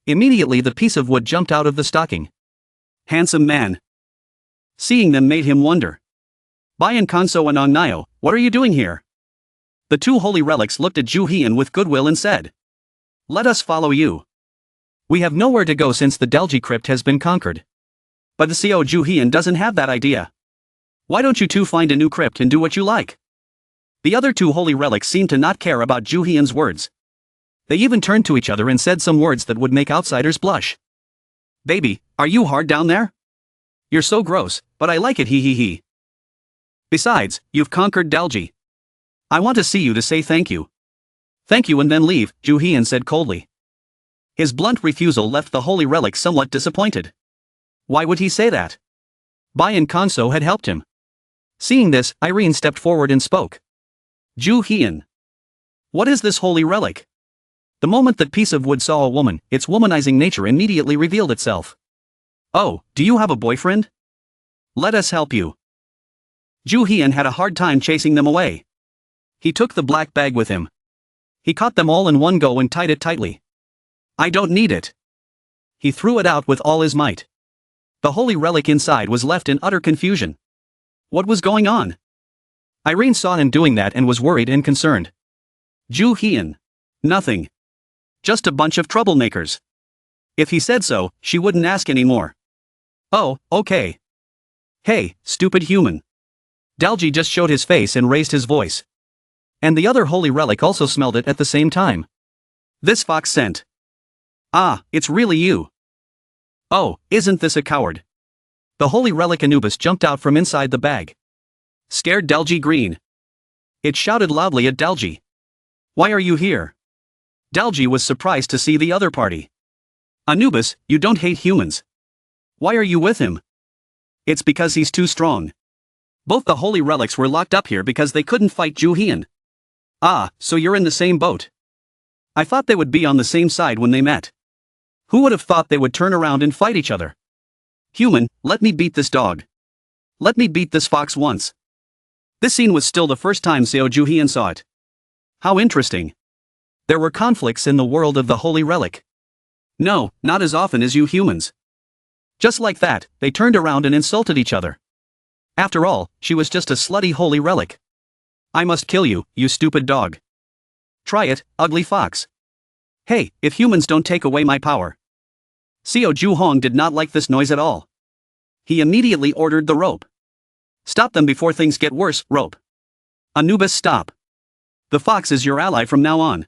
Immediately the piece of wood jumped out of the stocking. Handsome man. Seeing them made him wonder. Bayan Kanso and Ongnayo, what are you doing here? The two holy relics looked at Ju Hian with goodwill and said, let us follow you. We have nowhere to go since the Delji crypt has been conquered. But the CO Ju Hian doesn't have that idea. Why don't you two find a new crypt and do what you like? The other two holy relics seemed to not care about Ju Hian's words. They even turned to each other and said some words that would make outsiders blush. Baby, are you hard down there? You're so gross, but I like it he. Besides, you've conquered Delji. I want to see you to say thank you. Thank you and then leave, Ju Hian said coldly. His blunt refusal left the holy relic somewhat disappointed. Why would he say that? Bayan Kanso had helped him. Seeing this, Irene stepped forward and spoke. Ju Hian. What is this holy relic? The moment that piece of wood saw a woman, its womanizing nature immediately revealed itself. Oh, do you have a boyfriend? Let us help you. Ju Hian had a hard time chasing them away. He took the black bag with him. He caught them all in one go and tied it tightly. I don't need it. He threw it out with all his might. The holy relic inside was left in utter confusion. What was going on? Irene saw him doing that and was worried and concerned. Ju Hian. Nothing. Just a bunch of troublemakers. If he said so, she wouldn't ask anymore. Oh, okay. Hey, stupid human. Dalji just showed his face and raised his voice. And the other holy relic also smelled it at the same time. This fox scent. Ah, it's really you. Oh, isn't this a coward? The holy relic Anubis jumped out from inside the bag. Scared Dalji green. It shouted loudly at Dalji. Why are you here? Dalji was surprised to see the other party. Anubis, you don't hate humans. Why are you with him? It's because he's too strong. Both the holy relics were locked up here because they couldn't fight Ju Hian. Ah, so you're in the same boat. I thought they would be on the same side when they met. Who would have thought they would turn around and fight each other? Human, let me beat this dog. Let me beat this fox once. This scene was still the first time Seo Ju Hian saw it. How interesting. There were conflicts in the world of the holy relic. No, not as often as you humans. Just like that, they turned around and insulted each other. After all, she was just a slutty holy relic. I must kill you, you stupid dog. Try it, ugly fox. Hey, if humans don't take away my power. Seo Ju Hong did not like this noise at all. He immediately ordered the rope. Stop them before things get worse, rope. Anubis, stop. The fox is your ally from now on.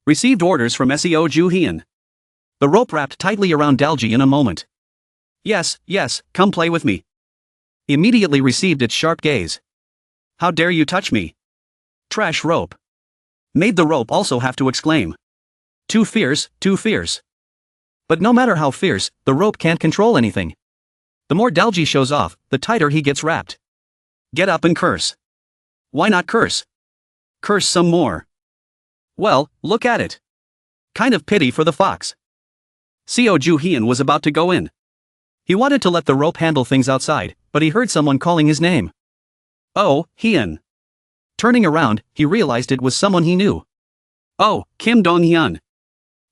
Received orders from Seo Ju Hian. The rope wrapped tightly around Dalji in a moment. Yes, come play with me. Immediately received its sharp gaze. How dare you touch me? Trash rope. Made the rope also have to exclaim. Too fierce, too fierce. But no matter how fierce, the rope can't control anything. The more Dalji shows off, the tighter he gets wrapped. Get up and curse. Why not curse? Curse some more. Well, look at it. Kind of pity for the fox. Seo Ju Hian was about to go in. He wanted to let the rope handle things outside, but he heard someone calling his name. Oh, Hian. Turning around, he realized it was someone he knew. Oh, Kim Dong-hyun.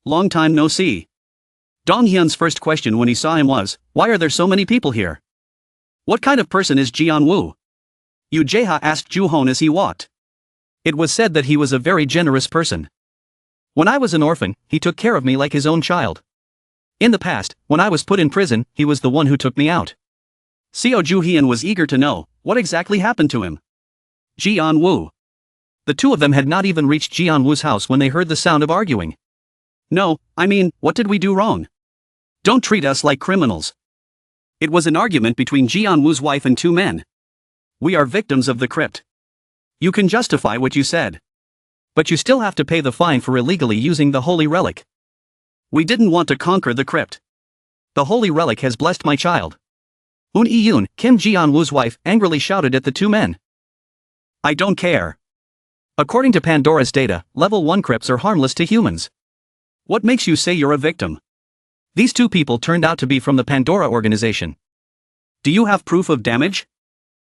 Long time no see. Dong-hyun's first question when he saw him was, why are there so many people here? What kind of person is Jian-woo? Yu Jae-ha asked Ju-hon as he walked. It was said that he was a very generous person. When I was an orphan, he took care of me like his own child. In the past, when I was put in prison, he was the one who took me out. Seo Ju Hian was eager to know, what exactly happened to him? Jian-woo. The two of them had not even reached Jian-woo's house when they heard the sound of arguing. No, I mean, what did we do wrong? Don't treat us like criminals. It was an argument between Jian-woo's wife and two men. We are victims of the crypt. You can justify what you said. But you still have to pay the fine for illegally using the holy relic. We didn't want to conquer the crypt. The holy relic has blessed my child. Un Iyun, Kim Jian-woo's wife, angrily shouted at the two men. I don't care. According to Pandora's data, level 1 crypts are harmless to humans. What makes you say you're a victim? These two people turned out to be from the Pandora organization. Do you have proof of damage?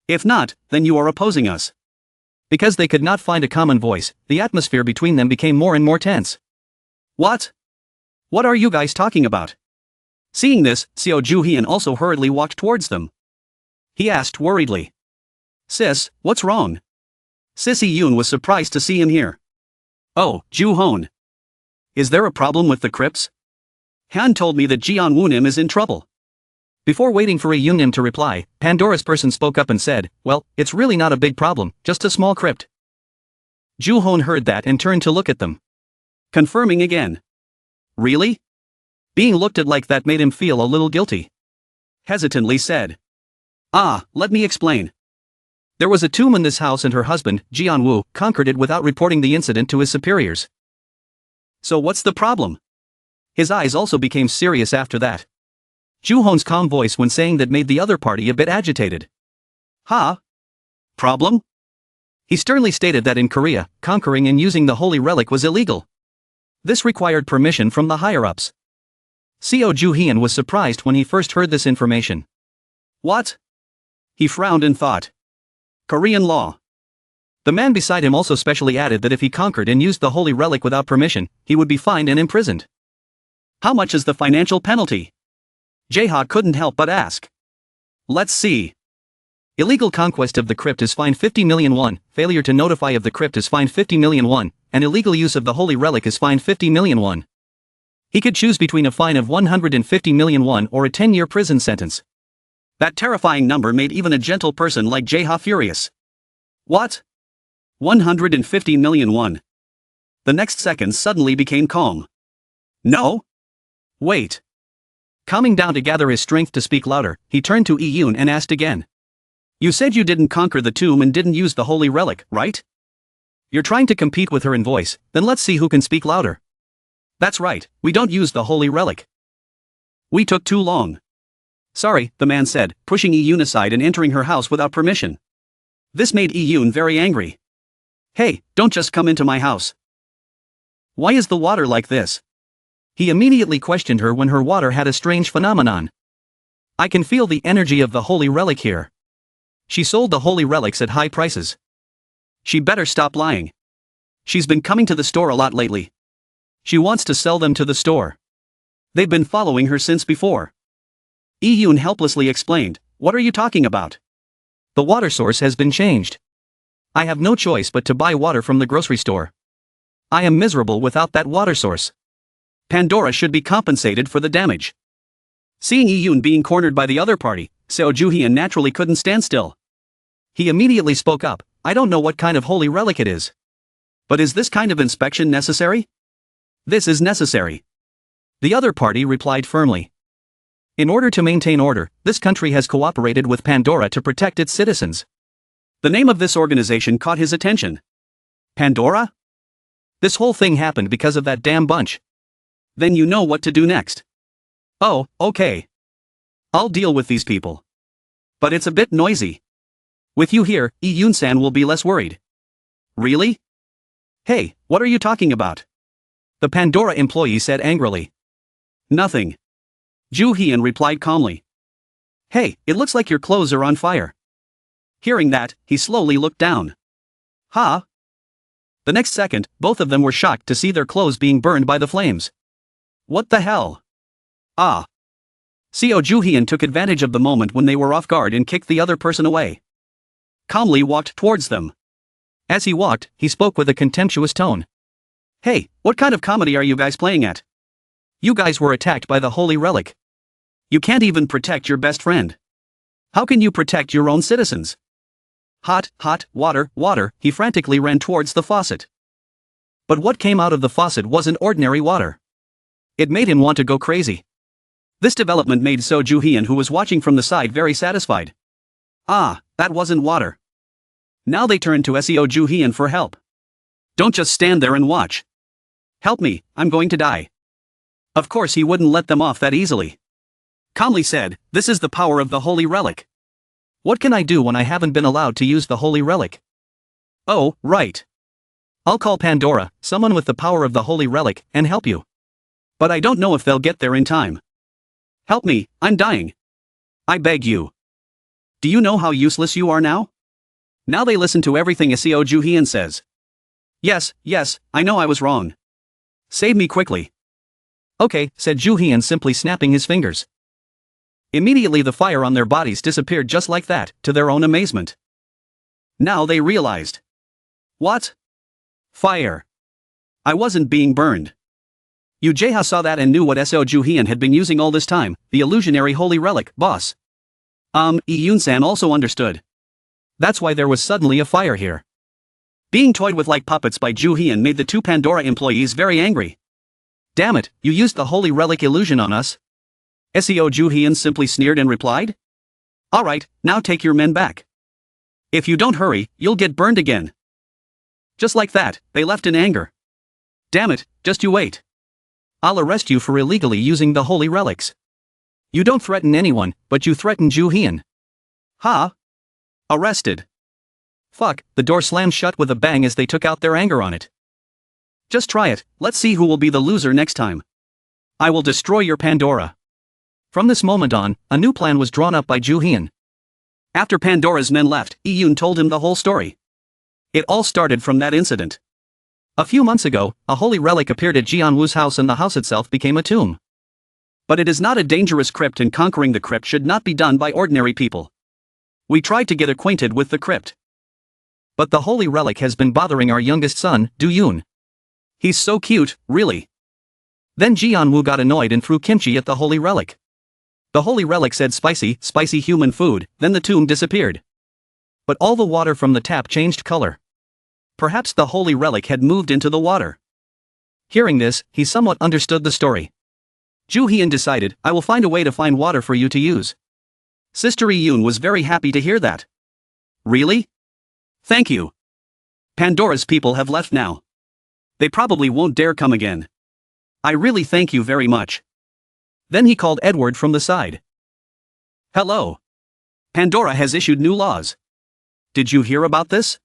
If not, then you are opposing us. Because they could not find a common voice, the atmosphere between them became more and more tense. What? What are you guys talking about? Seeing this, Seo Ju-hyun also hurriedly walked towards them. He asked worriedly. Sis, what's wrong? Sissy Yoon was surprised to see him here. Oh, Ju-hon. Is there a problem with the crypts? Han told me that Jeon Woonim is in trouble. Before waiting for Yoon to reply, Pandora's person spoke up and said, well, it's really not a big problem, just a small crypt. Ju-hon heard that and turned to look at them. Confirming again. Really? Being looked at like that made him feel a little guilty. Hesitantly said. Let me explain. There was a tomb in this house and her husband, Jeon Woo, conquered it without reporting the incident to his superiors. So what's the problem? His eyes also became serious after that. Ju-hon's calm voice when saying that made the other party a bit agitated. Problem? He sternly stated that in Korea, conquering and using the holy relic was illegal. This required permission from the higher-ups. Seo Ju-hyun was surprised when he first heard this information. What? He frowned and thought. Korean law. The man beside him also specially added that if he conquered and used the holy relic without permission, he would be fined and imprisoned. How much is the financial penalty? Jae-ha couldn't help but ask. Let's see. Illegal conquest of the crypt is fined 50 million won, failure to notify of the crypt is fined 50 million won, and illegal use of the holy relic is fined 50 million won. He could choose between a fine of 150 million won or a 10-year prison sentence. That terrifying number made even a gentle person like Jae-ha furious. What? 150 million won. The next second suddenly became calm. No? Wait. Calming down to gather his strength to speak louder, he turned to Yoon and asked again. You said you didn't conquer the tomb and didn't use the holy relic, right? You're trying to compete with her in voice, then let's see who can speak louder. That's right, we don't use the holy relic. We took too long. Sorry, the man said, pushing Yoon aside and entering her house without permission. This made Yoon very angry. Hey, don't just come into my house. Why is the water like this? He immediately questioned her when her water had a strange phenomenon. I can feel the energy of the holy relic here. She sold the holy relics at high prices. She better stop lying. She's been coming to the store a lot lately. She wants to sell them to the store. They've been following her since before. Yoon helplessly explained, what are you talking about? The water source has been changed. I have no choice but to buy water from the grocery store. I am miserable without that water source. Pandora should be compensated for the damage. Seeing Yoon being cornered by the other party, Seo Ju-hyun naturally couldn't stand still. He immediately spoke up, I don't know what kind of holy relic it is. But is this kind of inspection necessary? This is necessary. The other party replied firmly. In order to maintain order, this country has cooperated with Pandora to protect its citizens. The name of this organization caught his attention. Pandora? This whole thing happened because of that damn bunch. Then you know what to do next. Oh, okay. I'll deal with these people. But it's a bit noisy. With you here, Yoon-san will be less worried. Really? Hey, what are you talking about? The Pandora employee said angrily. Nothing. Ju-hyun replied calmly. Hey, it looks like your clothes are on fire. Hearing that, he slowly looked down. Huh? The next second, both of them were shocked to see their clothes being burned by the flames. What the hell? Seo Ju-hyun took advantage of the moment when they were off guard and kicked the other person away. Calmly walked towards them. As he walked, he spoke with a contemptuous tone. Hey, what kind of comedy are you guys playing at? You guys were attacked by the holy relic. You can't even protect your best friend. How can you protect your own citizens? Hot, water, he frantically ran towards the faucet. But what came out of the faucet wasn't ordinary water. It made him want to go crazy. This development made Seo Ju-hyun, who was watching from the side, very satisfied. That wasn't water. Now they turned to Seo Ju-hyun for help. Don't just stand there and watch. Help me, I'm going to die. Of course he wouldn't let them off that easily. Calmly said, this is the power of the holy relic. What can I do when I haven't been allowed to use the holy relic? Oh, right. I'll call Pandora, someone with the power of the holy relic, and help you. But I don't know if they'll get there in time. Help me, I'm dying. I beg you. Do you know how useless you are now? Now they listen to everything Seo Ju-hyun says. Yes, I know I was wrong. Save me quickly. Okay, said Zhu Hian, simply snapping his fingers. Immediately the fire on their bodies disappeared just like that, to their own amazement. Now they realized. What? Fire. I wasn't being burned. Yu Jeha saw that and knew what So Zhu Hian had been using all this time, the illusionary holy relic, boss. Yun-san also understood. That's why there was suddenly a fire here. Being toyed with like puppets by Zhu Hian made the two Pandora employees very angry. Damn it, you used the holy relic illusion on us? Seo Zhu Hian simply sneered and replied. Alright, now take your men back. If you don't hurry, you'll get burned again. Just like that, they left in anger. Damn it, just you wait. I'll arrest you for illegally using the holy relics. You don't threaten anyone, but you threaten Zhu Hian. Huh? Arrested. Fuck, the door slammed shut with a bang as they took out their anger on it. Just try it, let's see who will be the loser next time. I will destroy your Pandora. From this moment on, a new plan was drawn up by Zhu Hian. After Pandora's men left, Yun told him the whole story. It all started from that incident. A few months ago, a holy relic appeared at Jianwu's house and the house itself became a tomb. But it is not a dangerous crypt, and conquering the crypt should not be done by ordinary people. We tried to get acquainted with the crypt. But the holy relic has been bothering our youngest son, Du Yun. He's so cute, really. Then Jianwu got annoyed and threw kimchi at the holy relic. The holy relic said spicy, spicy human food, then the tomb disappeared. But all the water from the tap changed color. Perhaps the holy relic had moved into the water. Hearing this, he somewhat understood the story. Zhu Hian decided, I will find a way to find water for you to use. Sister Yun was very happy to hear that. Really? Thank you. Pandora's people have left now. They probably won't dare come again. I really thank you very much. Then he called Edward from the side. Hello. Pandora has issued new laws. Did you hear about this?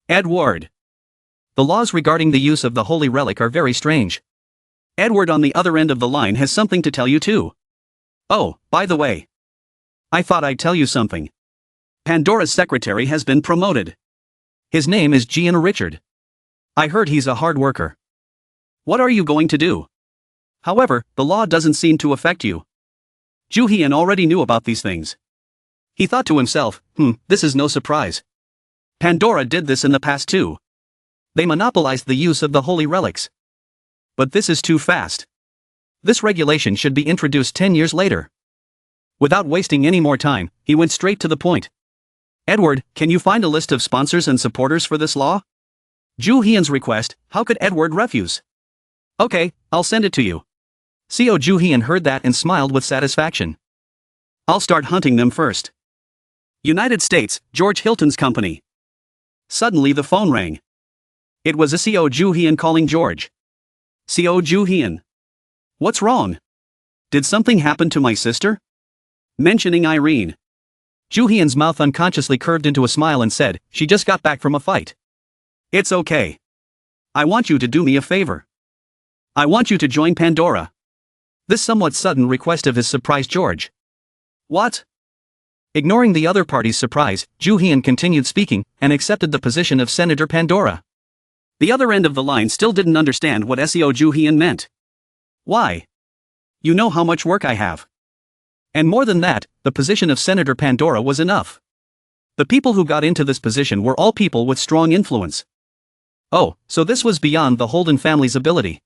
Edward. The laws regarding the use of the holy relic are very strange. Edward on the other end of the line has something to tell you too. Oh, by the way. I thought I'd tell you something. Pandora's secretary has been promoted. His name is Gian Richard. I heard he's a hard worker. What are you going to do? However, the law doesn't seem to affect you. Zhu Hian already knew about these things. He thought to himself, this is no surprise. Pandora did this in the past too. They monopolized the use of the holy relics. But this is too fast. This regulation should be introduced 10 years later. Without wasting any more time, he went straight to the point. Edward, can you find a list of sponsors and supporters for this law? Zhu Hian's request, how could Edward refuse? Okay, I'll send it to you. Seo Zhu Hian heard that and smiled with satisfaction. I'll start hunting them first. United States, George Hilton's company. Suddenly the phone rang. It was Seo Zhu Hian calling George. Seo Zhu Hian. What's wrong? Did something happen to my sister? Mentioning Irene. Zhu Hian's mouth unconsciously curved into a smile and said, she just got back from a fight. It's okay. I want you to do me a favor. I want you to join Pandora. This somewhat sudden request of his surprised George. What? Ignoring the other party's surprise, Zhu Hian continued speaking, and accepted the position of Senator Pandora. The other end of the line still didn't understand what Seo Zhu Hian meant. Why? You know how much work I have. And more than that, the position of Senator Pandora was enough. The people who got into this position were all people with strong influence. Oh, so this was beyond the Holden family's ability.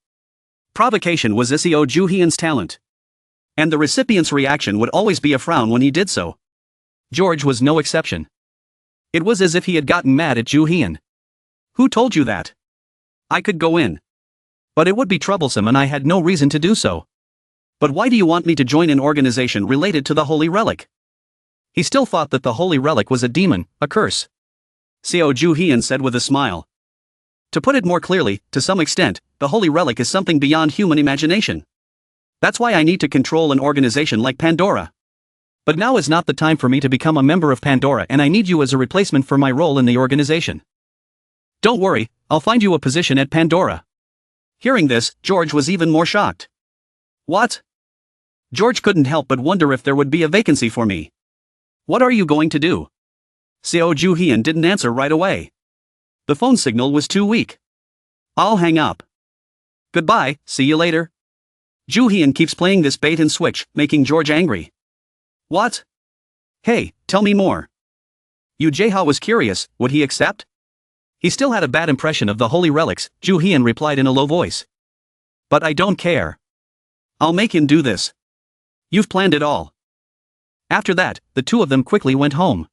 Provocation was Seo Zhu Hian's talent. And the recipient's reaction would always be a frown when he did so. George was no exception. It was as if he had gotten mad at Zhu Hian. Who told you that? I could go in. But it would be troublesome and I had no reason to do so. But why do you want me to join an organization related to the holy relic? He still thought that the holy relic was a demon, a curse. Seo Zhu Hian said with a smile. To put it more clearly, to some extent, the holy relic is something beyond human imagination. That's why I need to control an organization like Pandora. But now is not the time for me to become a member of Pandora, and I need you as a replacement for my role in the organization. Don't worry, I'll find you a position at Pandora. Hearing this, George was even more shocked. What? George couldn't help but wonder if there would be a vacancy for me. What are you going to do? Seo Zhu Hian didn't answer right away. The phone signal was too weak. I'll hang up. Goodbye, see you later. Ju Hyun keeps playing this bait and switch, making George angry. What? Hey, tell me more. Yu Jae-ha was curious, would he accept? He still had a bad impression of the holy relics, Ju Hyun replied in a low voice. But I don't care. I'll make him do this. You've planned it all. After that, the two of them quickly went home.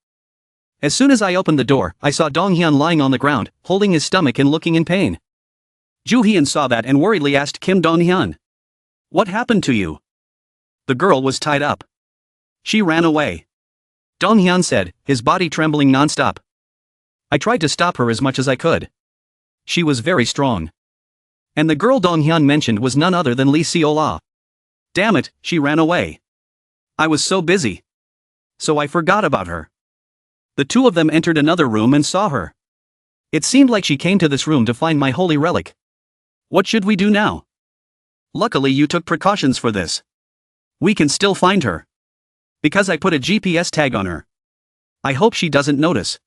As soon as I opened the door, I saw Dong Hyun lying on the ground, holding his stomach and looking in pain. Ju Hyun saw that and worriedly asked Kim Dong Hyun. What happened to you? The girl was tied up. She ran away. Dong Hyun said, his body trembling non-stop. I tried to stop her as much as I could. She was very strong. And the girl Dong Hyun mentioned was none other than Lee Seola. Damn it, she ran away. I was so busy. So I forgot about her. The two of them entered another room and saw her. It seemed like she came to this room to find my holy relic. What should we do now? Luckily you took precautions for this. We can still find her. Because I put a GPS tag on her. I hope she doesn't notice.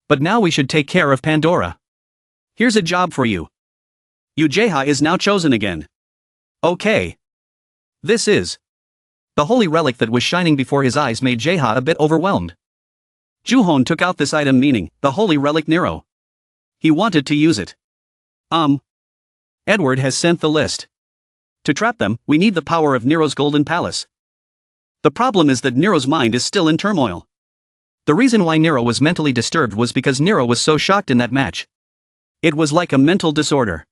But now we should take care of Pandora. Here's a job for you. Yu Jae-ha is now chosen again. Okay. This is. The holy relic that was shining before his eyes made Jae-ha a bit overwhelmed. Ju-hoon took out this item meaning, the holy relic Nero. He wanted to use it. Edward has sent the list. To trap them, we need the power of Nero's golden palace. The problem is that Nero's mind is still in turmoil. The reason why Nero was mentally disturbed was because Nero was so shocked in that match. It was like a mental disorder.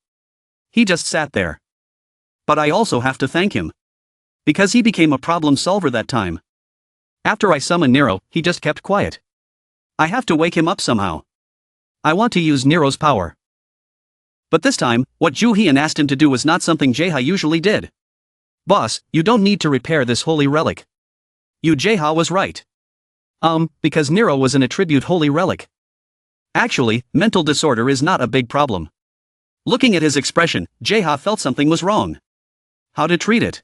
He just sat there. But I also have to thank him. Because he became a problem solver that time. After I summoned Nero, he just kept quiet. I have to wake him up somehow. I want to use Nero's power. But this time, what Ju Hyun asked him to do was not something Jae-ha usually did. Boss, you don't need to repair this holy relic. Yu Jae-ha was right. Because Nero was an attribute holy relic. Actually, mental disorder is not a big problem. Looking at his expression, Jae-ha felt something was wrong. How to treat it?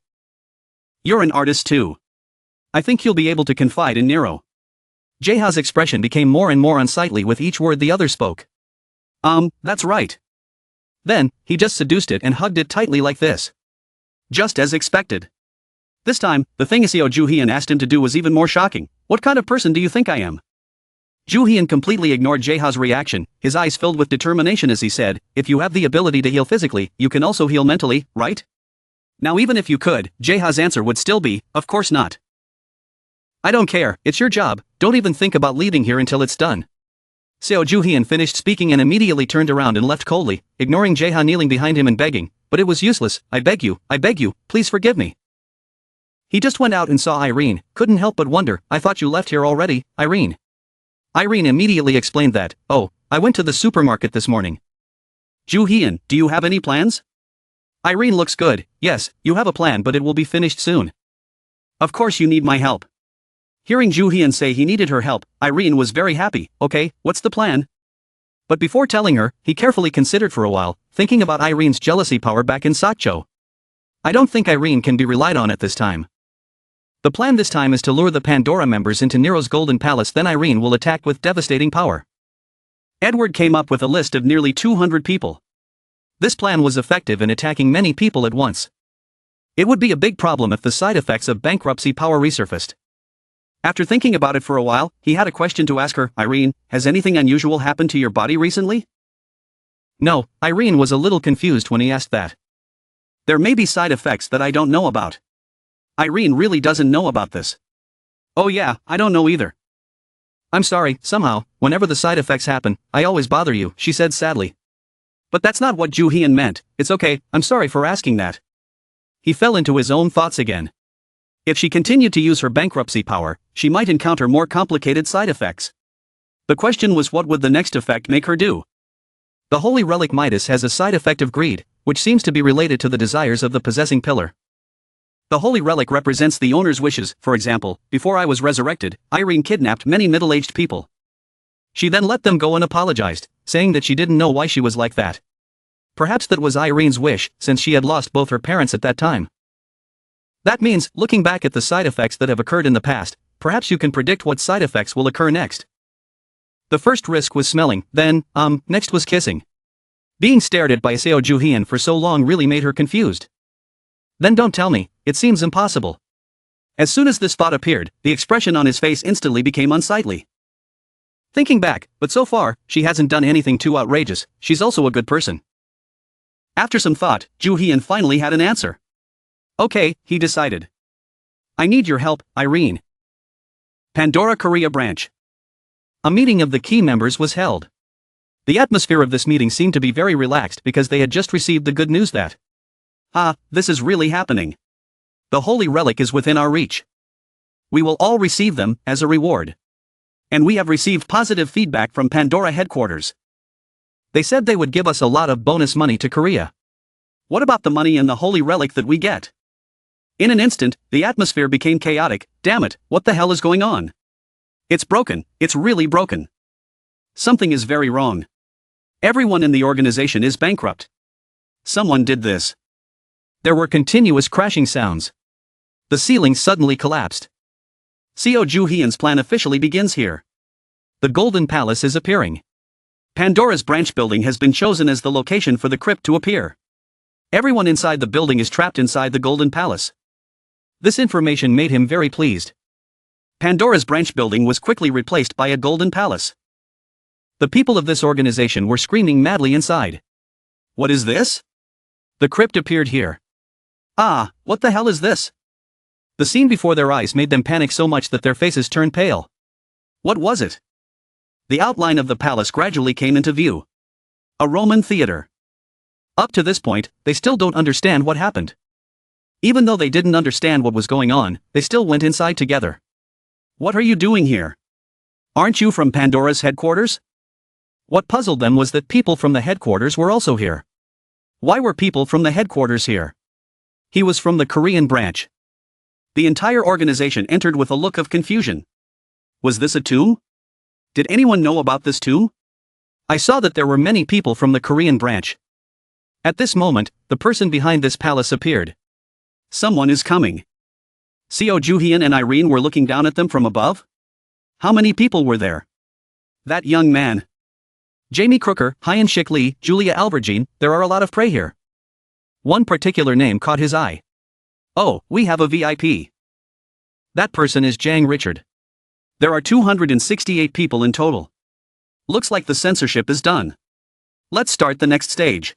You're an artist too. I think you'll be able to confide in Nero. Jae-ha's expression became more and more unsightly with each word the other spoke. That's right. Then, he just seduced it and hugged it tightly like this. Just as expected. This time, the thing Seo Ju Hyun asked him to do was even more shocking. What kind of person do you think I am? Ju Hyun completely ignored Jae-ha's reaction, his eyes filled with determination as he said, if you have the ability to heal physically, you can also heal mentally, right? Now even if you could, Jae-ha's answer would still be, of course not. I don't care, it's your job, don't even think about leaving here until it's done. Seo Ju Hyun finished speaking and immediately turned around and left coldly, ignoring Jae-ha kneeling behind him and begging, but it was useless, I beg you, please forgive me. He just went out and saw Irene, couldn't help but wonder, I thought you left here already, Irene. Irene immediately explained that, oh, I went to the supermarket this morning. Ju Hyun, do you have any plans? Irene looks good, yes, you have a plan but it will be finished soon. Of course you need my help. Hearing Ju Hyun say he needed her help, Irene was very happy, okay, what's the plan? But before telling her, he carefully considered for a while, thinking about Irene's jealousy power back in Sakcho. I don't think Irene can be relied on at this time. The plan this time is to lure the Pandora members into Nero's golden palace, then Irene will attack with devastating power. Edward came up with a list of nearly 200 people. This plan was effective in attacking many people at once. It would be a big problem if the side effects of bankruptcy power resurfaced. After thinking about it for a while, he had a question to ask her, Irene, has anything unusual happened to your body recently? No, Irene was a little confused when he asked that. There may be side effects that I don't know about. Irene really doesn't know about this. Oh yeah, I don't know either. I'm sorry, somehow, whenever the side effects happen, I always bother you, she said sadly. But that's not what Ju Hyun meant, it's okay, I'm sorry for asking that. He fell into his own thoughts again. If she continued to use her bankruptcy power, she might encounter more complicated side effects. The question was what would the next effect make her do? The holy relic Midas has a side effect of greed, which seems to be related to the desires of the possessing pillar. The holy relic represents the owner's wishes, for example, before I was resurrected, Irene kidnapped many middle-aged people. She then let them go and apologized, saying that she didn't know why she was like that. Perhaps that was Irene's wish, since she had lost both her parents at that time. That means, looking back at the side effects that have occurred in the past, perhaps you can predict what side effects will occur next. The first risk was smelling, then, next was kissing. Being stared at by Seo Ju Hyun for so long really made her confused. Then don't tell me, it seems impossible. As soon as this thought appeared, the expression on his face instantly became unsightly. Thinking back, but so far, she hasn't done anything too outrageous, she's also a good person. After some thought, Ju Hyun finally had an answer. Okay, he decided. I need your help, Irene. Pandora Korea Branch. A meeting of the key members was held. The atmosphere of this meeting seemed to be very relaxed because they had just received the good news that, this is really happening. The holy relic is within our reach. We will all receive them as a reward. And we have received positive feedback from Pandora headquarters. They said they would give us a lot of bonus money to Korea. What about the money and the holy relic that we get? In an instant, the atmosphere became chaotic. Damn it, what the hell is going on? It's broken, it's really broken. Something is very wrong. Everyone in the organization is bankrupt. Someone did this. There were continuous crashing sounds. The ceiling suddenly collapsed. Seo Ju Hyun's plan officially begins here. The Golden Palace is appearing. Pandora's branch building has been chosen as the location for the crypt to appear. Everyone inside the building is trapped inside the Golden Palace. This information made him very pleased. Pandora's branch building was quickly replaced by a Golden Palace. The people of this organization were screaming madly inside. What is this? The crypt appeared here. What the hell is this? The scene before their eyes made them panic so much that their faces turned pale. What was it? The outline of the palace gradually came into view. A Roman theater. Up to this point, they still don't understand what happened. Even though they didn't understand what was going on, they still went inside together. What are you doing here? Aren't you from Pandora's headquarters? What puzzled them was that people from the headquarters were also here. Why were people from the headquarters here? He was from the Korean branch. The entire organization entered with a look of confusion. Was this a tomb? Did anyone know about this tomb? I saw that there were many people from the Korean branch. At this moment, the person behind this palace appeared. Someone is coming. Seo Ju Hyun and Irene were looking down at them from above? How many people were there? That young man. Jamie Crooker, Hyun Shik Lee, Julia Albergine, there are a lot of prey here. One particular name caught his eye. Oh, we have a VIP. That person is Jang Richard. There are 268 people in total. Looks like the censorship is done. Let's start the next stage.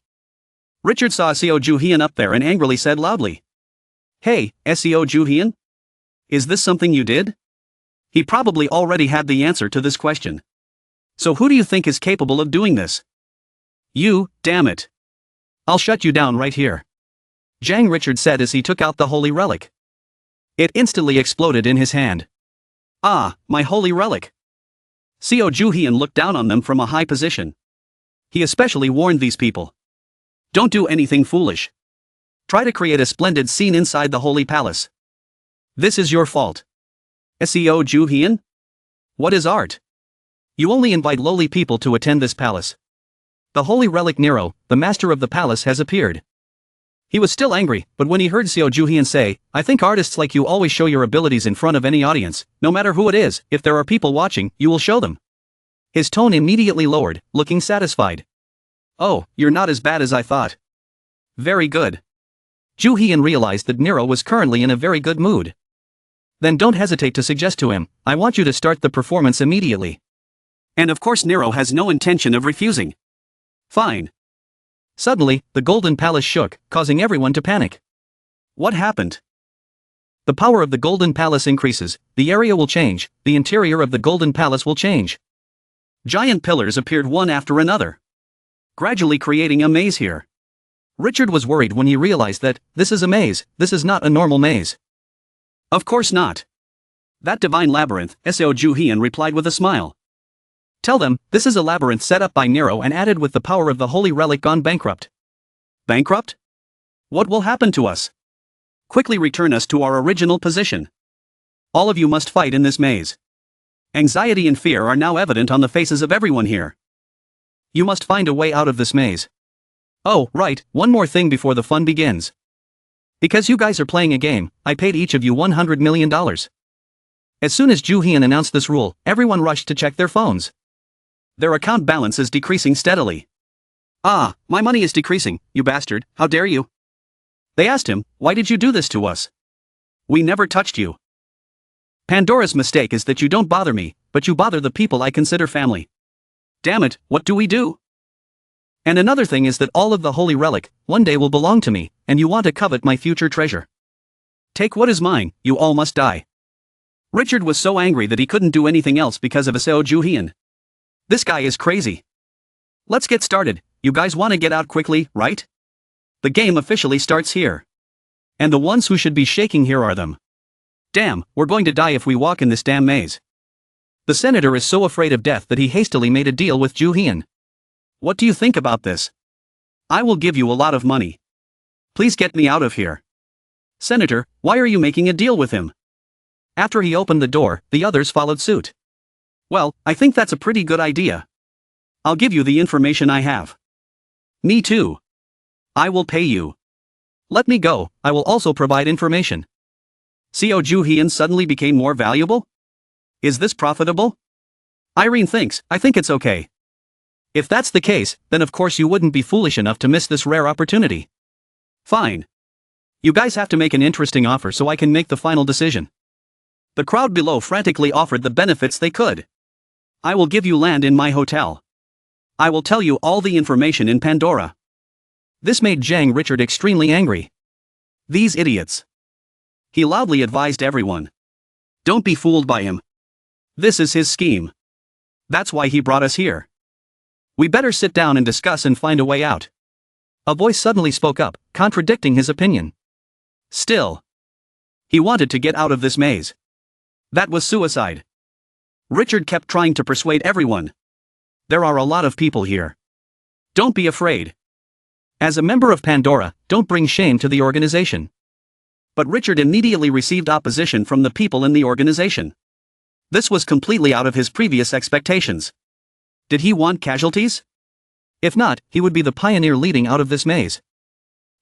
Richard saw Seo Ju Hyun up there and angrily said loudly. Hey, Seo Ju Hyun? Is this something you did? He probably already had the answer to this question. So who do you think is capable of doing this? You, damn it. I'll shut you down right here. Jang Richard said as he took out the holy relic. It instantly exploded in his hand. My holy relic. Seo Ju Hyun looked down on them from a high position. He especially warned these people. Don't do anything foolish. Try to create a splendid scene inside the holy palace. This is your fault. Seo Ju Hyun? What is art? You only invite lowly people to attend this palace. The holy relic Nero, the master of the palace, has appeared. He was still angry, but when he heard Seo Ju Hyun say, I think artists like you always show your abilities in front of any audience, no matter who it is, if there are people watching, you will show them. His tone immediately lowered, looking satisfied. Oh, you're not as bad as I thought. Very good. Ju Hyun realized that Nero was currently in a very good mood. Then don't hesitate to suggest to him, I want you to start the performance immediately. And of course Nero has no intention of refusing. Fine. Suddenly, the Golden Palace shook, causing everyone to panic. What happened? The power of the Golden Palace increases, the area will change, the interior of the Golden Palace will change. Giant pillars appeared one after another, gradually creating a maze here. Richard was worried when he realized that, this is a maze, this is not a normal maze. Of course not. That divine labyrinth, Seo Ju Hyun replied with a smile. Tell them, this is a labyrinth set up by Nero and added with the power of the holy relic gone bankrupt. Bankrupt? What will happen to us? Quickly return us to our original position. All of you must fight in this maze. Anxiety and fear are now evident on the faces of everyone here. You must find a way out of this maze. Oh, right, one more thing before the fun begins. Because you guys are playing a game, I paid each of you $100 million. As soon as Ju Hyun announced this rule, everyone rushed to check their phones. Their account balance is decreasing steadily. My money is decreasing, you bastard, how dare you? They asked him, "Why did you do this to us? We never touched you." Pandora's mistake is that you don't bother me, but you bother the people I consider family. Damn it, what do we do? And another thing is that all of the holy relic one day will belong to me, and you want to covet my future treasure. Take what is mine, you all must die. Richard was so angry that he couldn't do anything else because of Seo Ju-hyun. This guy is crazy. Let's get started, you guys want to get out quickly, right? The game officially starts here. And the ones who should be shaking here are them. Damn, we're going to die if we walk in this damn maze. The senator is so afraid of death that he hastily made a deal with Ju-hyun. What do you think about this? I will give you a lot of money. Please get me out of here. Senator, why are you making a deal with him? After he opened the door, the others followed suit. Well, I think that's a pretty good idea. I'll give you the information I have. Me too. I will pay you. Let me go, I will also provide information. Seo Ju-hyun suddenly became more valuable? Is this profitable? Irene thinks, I think it's okay. If that's the case, then of course you wouldn't be foolish enough to miss this rare opportunity. Fine. You guys have to make an interesting offer so I can make the final decision. The crowd below frantically offered the benefits they could. I will give you land in my hotel. I will tell you all the information in Pandora. This made Jang Richard extremely angry. These idiots. He loudly advised everyone. Don't be fooled by him. This is his scheme. That's why he brought us here. We better sit down and discuss and find a way out. A voice suddenly spoke up, contradicting his opinion. Still, he wanted to get out of this maze. That was suicide. Richard kept trying to persuade everyone. There are a lot of people here. Don't be afraid. As a member of Pandora, don't bring shame to the organization. But Richard immediately received opposition from the people in the organization. This was completely out of his previous expectations. Did he want casualties? If not, he would be the pioneer leading out of this maze.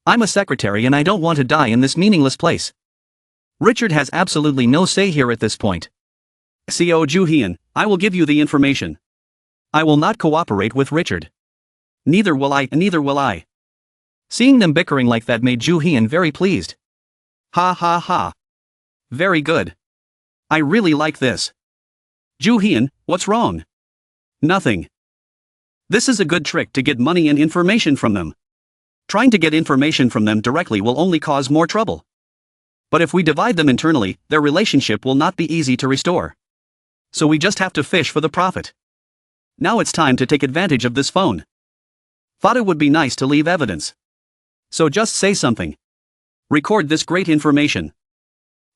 I'm a secretary and I don't want to die in this meaningless place. Richard has absolutely no say here at this point. Seo Ju-hyun, I will give you the information. I will not cooperate with Richard. Neither will I. Seeing them bickering like that made Ju-hyun very pleased. Ha ha ha. Very good. I really like this. Ju-hyun, what's wrong? Nothing. This is a good trick to get money and information from them. Trying to get information from them directly will only cause more trouble. But if we divide them internally, their relationship will not be easy to restore. So we just have to fish for the profit. Now it's time to take advantage of this phone. Thought it would be nice to leave evidence. So just say something. Record this great information.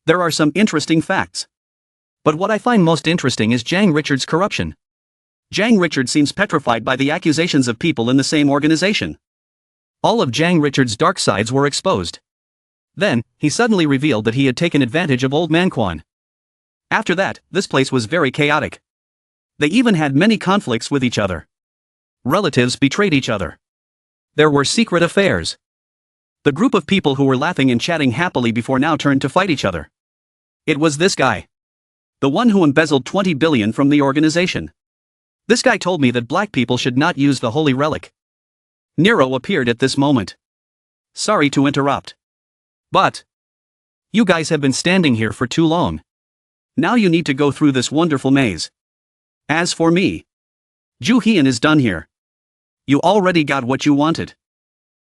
There are some interesting facts. But what I find most interesting is Jang Richard's corruption. Jang Richard seems petrified by the accusations of people in the same organization. All of Jang Richard's dark sides were exposed. Then, he suddenly revealed that he had taken advantage of old man Kwan. After that, this place was very chaotic. They even had many conflicts with each other. Relatives betrayed each other. There were secret affairs. The group of people who were laughing and chatting happily before now turned to fight each other. It was this guy. The one who embezzled 20 billion from the organization. This guy told me that black people should not use the holy relic. Nero appeared at this moment. Sorry to interrupt. But you guys have been standing here for too long. Now you need to go through this wonderful maze. As for me, Ju-hyun is done here. You already got what you wanted.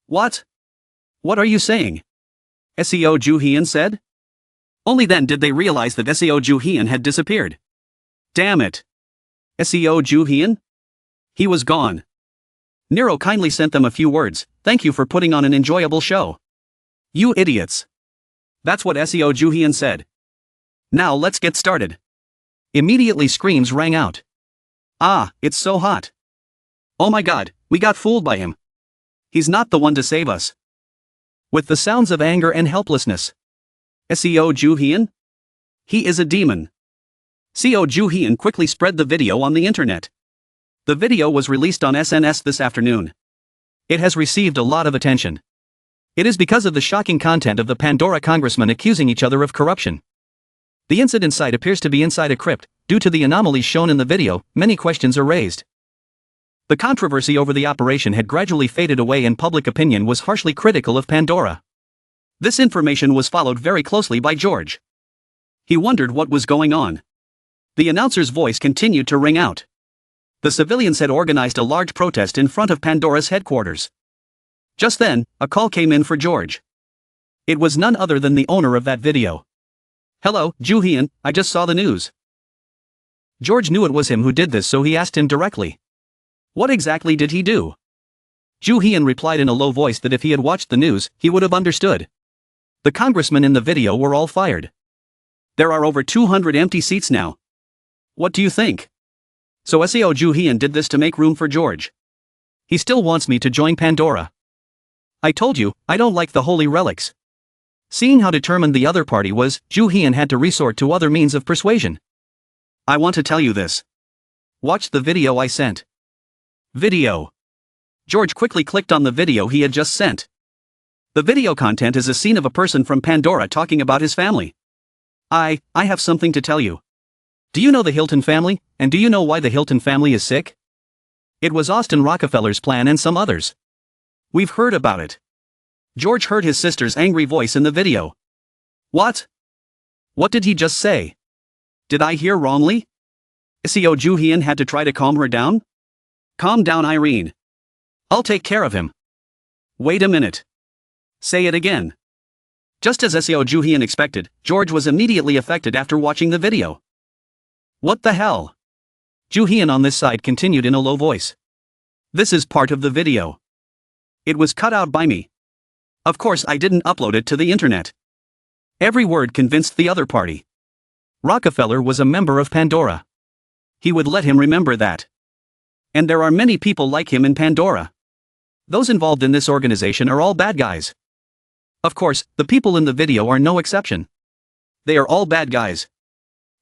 What? What are you saying? Seo Ju-hyun said. Only then did they realize that Seo Ju-hyun had disappeared. Damn it. Seo Ju-hyun? He was gone. Nero kindly sent them a few words. Thank you for putting on an enjoyable show. You idiots. That's what Seo Ju-hyun said. Now let's get started. Immediately screams rang out. Ah, it's so hot. Oh my god, we got fooled by him. He's not the one to save us. With the sounds of anger and helplessness. Seo Ju-hyun? He is a demon. Seo Ju-hyun quickly spread the video on the internet. The video was released on SNS this afternoon. It has received a lot of attention. It is because of the shocking content of the Pandora congressmen accusing each other of corruption. The incident site appears to be inside a crypt. Due to the anomalies shown in the video, many questions are raised. The controversy over the operation had gradually faded away and public opinion was harshly critical of Pandora. This information was followed very closely by George. He wondered what was going on. The announcer's voice continued to ring out. The civilians had organized a large protest in front of Pandora's headquarters. Just then, a call came in for George. It was none other than the owner of that video. "Hello, Joo-hyun, I just saw the news." George knew it was him who did this, so he asked him directly. What exactly did he do? Joo-hyun replied in a low voice that if he had watched the news, he would have understood. The congressmen in the video were all fired. There are over 200 empty seats now. What do you think? So Seo Joo-hyun did this to make room for George. He still wants me to join Pandora. I told you, I don't like the holy relics. Seeing how determined the other party was, Joo-hyun had to resort to other means of persuasion. I want to tell you this. Watch the video I sent. Video. George quickly clicked on the video he had just sent. The video content is a scene of a person from Pandora talking about his family. I have something to tell you. Do you know the Hilton family, and do you know why the Hilton family is sick? It was Austin Rockefeller's plan and some others. We've heard about it. George heard his sister's angry voice in the video. What? What did he just say? Did I hear wrongly? Seo Joo-hyun had to try to calm her down? Calm down, Irene. I'll take care of him. Wait a minute. Say it again. Just as Seo Joo-hyun expected, George was immediately affected after watching the video. What the hell? Joo-hyun on this side continued in a low voice. This is part of the video. It was cut out by me. Of course I didn't upload it to the internet. Every word convinced the other party. Rockefeller was a member of Pandora. He would let him remember that. And there are many people like him in Pandora. Those involved in this organization are all bad guys. Of course, the people in the video are no exception. They are all bad guys.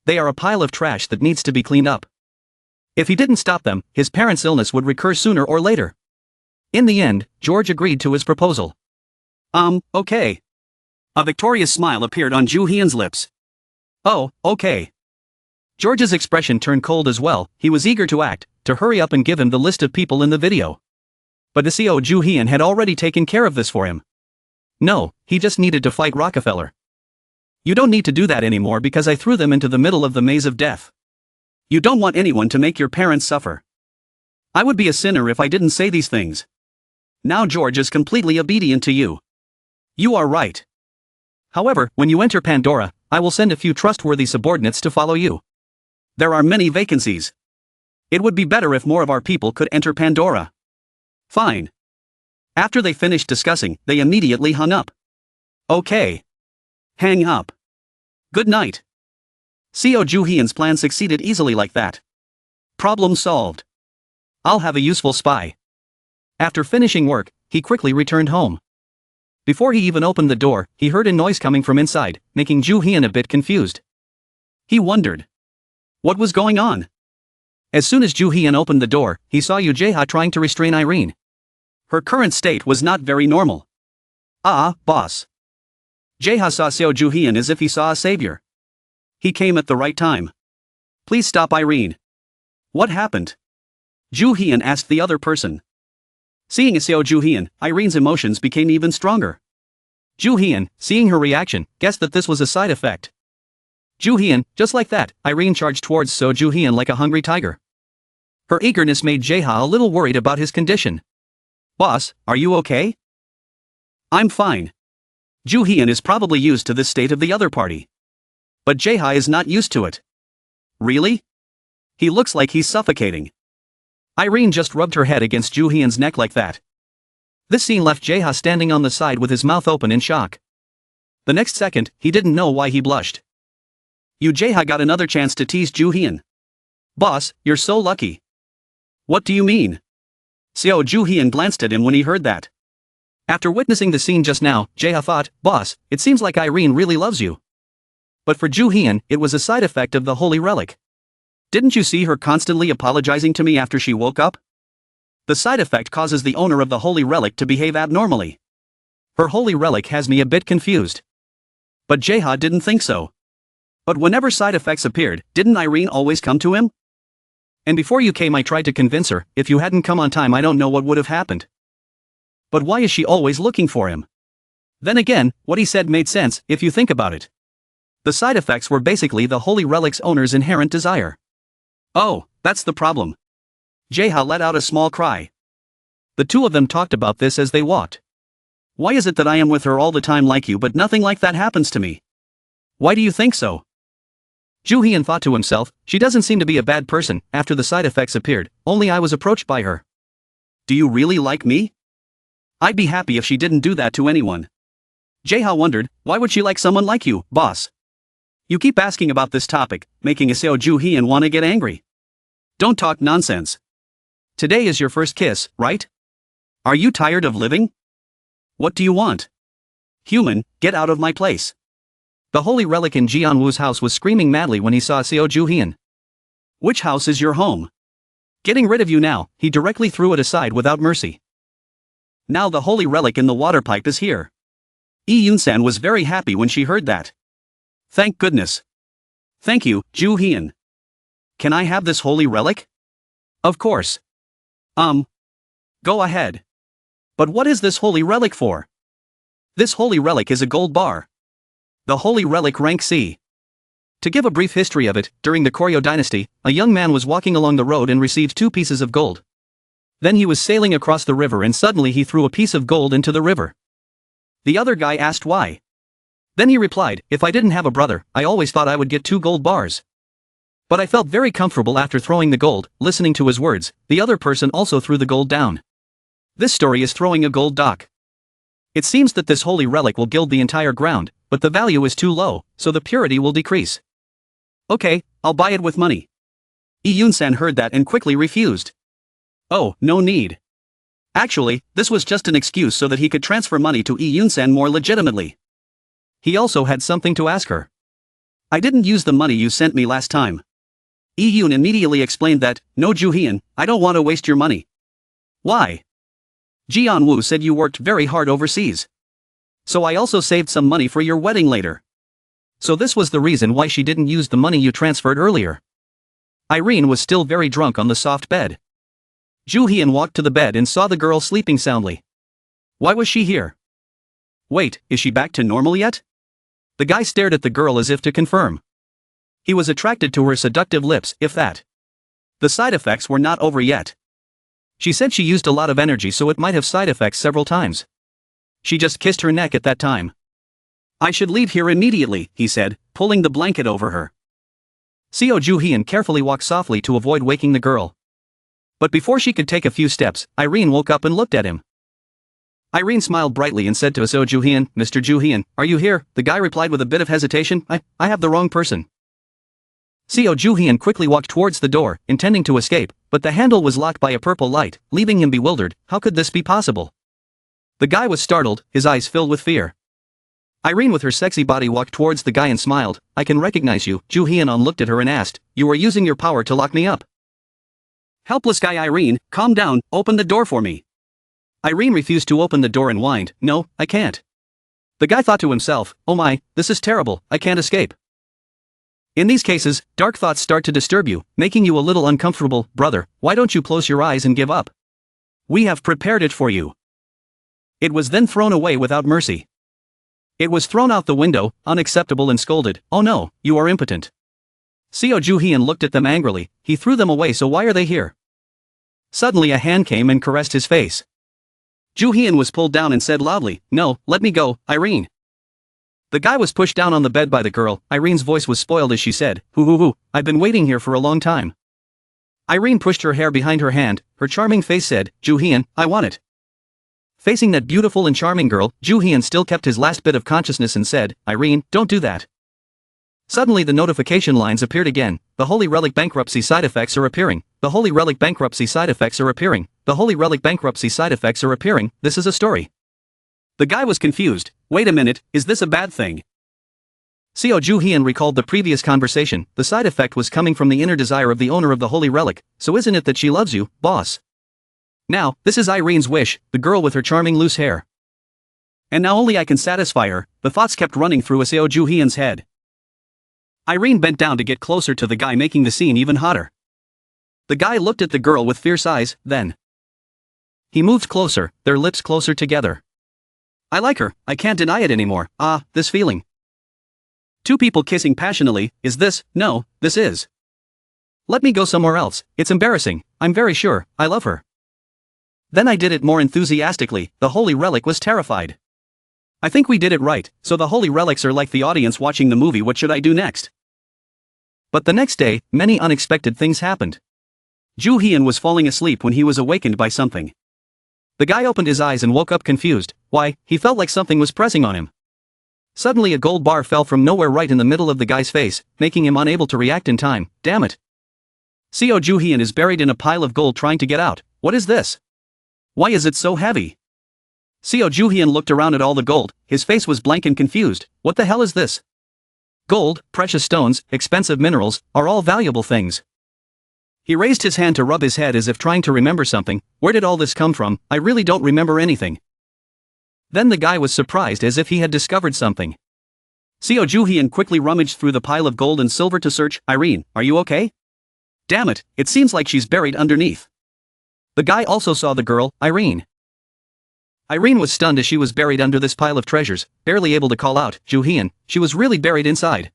They are a pile of trash that needs to be cleaned up. If he didn't stop them, his parents' illness would recur sooner or later. In the end, George agreed to his proposal. Okay. A victorious smile appeared on Joo-hyun's lips. Oh, okay. George's expression turned cold as well. He was eager to act, to hurry up and give him the list of people in the video. But Seo Joo-hyun had already taken care of this for him. No, he just needed to fight Rockefeller. You don't need to do that anymore because I threw them into the middle of the maze of death. You don't want anyone to make your parents suffer. I would be a sinner if I didn't say these things. Now George is completely obedient to you. You are right. However, when you enter Pandora, I will send a few trustworthy subordinates to follow you. There are many vacancies. It would be better if more of our people could enter Pandora. Fine. After they finished discussing, they immediately hung up. Okay. Hang up. Good night. Seo Joo-hyun's plan succeeded easily like that. Problem solved. I'll have a useful spy. After finishing work, he quickly returned home. Before he even opened the door, he heard a noise coming from inside, making Joo-hyun a bit confused. He wondered. What was going on? As soon as Joo-hyun opened the door, he saw Yoo Jae-ha trying to restrain Irene. Her current state was not very normal. Ah, boss. Jae-ha saw Seo Joo-hyun as if he saw a savior. He came at the right time. Please stop Irene. What happened? Joo-hyun asked the other person. Seeing Seo Joo-hyun, Irene's emotions became even stronger. Joo-hyun, seeing her reaction, guessed that this was a side effect. Joo-hyun, just like that, Irene charged towards Seo Joo-hyun like a hungry tiger. Her eagerness made Jae-ha a little worried about his condition. Boss, are you okay? I'm fine. Joo-hyun is probably used to this state of the other party. But Jae-ha is not used to it. Really? He looks like he's suffocating. Irene just rubbed her head against Joo-hyun's neck like that. This scene left Jae-ha standing on the side with his mouth open in shock. The next second, he didn't know why he blushed. Yoo Jae-ha got another chance to tease Joo-hyun. Boss, you're so lucky. What do you mean? Seo Joo-hyun glanced at him when he heard that. After witnessing the scene just now, Jae-ha thought, Boss, it seems like Irene really loves you. But for Joo-hyun, it was a side effect of the holy relic. Didn't you see her constantly apologizing to me after she woke up? The side effect causes the owner of the holy relic to behave abnormally. Her holy relic has me a bit confused. But Jae-ha didn't think so. But whenever side effects appeared, didn't Irene always come to him? And before you came I tried to convince her, if you hadn't come on time I don't know what would have happened. But why is she always looking for him? Then again, what he said made sense, if you think about it. The side effects were basically the holy relic's owner's inherent desire. Oh, that's the problem. Jaeha let out a small cry. The two of them talked about this as they walked. Why is it that I am with her all the time like you but nothing like that happens to me? Why do you think so? Ju Hyun thought to himself, she doesn't seem to be a bad person. After the side effects appeared, only I was approached by her. Do you really like me? I'd be happy if she didn't do that to anyone. Jaeha wondered, why would she like someone like you, boss? You keep asking about this topic, making Seo Ju Hyun want to get angry. Don't talk nonsense. Today is your first kiss, right? Are you tired of living? What do you want? Human, get out of my place. The holy relic in Jianwoo's house was screaming madly when he saw Seo Ju Hyun. Which house is your home? Getting rid of you now, he directly threw it aside without mercy. Now the holy relic in the water pipe is here. Lee Yoon-san was very happy when she heard that. Thank goodness. Thank you, Ju Hyun. Can I have this holy relic? Of course. Go ahead. But what is this holy relic for? This holy relic is a gold bar. The holy relic rank C. To give a brief history of it, during the Koryo dynasty, a young man was walking along the road and received 2 pieces of gold. Then he was sailing across the river and suddenly he threw a piece of gold into the river. The other guy asked why. Then he replied, if I didn't have a brother, I always thought I would get 2 gold bars. But I felt very comfortable after throwing the gold. Listening to his words, the other person also threw the gold down. This story is throwing a gold dock. It seems that this holy relic will gild the entire ground, but the value is too low, so the purity will decrease. Okay, I'll buy it with money. Lee Yoon-san heard that and quickly refused. Oh, no need. Actually, this was just an excuse so that he could transfer money to Lee Yoon-san more legitimately. He also had something to ask her. I didn't use the money you sent me last time. Lee Yoon immediately explained that, no Ju Hyun, I don't want to waste your money. Why? Jianwoo said you worked very hard overseas. So I also saved some money for your wedding later. So this was the reason why she didn't use the money you transferred earlier. Irene was still very drunk on the soft bed. Ju Hyun walked to the bed and saw the girl sleeping soundly. Why was she here? Wait, is she back to normal yet? The guy stared at the girl as if to confirm. He was attracted to her seductive lips, if that. The side effects were not over yet. She said she used a lot of energy so it might have side effects several times. She just kissed her neck at that time. I should leave here immediately, he said, pulling the blanket over her. Seo Ju Hyun carefully walked softly to avoid waking the girl. But before she could take a few steps, Irene woke up and looked at him. Irene smiled brightly and said to Seo Ju Hyun, Mr. Ju Hyun, are you here? The guy replied with a bit of hesitation, I have the wrong person. Seo Ju Hyun quickly walked towards the door, intending to escape, but the handle was locked by a purple light, leaving him bewildered. How could this be possible? The guy was startled, his eyes filled with fear. Irene with her sexy body walked towards the guy and smiled. I can recognize you. Ju Hyun looked at her and asked, you are using your power to lock me up. Helpless guy Irene, calm down, open the door for me. Irene refused to open the door and whined, no, I can't. The guy thought to himself, oh my, this is terrible, I can't escape. In these cases, dark thoughts start to disturb you, making you a little uncomfortable. Brother, why don't you close your eyes and give up? We have prepared it for you. It was then thrown away without mercy. It was thrown out the window, unacceptable, and scolded, oh no, you are impotent. Seo Ju Hyun looked at them angrily. He threw them away, so why are they here? Suddenly a hand came and caressed his face. Ju Hyun was pulled down and said loudly, no, let me go, Irene. The guy was pushed down on the bed by the girl. Irene's voice was spoiled as she said, hoo, I've been waiting here for a long time. Irene pushed her hair behind her hand. Her charming face said, Ju Hyun, I want it. Facing that beautiful and charming girl, Ju Hyun still kept his last bit of consciousness and said, Irene, don't do that. Suddenly the notification lines appeared again. The Holy Relic bankruptcy side effects are appearing. The Holy Relic bankruptcy side effects are appearing. The Holy Relic bankruptcy side effects are appearing. This is a story. The guy was confused. Wait a minute, is this a bad thing? Seo Ju Hyun recalled the previous conversation. The side effect was coming from the inner desire of the owner of the Holy Relic, so isn't it that she loves you, boss? Now, this is Irene's wish, the girl with her charming loose hair. And now only I can satisfy her. The thoughts kept running through Seo Ju Hyun's head. Irene bent down to get closer to the guy, making the scene even hotter. The guy looked at the girl with fierce eyes, then he moved closer, their lips closer together. I like her, I can't deny it anymore. Ah, this feeling. Two people kissing passionately, is this? No, this is. Let me go somewhere else, it's embarrassing, I'm very sure, I love her. Then I did it more enthusiastically, the Holy Relic was terrified. I think we did it right, so the Holy Relics are like the audience watching the movie. What should I do next? But the next day, many unexpected things happened. Ju Hyun was falling asleep when he was awakened by something. The guy opened his eyes and woke up confused. Why, he felt like something was pressing on him. Suddenly a gold bar fell from nowhere right in the middle of the guy's face, making him unable to react in time. Damn it. Seo Ju Hyun is buried in a pile of gold trying to get out. What is this? Why is it so heavy? Seo Ju Hyun looked around at all the gold, his face was blank and confused. What the hell is this? Gold, precious stones, expensive minerals, are all valuable things. He raised his hand to rub his head as if trying to remember something. Where did all this come from? I really don't remember anything. Then the guy was surprised as if he had discovered something. Seo Ju Hyun quickly rummaged through the pile of gold and silver to search. Irene, are you okay? Damn it, it seems like she's buried underneath. The guy also saw the girl, Irene. Irene was stunned as she was buried under this pile of treasures, barely able to call out, Ju Hyun, she was really buried inside.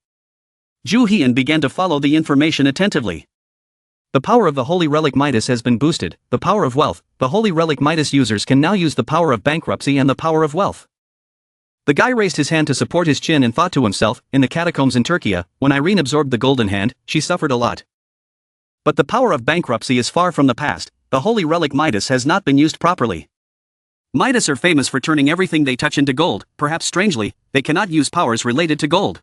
Ju Hyun began to follow the information attentively. The power of the Holy Relic Midas has been boosted, the power of wealth, the Holy Relic Midas users can now use the power of bankruptcy and the power of wealth. The guy raised his hand to support his chin and thought to himself, in the catacombs in Turkey, when Irene absorbed the golden hand, she suffered a lot. But the power of bankruptcy is far from the past, the Holy Relic Midas has not been used properly. Midas are famous for turning everything they touch into gold, perhaps strangely, they cannot use powers related to gold.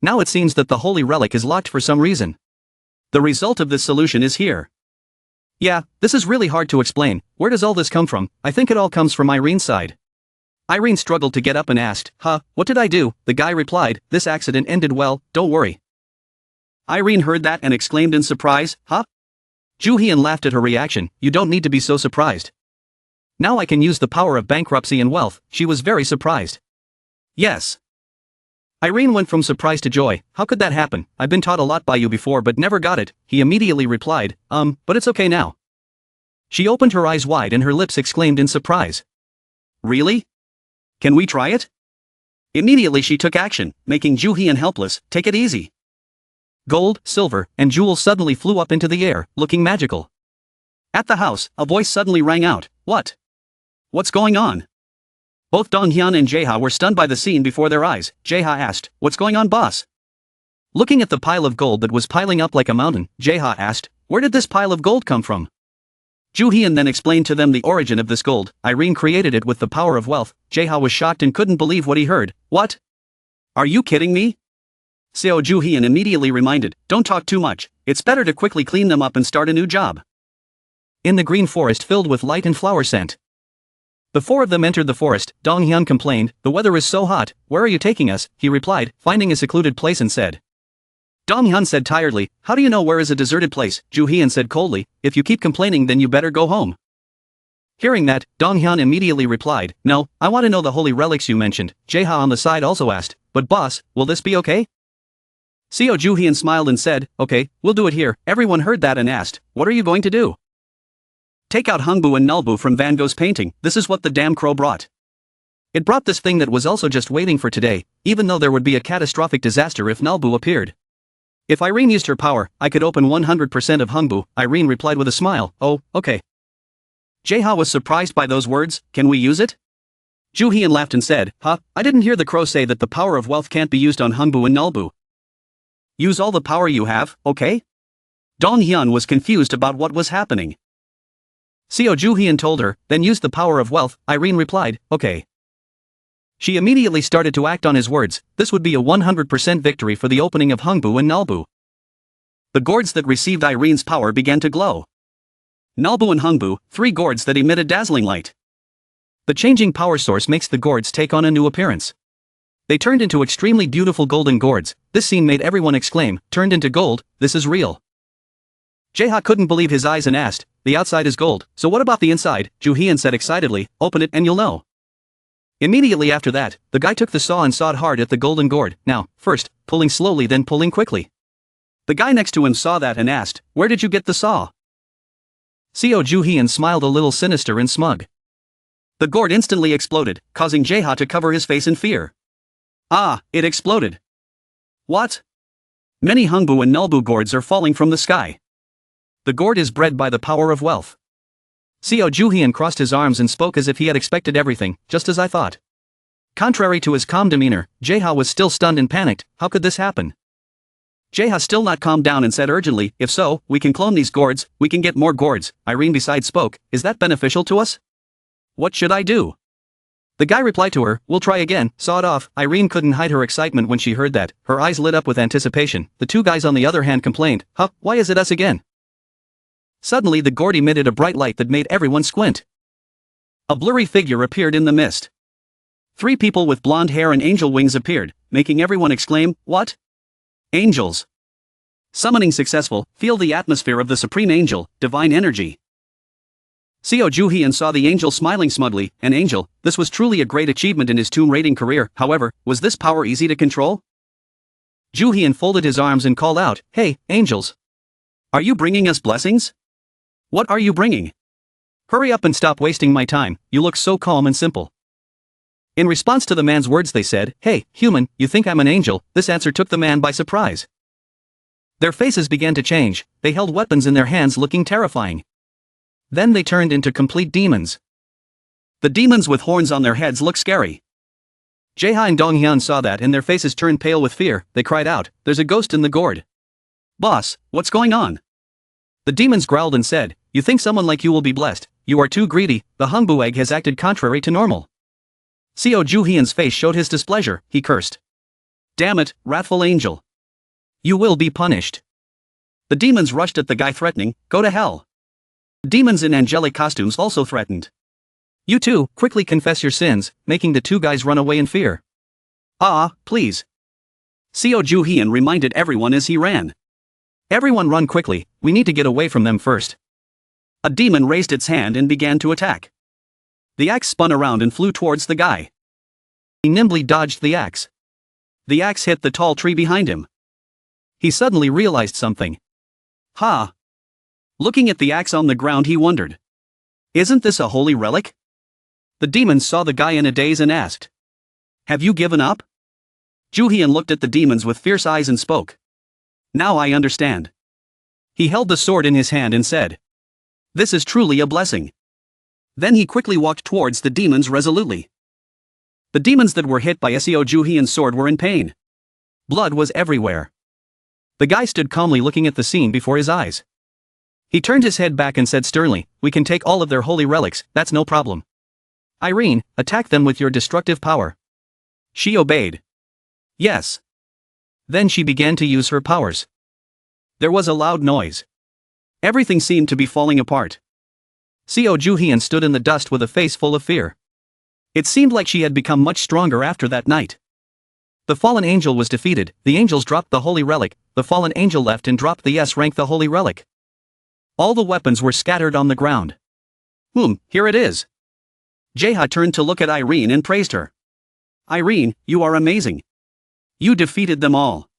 Now it seems that the Holy Relic is locked for some reason. The result of this solution is here. Yeah, this is really hard to explain. Where does all this come from? I think it all comes from Irene's side. Irene struggled to get up and asked, what did I do? The guy replied, this accident ended well, don't worry. Irene heard that and exclaimed in surprise, Ju Hyun laughed at her reaction, you don't need to be so surprised. Now I can use the power of bankruptcy and wealth, she was very surprised. Yes. Irene went from surprise to joy. How could that happen? I've been taught a lot by you before but never got it. He immediately replied, but it's okay now. She opened her eyes wide and her lips exclaimed in surprise. Really? Can we try it? Immediately she took action, making Ju Hyun helpless. Take it easy. Gold, silver, and jewels suddenly flew up into the air, looking magical. At the house, a voice suddenly rang out. What? What's going on? Both Dong Hyun and Jae-ha were stunned by the scene before their eyes. Jae-ha asked, what's going on, boss? Looking at the pile of gold that was piling up like a mountain, Jae-ha asked, where did this pile of gold come from? Ju Hyun then explained to them the origin of this gold. Irene created it with the power of wealth. Jae-ha was shocked and couldn't believe what he heard. What? Are you kidding me? Seo Ju Hyun immediately reminded, don't talk too much, it's better to quickly clean them up and start a new job. In the green forest filled with light and flower scent. The four of them entered the forest. Dong Hyun complained, the weather is so hot, where are you taking us? He replied, finding a secluded place and said. Dong Hyun said tiredly, how do you know where is a deserted place? Ju Hyun said coldly, if you keep complaining then you better go home. Hearing that, Dong Hyun immediately replied, no, I want to know the holy relics you mentioned. Jae-ha on the side also asked, but boss, will this be okay? Seo Ju Hyun smiled and said, okay, we'll do it here. Everyone heard that and asked, what are you going to do? Take out Hungbu and Nullbu from Van Gogh's painting, this is what the damn crow brought. It brought this thing that was also just waiting for today, even though there would be a catastrophic disaster if Nullbu appeared. If Irene used her power, I could open 100% of Hungbu, Irene replied with a smile, oh, okay. Jae-ha was surprised by those words, can we use it? Ju Hyun laughed and said, I didn't hear the crow say that the power of wealth can't be used on Hungbu and Nullbu. Use all the power you have, okay? Dong Hyun was confused about what was happening. Seo Ju Hyun told her, then use the power of wealth, Irene replied, okay. She immediately started to act on his words, this would be a 100% victory for the opening of Hungbu and Nullbu. The gourds that received Irene's power began to glow. Nullbu and Hungbu, 3 gourds that emitted dazzling light. The changing power source makes the gourds take on a new appearance. They turned into extremely beautiful golden gourds. This scene made everyone exclaim, turned into gold, this is real. Jae-ha couldn't believe his eyes and asked, the outside is gold, so what about the inside? Ju Hyun said excitedly, open it and you'll know. Immediately after that, the guy took the saw and sawed hard at the golden gourd, now, first, pulling slowly then pulling quickly. The guy next to him saw that and asked, where did you get the saw? Seo Ju Hyun smiled a little sinister and smug. The gourd instantly exploded, causing Jeha to cover his face in fear. Ah, it exploded. What? Many Hungbu and Nulbu gourds are falling from the sky. The gourd is bred by the power of wealth. Seo Juhian crossed his arms and spoke as if he had expected everything, just as I thought. Contrary to his calm demeanor, Jeha was still stunned and panicked. How could this happen? Jeha still not calmed down and said urgently, if so, we can clone these gourds, we can get more gourds. Irene beside spoke, is that beneficial to us? What should I do? The guy replied to her, we'll try again, saw it off. Irene couldn't hide her excitement when she heard that, her eyes lit up with anticipation. The two guys on the other hand complained, why is it us again? Suddenly the gourd emitted a bright light that made everyone squint. A blurry figure appeared in the mist. 3 people with blonde hair and angel wings appeared, making everyone exclaim, what? Angels. Summoning successful, feel the atmosphere of the supreme angel, divine energy. Seo Juhian saw the angel smiling smugly, an angel, this was truly a great achievement in his tomb raiding career, however, was this power easy to control? Juhian folded his arms and called out, hey, angels. Are you bringing us blessings? What are you bringing? Hurry up and stop wasting my time, you look so calm and simple. In response to the man's words they said, hey, human, you think I'm an angel? This answer took the man by surprise. Their faces began to change, they held weapons in their hands looking terrifying. Then they turned into complete demons. The demons with horns on their heads looked scary. Jeha and Donghyun saw that and their faces turned pale with fear, they cried out, there's a ghost in the gourd. Boss, what's going on? The demons growled and said, you think someone like you will be blessed, you are too greedy, the Hungbu egg has acted contrary to normal. Seo Juhian's face showed his displeasure, he cursed. Damn it, wrathful angel. You will be punished. The demons rushed at the guy threatening, go to hell. Demons in angelic costumes also threatened. You too, quickly confess your sins, making the 2 guys run away in fear. Please. Seo Juhian reminded everyone as he ran. Everyone run quickly, we need to get away from them first. A demon raised its hand and began to attack. The axe spun around and flew towards the guy. He nimbly dodged the axe. The axe hit the tall tree behind him. He suddenly realized something. Looking at the axe on the ground he wondered. Isn't this a holy relic? The demons saw the guy in a daze and asked. Have you given up? Juhian looked at the demons with fierce eyes and spoke. Now I understand. He held the sword in his hand and said. This is truly a blessing. Then he quickly walked towards the demons resolutely. The demons that were hit by Seo Juhian's sword were in pain. Blood was everywhere. The guy stood calmly looking at the scene before his eyes. He turned his head back and said sternly, we can take all of their holy relics, that's no problem. Irene, attack them with your destructive power. She obeyed. Yes. Then she began to use her powers. There was a loud noise. Everything seemed to be falling apart. Seo Juhian stood in the dust with a face full of fear. It seemed like she had become much stronger after that night. The fallen angel was defeated, the angels dropped the holy relic, the fallen angel left and dropped the S-rank the holy relic. All the weapons were scattered on the ground. Here it is. Jeha turned to look at Irene and praised her. Irene, you are amazing. You defeated them all.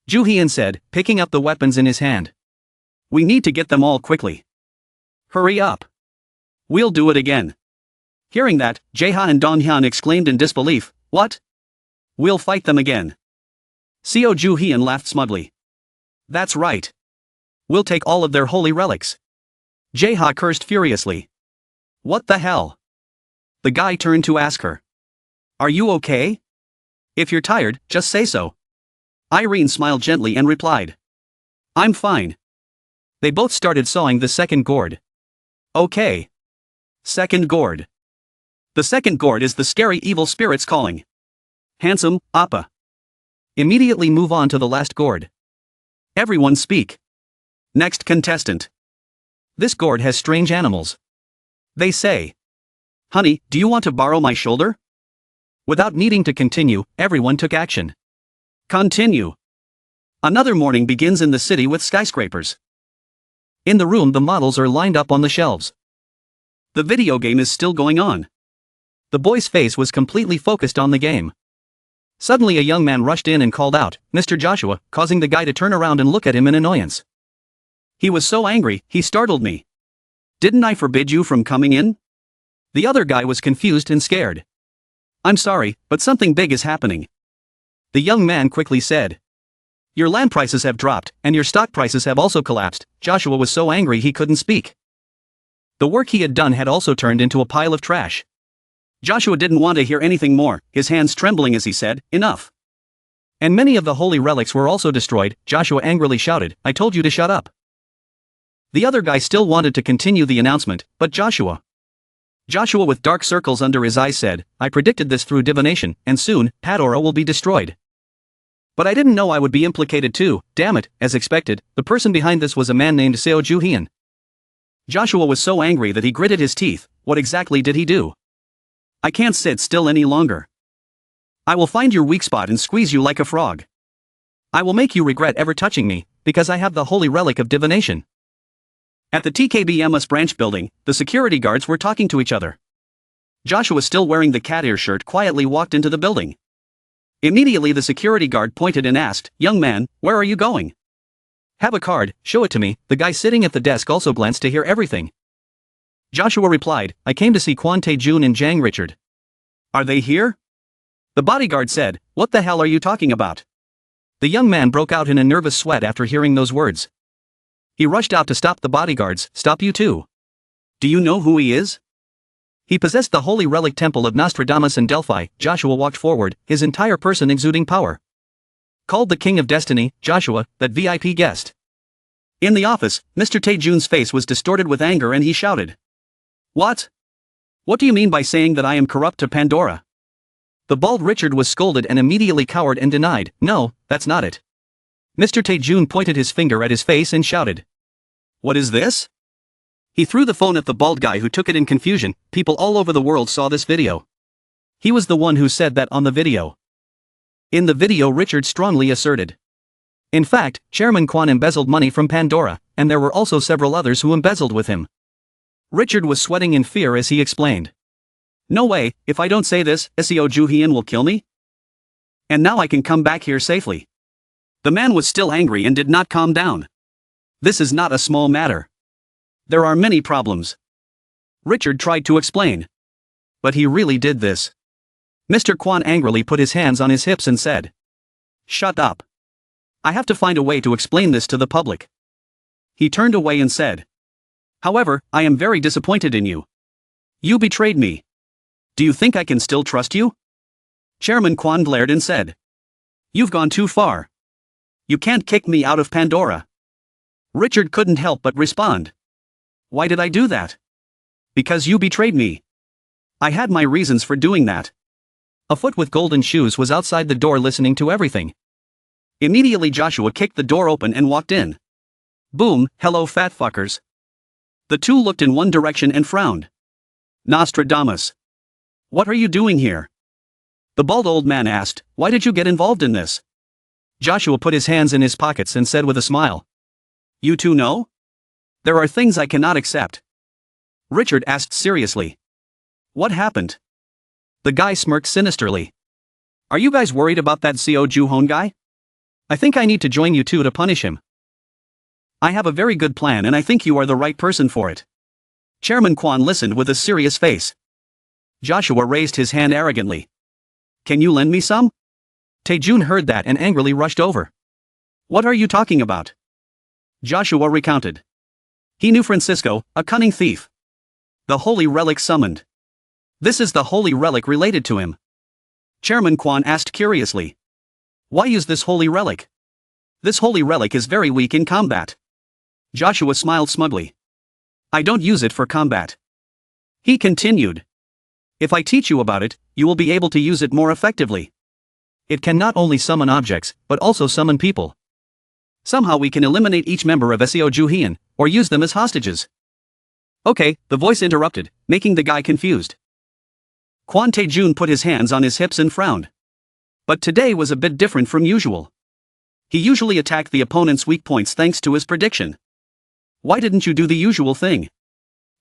Juhian said, picking up the weapons in his hand. We need to get them all quickly. Hurry up. We'll do it again. Hearing that, Jeha and Donghyun exclaimed in disbelief, what? We'll fight them again. Seo Juhian laughed smugly. That's right. We'll take all of their holy relics. Jeha cursed furiously. What the hell? The guy turned to ask her. Are you okay? If you're tired, just say so. Irene smiled gently and replied. I'm fine. They both started sawing the second gourd. Okay. Second gourd. The second gourd is the scary evil spirits calling. Handsome, Appa. Immediately move on to the last gourd. Everyone speak. Next contestant. This gourd has strange animals. They say. Honey, do you want to borrow my shoulder? Without needing to continue, everyone took action. Continue. Another morning begins in the city with skyscrapers. In the room the models are lined up on the shelves. The video game is still going on. The boy's face was completely focused on the game. Suddenly a young man rushed in and called out, Mr. Joshua, causing the guy to turn around and look at him in annoyance. He was so angry, he startled me. Didn't I forbid you from coming in? The other guy was confused and scared. I'm sorry, but something big is happening. The young man quickly said. Your land prices have dropped, and your stock prices have also collapsed. Joshua was so angry he couldn't speak. The work he had done had also turned into a pile of trash. Joshua didn't want to hear anything more, his hands trembling as he said, enough. And many of the holy relics were also destroyed. Joshua angrily shouted, I told you to shut up. The other guy still wanted to continue the announcement, but Joshua with dark circles under his eyes said, I predicted this through divination, and soon, Pandora will be destroyed. But I didn't know I would be implicated too. Damn it, as expected, the person behind this was a man named Seo Ju-hyun. Joshua was so angry that he gritted his teeth. What exactly did he do? I can't sit still any longer. I will find your weak spot and squeeze you like a frog. I will make you regret ever touching me, because I have the holy relic of divination. At the TKBMS branch building, the security guards were talking to each other. Joshua, still wearing the cat ear shirt, quietly walked into the building. Immediately the security guard pointed and asked, Young man, where are you going? Have a card, show it to me. The guy sitting at the desk also glanced to hear everything. Joshua replied, I came to see Kwon Tae-jun and Jang Richard. Are they here? The bodyguard said, What the hell are you talking about? The young man broke out in a nervous sweat after hearing those words. He rushed out to stop the bodyguards. Stop you too. Do you know who he is? He possessed the holy relic temple of Nostradamus in Delphi. Joshua walked forward, his entire person exuding power. Called the King of Destiny, Joshua, that VIP guest. In the office, Mr. Tae-jun's face was distorted with anger and he shouted. What? What do you mean by saying that I am corrupt to Pandora? The bald Richard was scolded and immediately cowered and denied, No, that's not it. Mr. Tae-jun pointed his finger at his face and shouted. What is this? He threw the phone at the bald guy, who took it in confusion. People all over the world saw this video. He was the one who said that on the video. In the video, Richard strongly asserted. In fact, Chairman Kwon embezzled money from Pandora, and there were also several others who embezzled with him. Richard was sweating in fear as he explained. No way, if I don't say this, Seo Ju-hyun will kill me? And now I can come back here safely. The man was still angry and did not calm down. This is not a small matter. There are many problems. Richard tried to explain. But he really did this. Mr. Kwon angrily put his hands on his hips and said. Shut up. I have to find a way to explain this to the public. He turned away and said. However, I am very disappointed in you. You betrayed me. Do you think I can still trust you? Chairman Kwon glared and said. You've gone too far. You can't kick me out of Pandora. Richard couldn't help but respond. Why did I do that? Because you betrayed me. I had my reasons for doing that. A foot with golden shoes was outside the door listening to everything. Immediately Joshua kicked the door open and walked in. Boom, hello fat fuckers. The two looked in one direction and frowned. Nostradamus. What are you doing here? The bald old man asked, Why did you get involved in this? Joshua put his hands in his pockets and said with a smile. You two know? There are things I cannot accept. Richard asked seriously. What happened? The guy smirked sinisterly. Are you guys worried about that Seo Ju-hyun guy? I think I need to join you two to punish him. I have a very good plan and I think you are the right person for it. Chairman Kwon listened with a serious face. Joshua raised his hand arrogantly. Can you lend me some? Tae-jun heard that and angrily rushed over. What are you talking about? Joshua recounted. He knew Francisco, a cunning thief. The holy relic summoned. This is the holy relic related to him. Chairman Kwon asked curiously. Why use this holy relic? This holy relic is very weak in combat. Joshua smiled smugly. I don't use it for combat. He continued. If I teach you about it, you will be able to use it more effectively. It can not only summon objects, but also summon people. Somehow we can eliminate each member of Seo Ju-hyun, or use them as hostages. Okay, the voice interrupted, making the guy confused. Kwon Tae-jun put his hands on his hips and frowned. But today was a bit different from usual. He usually attacked the opponent's weak points thanks to his prediction. Why didn't you do the usual thing?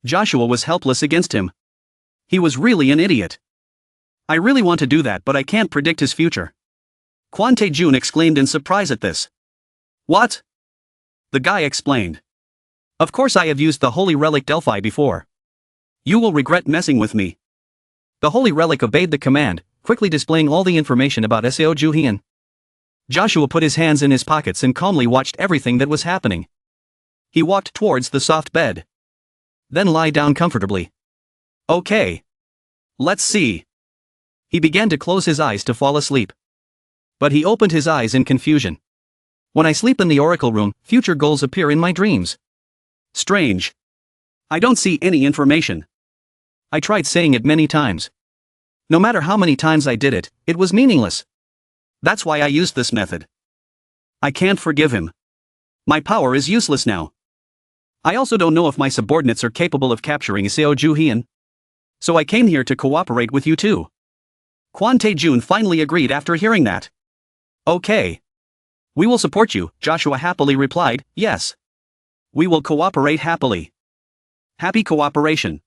Joshua was helpless against him. He was really an idiot. I really want to do that, but I can't predict his future. Kwon Tae-jun exclaimed in surprise at this. What? The guy explained. Of course I have used the holy relic Delphi before. You will regret messing with me. The holy relic obeyed the command, quickly displaying all the information about Seo Juhian. Joshua put his hands in his pockets and calmly watched everything that was happening. He walked towards the soft bed. Then lie down comfortably. Okay. Let's see. He began to close his eyes to fall asleep. But he opened his eyes in confusion. When I sleep in the oracle room, future goals appear in my dreams. Strange. I don't see any information. I tried saying it many times. No matter how many times I did it, it was meaningless. That's why I used this method. I can't forgive him. My power is useless now. I also don't know if my subordinates are capable of capturing Seo Juhian. So I came here to cooperate with you too. Quan Tae-jun finally agreed after hearing that. Okay. We will support you, Joshua happily replied, yes. We will cooperate happily. Happy cooperation.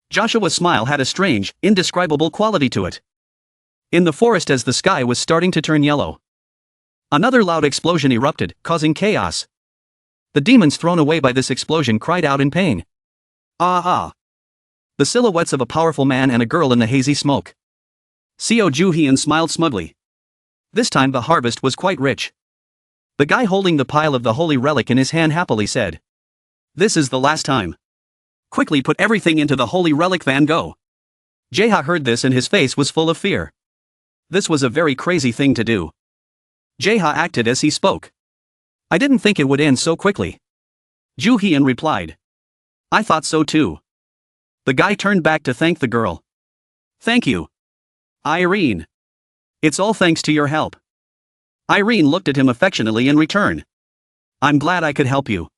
Joshua's smile had a strange, indescribable quality to it. In the forest as the sky was starting to turn yellow, another loud explosion erupted, causing chaos. The demons thrown away by this explosion cried out in pain. Ah! The silhouettes of a powerful man and a girl in the hazy smoke. Seo Juhian smiled smugly. This time the harvest was quite rich. The guy holding the pile of the holy relic in his hand happily said, "This is the last time. Quickly put everything into the holy relic van go." Jaeha heard this and his face was full of fear. This was a very crazy thing to do. Jaeha acted as he spoke. I didn't think it would end so quickly. Juhian replied. I thought so too. The guy turned back to thank the girl. Thank you, Irene. It's all thanks to your help. Irene looked at him affectionately in return. I'm glad I could help you.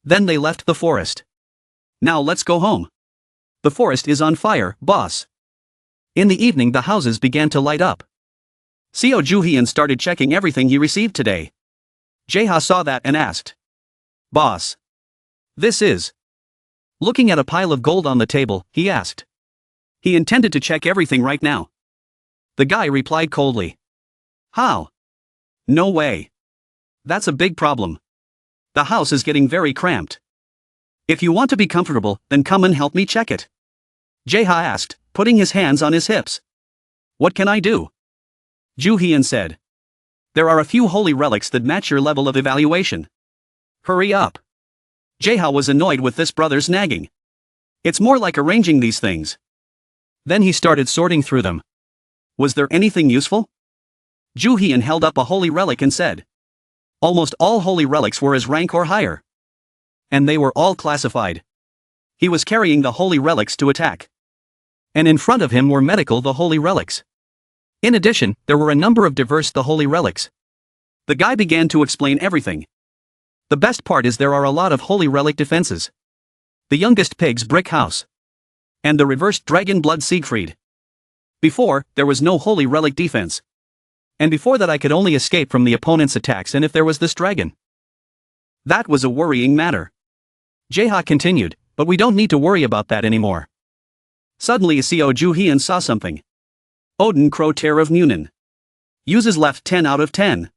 Then they left the forest. Now let's go home. The forest is on fire, boss. In the evening the houses began to light up. Seo Juhian started checking everything he received today. Jaeha saw that and asked. Boss. This is. Looking at a pile of gold on the table, he asked. He intended to check everything right now. The guy replied coldly. How? No way. That's a big problem. The house is getting very cramped. If you want to be comfortable, then come and help me check it. Jaeha asked, putting his hands on his hips. What can I do? Juhian said. There are a few holy relics that match your level of evaluation. Hurry up. Jaeha was annoyed with this brother's nagging. It's more like arranging these things. Then he started sorting through them. Was there anything useful? Juhian held up a holy relic and said. Almost all holy relics were his rank or higher. And they were all classified. He was carrying the holy relics to attack. And in front of him were the holy relics. In addition, there were a number of the holy relics. The guy began to explain everything. The best part is there are a lot of holy relic defenses. The youngest pig's brick house. And the reversed dragon blood Siegfried. Before, there was no holy relic defense. And before that I could only escape from the opponent's attacks and if there was this dragon. That was a worrying matter. Jaeha continued, but we don't need to worry about that anymore. Suddenly Seo Juhian saw something. Odin Crow Tear of Munin. Uses left 10 out of 10.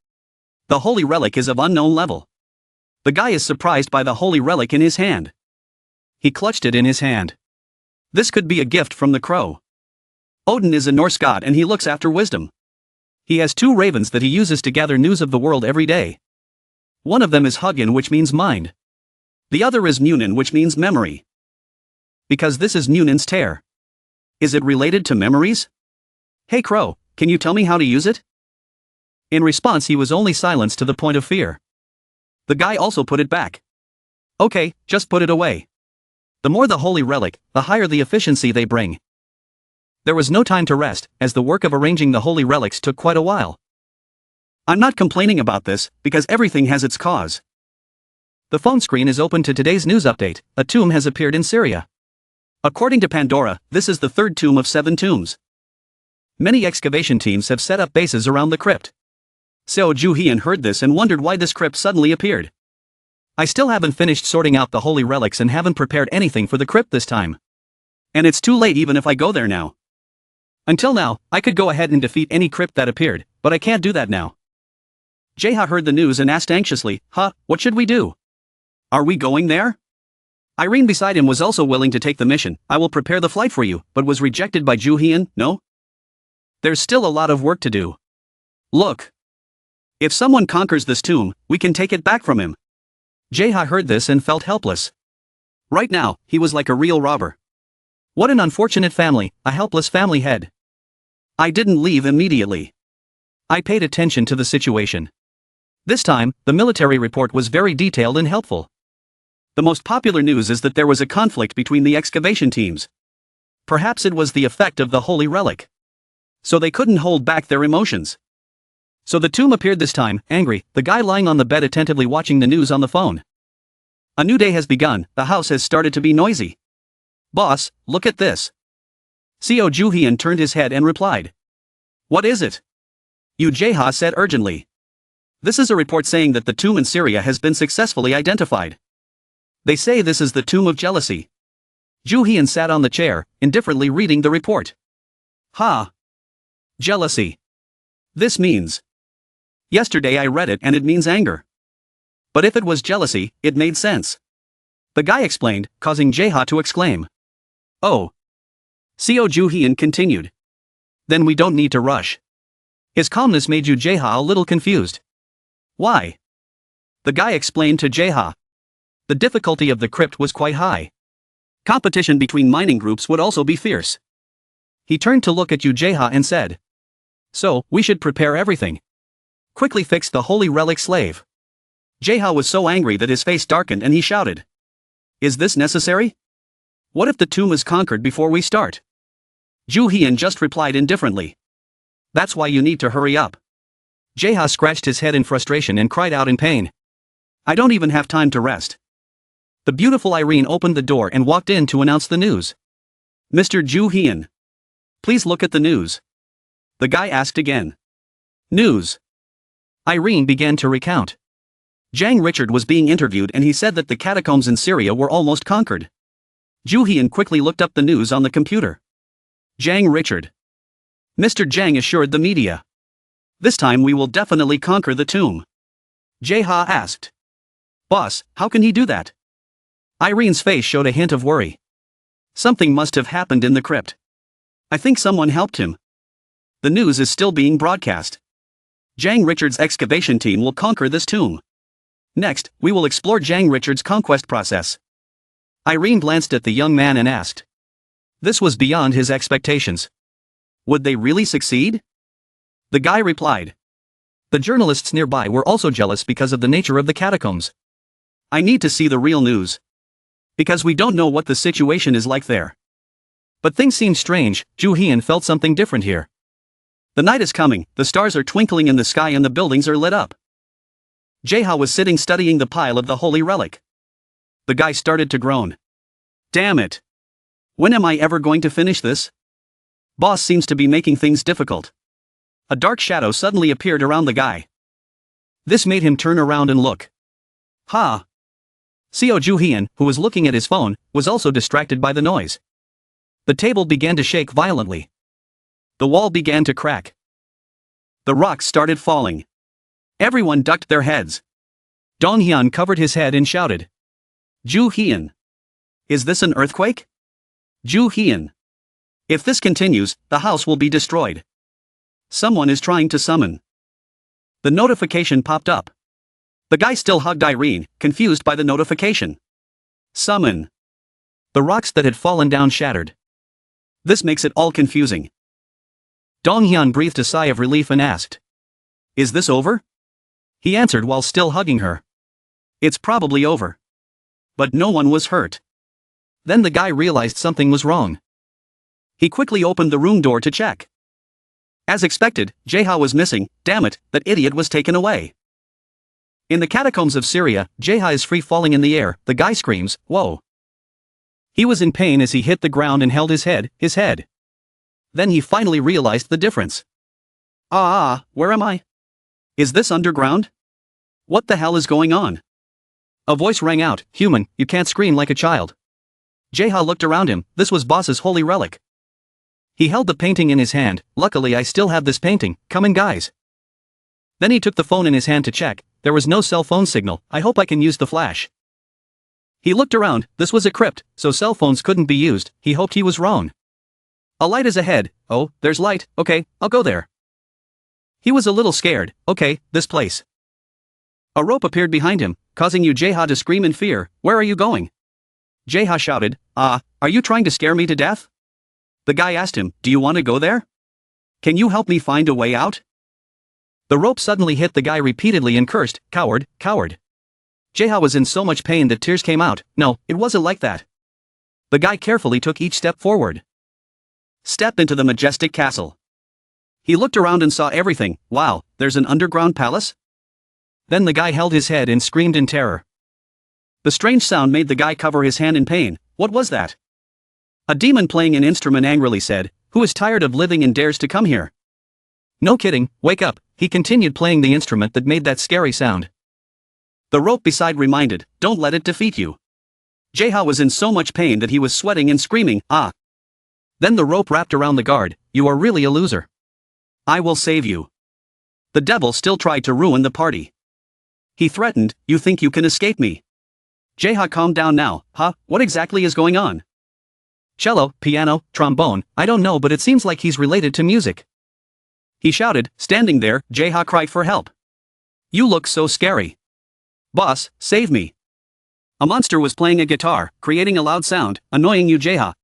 The holy relic is of unknown level. The guy is surprised by the holy relic in his hand. He clutched it in his hand. This could be a gift from the crow. Odin is a Norse god and he looks after wisdom. He has 2 ravens that he uses to gather news of the world every day. One of them is Hugin, which means mind. The other is Munin, which means memory. Because this is Munin's tear. Is it related to memories? Hey crow, can you tell me how to use it? In response he was only silenced to the point of fear. The guy also put it back. Okay, just put it away. The more the holy relic, the higher the efficiency they bring. There was no time to rest, as the work of arranging the holy relics took quite a while. I'm not complaining about this, because everything has its cause. The phone screen is open to today's news update. A tomb has appeared in Syria. According to Pandora, this is the 3rd tomb of 7 tombs. Many excavation teams have set up bases around the crypt. Seo Juhian heard this and wondered why this crypt suddenly appeared. I still haven't finished sorting out the holy relics and haven't prepared anything for the crypt this time. And it's too late even if I go there now. Until now, I could go ahead and defeat any crypt that appeared, but I can't do that now. Jaeha heard the news and asked anxiously, what should we do? Are we going there? Irene beside him was also willing to take the mission. I will prepare the flight for you, but was rejected by Ju Hyun, no? There's still a lot of work to do. Look. If someone conquers this tomb, we can take it back from him. Jae-ha heard this and felt helpless. Right now, he was like a real robber. What an unfortunate family, a helpless family head. I didn't leave immediately. I paid attention to the situation. This time, the military report was very detailed and helpful. The most popular news is that there was a conflict between the excavation teams. Perhaps it was the effect of the holy relic. So they couldn't hold back their emotions. So the tomb appeared this time, angry, the guy lying on the bed attentively watching the news on the phone. A new day has begun, the house has started to be noisy. Boss, look at this. Co Ju Hyun turned his head and replied. What is it? Jae-ha said urgently. This is a report saying that the tomb in Syria has been successfully identified. They say this is the tomb of jealousy. Ju Hyun sat on the chair, indifferently reading the report. Ha! Jealousy. This means. Yesterday I read it and it means anger. But if it was jealousy, it made sense. The guy explained, causing Jae-ha to exclaim. Oh. Co Ju Hyun continued. Then we don't need to rush. His calmness made Jae-ha a little confused. Why? The guy explained to Jae-ha. The difficulty of the crypt was quite high. Competition between mining groups would also be fierce. He turned to look at Jae-ha and said. So, we should prepare everything. Quickly fix the holy relic slave. Jae-ha was so angry that his face darkened and he shouted. Is this necessary? What if the tomb is conquered before we start? Ju Hyun just replied indifferently. That's why you need to hurry up. Jae-ha scratched his head in frustration and cried out in pain. I don't even have time to rest. The beautiful Irene opened the door and walked in to announce the news. Mr. Ju Hyun. Please look at the news. The guy asked again. News. Irene began to recount. Jang Richard was being interviewed and he said that the catacombs in Syria were almost conquered. Ju Hyun quickly looked up the news on the computer. Jang Richard. Mr. Jang assured the media. This time we will definitely conquer the tomb. Jae-ha asked. Boss, how can he do that? Irene's face showed a hint of worry. Something must have happened in the crypt. I think someone helped him. The news is still being broadcast. Jang Richard's excavation team will conquer this tomb. Next, we will explore Jang Richard's conquest process. Irene glanced at the young man and asked. This was beyond his expectations. Would they really succeed? The guy replied. The journalists nearby were also jealous because of the nature of the catacombs. I need to see the real news. Because we don't know what the situation is like there. But things seem strange. Ju Hyun felt something different here. The night is coming, the stars are twinkling in the sky and the buildings are lit up. Jae-ha was sitting studying the pile of the holy relic. The guy started to groan. Damn it. When am I ever going to finish this? Boss seems to be making things difficult. A dark shadow suddenly appeared around the guy. This made him turn around and look. Ha! Co Ju Hyun, who was looking at his phone, was also distracted by the noise. The table began to shake violently. The wall began to crack. The rocks started falling. Everyone ducked their heads. Dong-hyun covered his head and shouted. Ju Hyun. Is this an earthquake? Ju Hyun. If this continues, the house will be destroyed. Someone is trying to summon. The notification popped up. The guy still hugged Irene, confused by the notification. Summon. The rocks that had fallen down shattered. This makes it all confusing. Dong-hyun breathed a sigh of relief and asked. Is this over? He answered while still hugging her. It's probably over. But no one was hurt. Then the guy realized something was wrong. He quickly opened the room door to check. As expected, Jae-ha was missing. Damn it, that idiot was taken away. In the catacombs of Syria, Jae-ha is free falling in the air. The guy screams, whoa. He was in pain as he hit the ground and held his head. Then he finally realized the difference. Where am I? Is this underground? What the hell is going on? A voice rang out, human, you can't scream like a child. Jae-ha looked around him, this was boss's holy relic. He held the painting in his hand. Luckily I still have this painting, come in guys. Then he took the phone in his hand to check. There was no cell phone signal. I hope I can use the flash. He looked around, this was a crypt, so cell phones couldn't be used, he hoped he was wrong. A light is ahead, oh, there's light, okay, I'll go there. He was a little scared, okay, this place. A rope appeared behind him, causing Jaeha to scream in fear, where are you going? Jaeha shouted, are you trying to scare me to death? The guy asked him, do you want to go there? Can you help me find a way out? The rope suddenly hit the guy repeatedly and cursed, coward, coward. Jaeha was in so much pain that tears came out, no, it wasn't like that. The guy carefully took each step forward. Step into the majestic castle. He looked around and saw everything, wow, there's an underground palace? Then the guy held his head and screamed in terror. The strange sound made the guy cover his hand in pain, what was that? A demon playing an instrument angrily said, who is tired of living and dares to come here? No kidding, wake up, he continued playing the instrument that made that scary sound. The rope beside reminded, don't let it defeat you. Jaeha was in so much pain that he was sweating and screaming, ah. Then the rope wrapped around the guard, you are really a loser. I will save you. The devil still tried to ruin the party. He threatened, you think you can escape me? Jaeha calmed down now, what exactly is going on? Cello, piano, trombone, I don't know but it seems like he's related to music. He shouted, standing there, Jaeha cried for help. You look so scary. Boss, save me. A monster was playing a guitar, creating a loud sound, annoying Jaeha.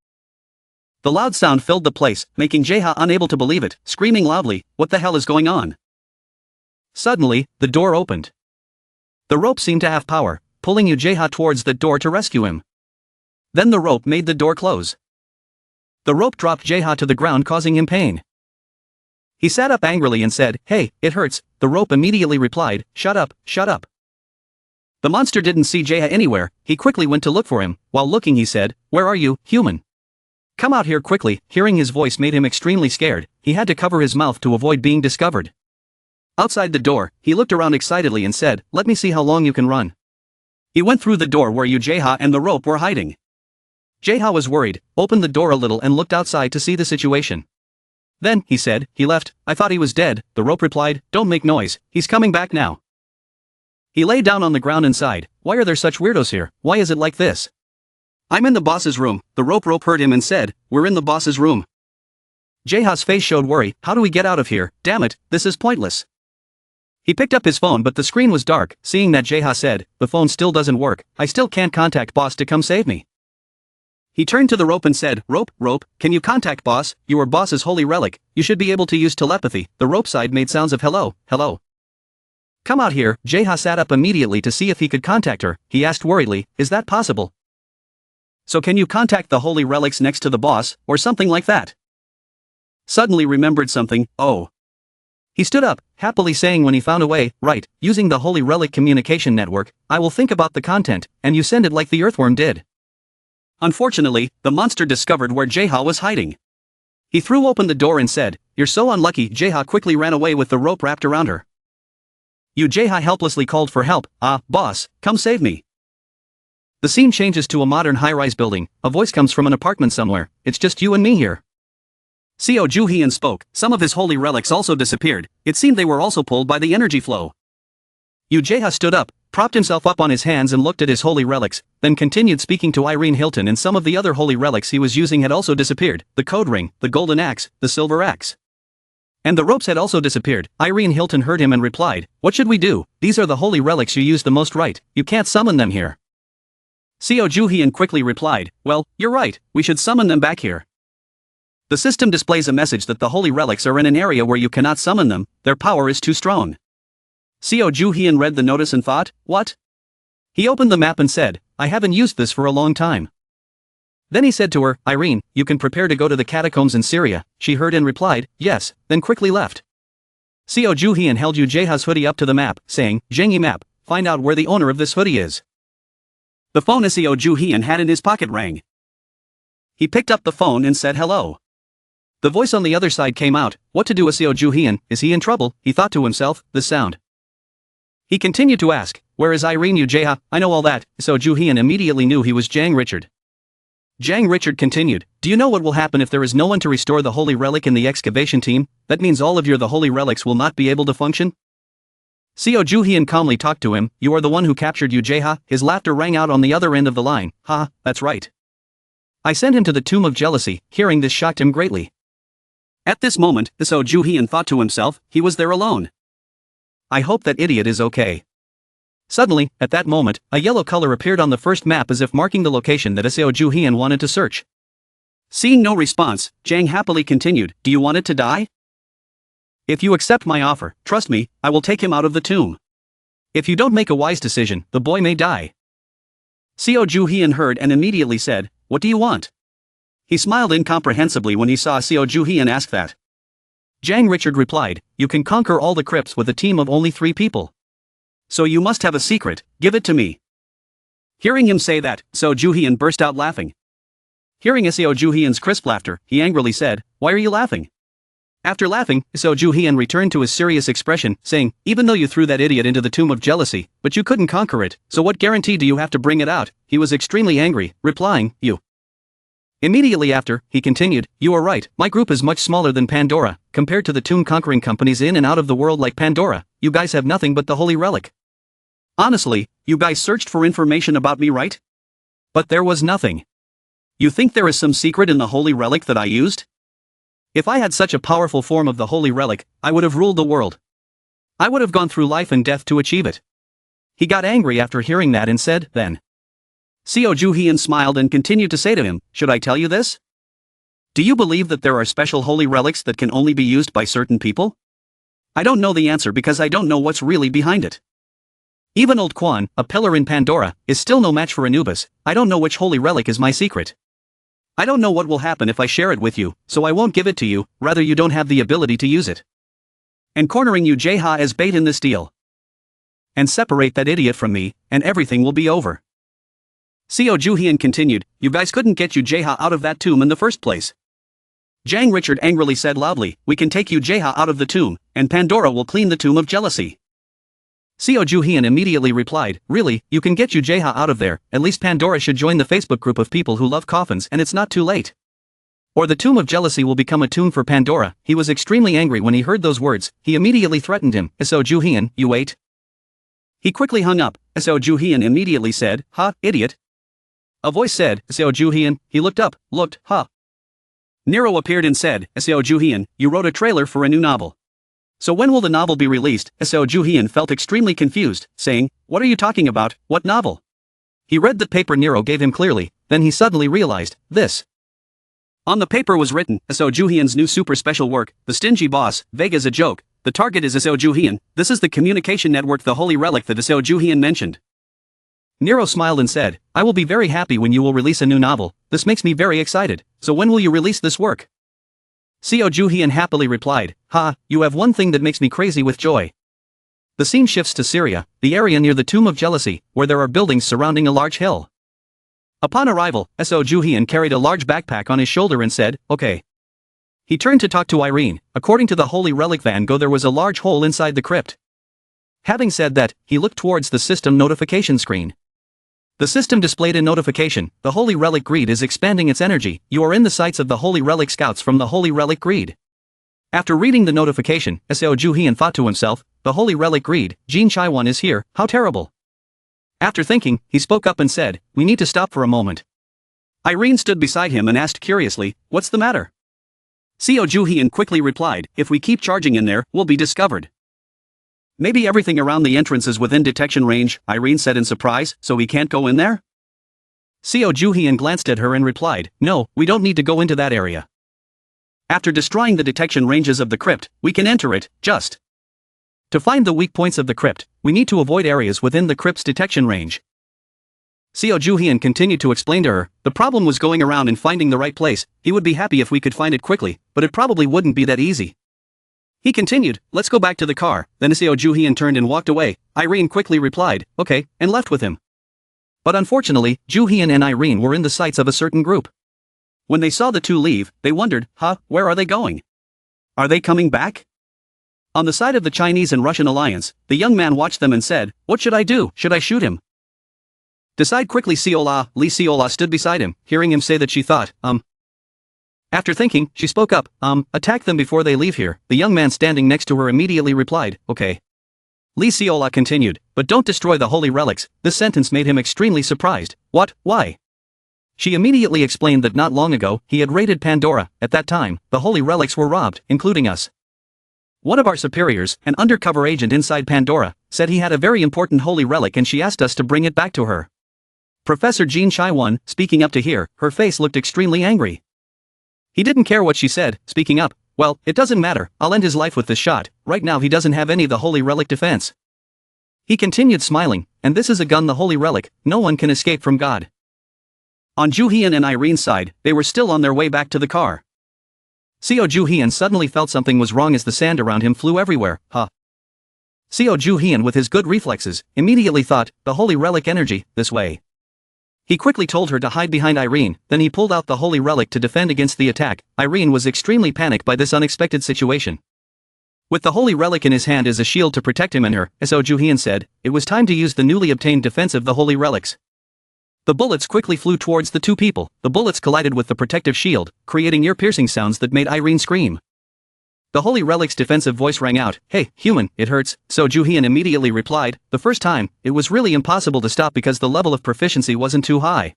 The loud sound filled the place, making Jaeha unable to believe it, screaming loudly, what the hell is going on? Suddenly, the door opened. The rope seemed to have power, pulling Jaeha towards the door to rescue him. Then the rope made the door close. The rope dropped Jaeha to the ground causing him pain. He sat up angrily and said, hey, it hurts, the rope immediately replied, shut up, shut up. The monster didn't see Jaeha anywhere, he quickly went to look for him, while looking he said, where are you, human? Come out here quickly, hearing his voice made him extremely scared, he had to cover his mouth to avoid being discovered. Outside the door, he looked around excitedly and said, let me see how long you can run. He went through the door where Jaeha and the rope were hiding. Jaeha was worried, opened the door a little and looked outside to see the situation. Then, he said, he left, I thought he was dead, the rope replied, don't make noise, he's coming back now. He lay down on the ground inside, why are there such weirdos here, why is it like this? I'm in the boss's room, the rope heard him and said, we're in the boss's room. Jaeha's face showed worry, how do we get out of here, damn it, this is pointless. He picked up his phone but the screen was dark, seeing that Jaeha said, the phone still doesn't work, I still can't contact boss to come save me. He turned to the rope and said, rope, can you contact boss, you are boss's holy relic, you should be able to use telepathy, the rope side made sounds of hello, hello. Come out here, Jaeha sat up immediately to see if he could contact her, he asked worriedly, is that possible? So can you contact the holy relics next to the boss, or something like that? Suddenly remembered something, oh. He stood up, happily saying when he found a way, right, using the holy relic communication network, I will think about the content, and you send it like the earthworm did. Unfortunately, the monster discovered where Jaeha was hiding. He threw open the door and said, you're so unlucky. Jaeha quickly ran away with the rope wrapped around her. Jaeha helplessly called for help, boss, come save me. The scene changes to a modern high-rise building, a voice comes from an apartment somewhere, it's just you and me here. Seo Ju-hyun spoke, some of his holy relics also disappeared, it seemed they were also pulled by the energy flow. Jaeha stood up, propped himself up on his hands and looked at his holy relics, then continued speaking to Irene Hilton and some of the other holy relics he was using had also disappeared, the code ring, the golden axe, the silver axe. And the ropes had also disappeared. Irene Hilton heard him and replied, what should we do, these are the holy relics you use the most, right, you can't summon them here. Seo Ju-hyun quickly replied, well, you're right, we should summon them back here. The system displays a message that the holy relics are in an area where you cannot summon them, their power is too strong. Seo Ju-hyun read the notice and thought, what? He opened the map and said, I haven't used this for a long time. Then he said to her, Irene, you can prepare to go to the catacombs in Syria. She heard and replied, yes, then quickly left. Seo Ju-hyun held Jaeha's hoodie up to the map, saying, Jengi map, find out where the owner of this hoodie is. The phone Seo Ju-hyun had in his pocket rang. He picked up the phone and said hello. The voice on the other side came out, what to do with Seo Ju-hyun, is he in trouble, he thought to himself, this sound. He continued to ask, where is Irene Jaeha, I know all that, Seo Ju-hyun immediately knew he was Jang Richard. Jang Richard continued, do you know what will happen if there is no one to restore the holy relic in the excavation team, that means all of the holy relics will not be able to function? Seo Juhian calmly talked to him, you are the one who captured Yu Jae-ha. His laughter rang out on the other end of the line, ha, that's right. I sent him to the Tomb of Jealousy. Hearing this shocked him greatly. At this moment, Seo Juhian thought to himself, he was there alone. I hope that idiot is okay. Suddenly, at that moment, a yellow color appeared on the first map as if marking the location that Seo Juhian wanted to search. Seeing no response, Jang happily continued, do you want it to die? If you accept my offer, trust me, I will take him out of the tomb. If you don't make a wise decision, the boy may die. Seo Juhian heard and immediately said, what do you want? He smiled incomprehensibly when he saw Seo Juhian ask that. Jang Richard replied, you can conquer all the crypts with a team of only 3 people. So you must have a secret, give it to me. Hearing him say that, Seo Juhian burst out laughing. Hearing Seo Juhian's crisp laughter, he angrily said, why are you laughing? After laughing, Seo Juhian returned to his serious expression, saying, even though you threw that idiot into the Tomb of Jealousy, but you couldn't conquer it, so what guarantee do you have to bring it out? He was extremely angry, replying, you. Immediately after, he continued, you are right, my group is much smaller than Pandora, compared to the tomb conquering companies in and out of the world like Pandora, you guys have nothing but the holy relic. Honestly, you guys searched for information about me, right? But there was nothing. You think there is some secret in the holy relic that I used? If I had such a powerful form of the holy relic, I would have ruled the world. I would have gone through life and death to achieve it. He got angry after hearing that and said, then. Seo Juhian smiled and continued to say to him, should I tell you this? Do you believe that there are special holy relics that can only be used by certain people? I don't know the answer because I don't know what's really behind it. Even Old Quan, a pillar in Pandora, is still no match for Anubis. I don't know which holy relic is my secret. I don't know what will happen if I share it with you, so I won't give it to you, rather you don't have the ability to use it. And cornering Yu Jae-ha as bait in this deal. And separate that idiot from me, and everything will be over. Seo Juhian continued, you guys couldn't get Yu Jae-ha out of that tomb in the first place. Jang Richard angrily said loudly, we can take Yu Jae-ha out of the tomb, and Pandora will clean the Tomb of Jealousy. Seo Juhian immediately replied, really, you can get Yu Jae-ha out of there, at least Pandora should join the Facebook group of people who love coffins and it's not too late. Or the Tomb of Jealousy will become a tomb for Pandora. He was extremely angry when he heard those words, he immediately threatened him, Seo Juhian, you wait. He quickly hung up, Seo Juhian immediately said, ha, idiot. A voice said, Seo Juhian, he looked up, looked, ha. Nero appeared and said, Seo Juhian, you wrote a trailer for a new novel. So when will the novel be released? Seo Juhian felt extremely confused, saying, what are you talking about, what novel? He read the paper Nero gave him clearly, then he suddenly realized, this. On the paper was written, Seo Juhian's new super special work, The Stingy Boss, vague as a joke, the target is Seo Juhian, this is the communication network the holy relic that Seo Juhian mentioned. Nero smiled and said, I will be very happy when you will release a new novel, this makes me very excited, so when will you release this work? Seo Juhian happily replied, ha, you have one thing that makes me crazy with joy. The scene shifts to Syria, the area near the Tomb of Jealousy, where there are buildings surrounding a large hill. Upon arrival, Seo Juhian carried a large backpack on his shoulder and said, okay. He turned to talk to Irene. According to the Holy Relic Van Gogh, there was a large hole inside the crypt. Having said that, he looked towards the system notification screen. The system displayed a notification, the Holy Relic Greed is expanding its energy, you are in the sights of the Holy Relic Scouts from the Holy Relic Greed. After reading the notification, Seo Juhian thought to himself, the Holy Relic Greed, Jin Chaiwan is here, how terrible. After thinking, he spoke up and said, we need to stop for a moment. Irene stood beside him and asked curiously, what's the matter? Seo Juhian quickly replied, if we keep charging in there, we'll be discovered. Maybe everything around the entrance is within detection range, Irene said in surprise, so we can't go in there? Seo Juhian glanced at her and replied, no, we don't need to go into that area. After destroying the detection ranges of the crypt, we can enter it, just. To find the weak points of the crypt, we need to avoid areas within the crypt's detection range. Seo Juhian continued to explain to her, the problem was going around and finding the right place, he would be happy if we could find it quickly, but it probably wouldn't be that easy. He continued, let's go back to the car, then Seo Juhian turned and walked away. Irene quickly replied, okay, and left with him. But unfortunately, Juhian and Irene were in the sights of a certain group. When they saw the two leave, they wondered, where are they going? Are they coming back? On the side of the Chinese and Russian alliance, the young man watched them and said, what should I do, should I shoot him? Decide quickly Seola. Lee Seola stood beside him, hearing him say that she thought, After thinking, she spoke up, attack them before they leave here. The young man standing next to her immediately replied, okay. Li Siola continued, but don't destroy the holy relics. This sentence made him extremely surprised. What? Why? She immediately explained that not long ago, he had raided Pandora. At that time, the holy relics were robbed, including us. One of our superiors, an undercover agent inside Pandora, said he had a very important holy relic and she asked us to bring it back to her. Professor Jean Chai-won, speaking up to here, her face looked extremely angry. He didn't care what she said, speaking up, well, it doesn't matter, I'll end his life with this shot, right now he doesn't have any of the holy relic defense. He continued smiling, and this is a gun, the holy relic, no one can escape from God. On Ju-hyun and Irene's side, they were still on their way back to the car. Seo Ju-hyun suddenly felt something was wrong as the sand around him flew everywhere. Seo Ju-hyun, with his good reflexes, immediately thought, the holy relic energy, this way. He quickly told her to hide behind Irene, then he pulled out the holy relic to defend against the attack. Irene was extremely panicked by this unexpected situation. With the holy relic in his hand as a shield to protect him and her, as Seo Ju-hyun said, it was time to use the newly obtained defense of the holy relics. The bullets quickly flew towards the two people. The bullets collided with the protective shield, creating ear-piercing sounds that made Irene scream. The holy relic's defensive voice rang out, "Hey, human, it hurts." So Ju-hyun immediately replied, "The first time, it was really impossible to stop because the level of proficiency wasn't too high."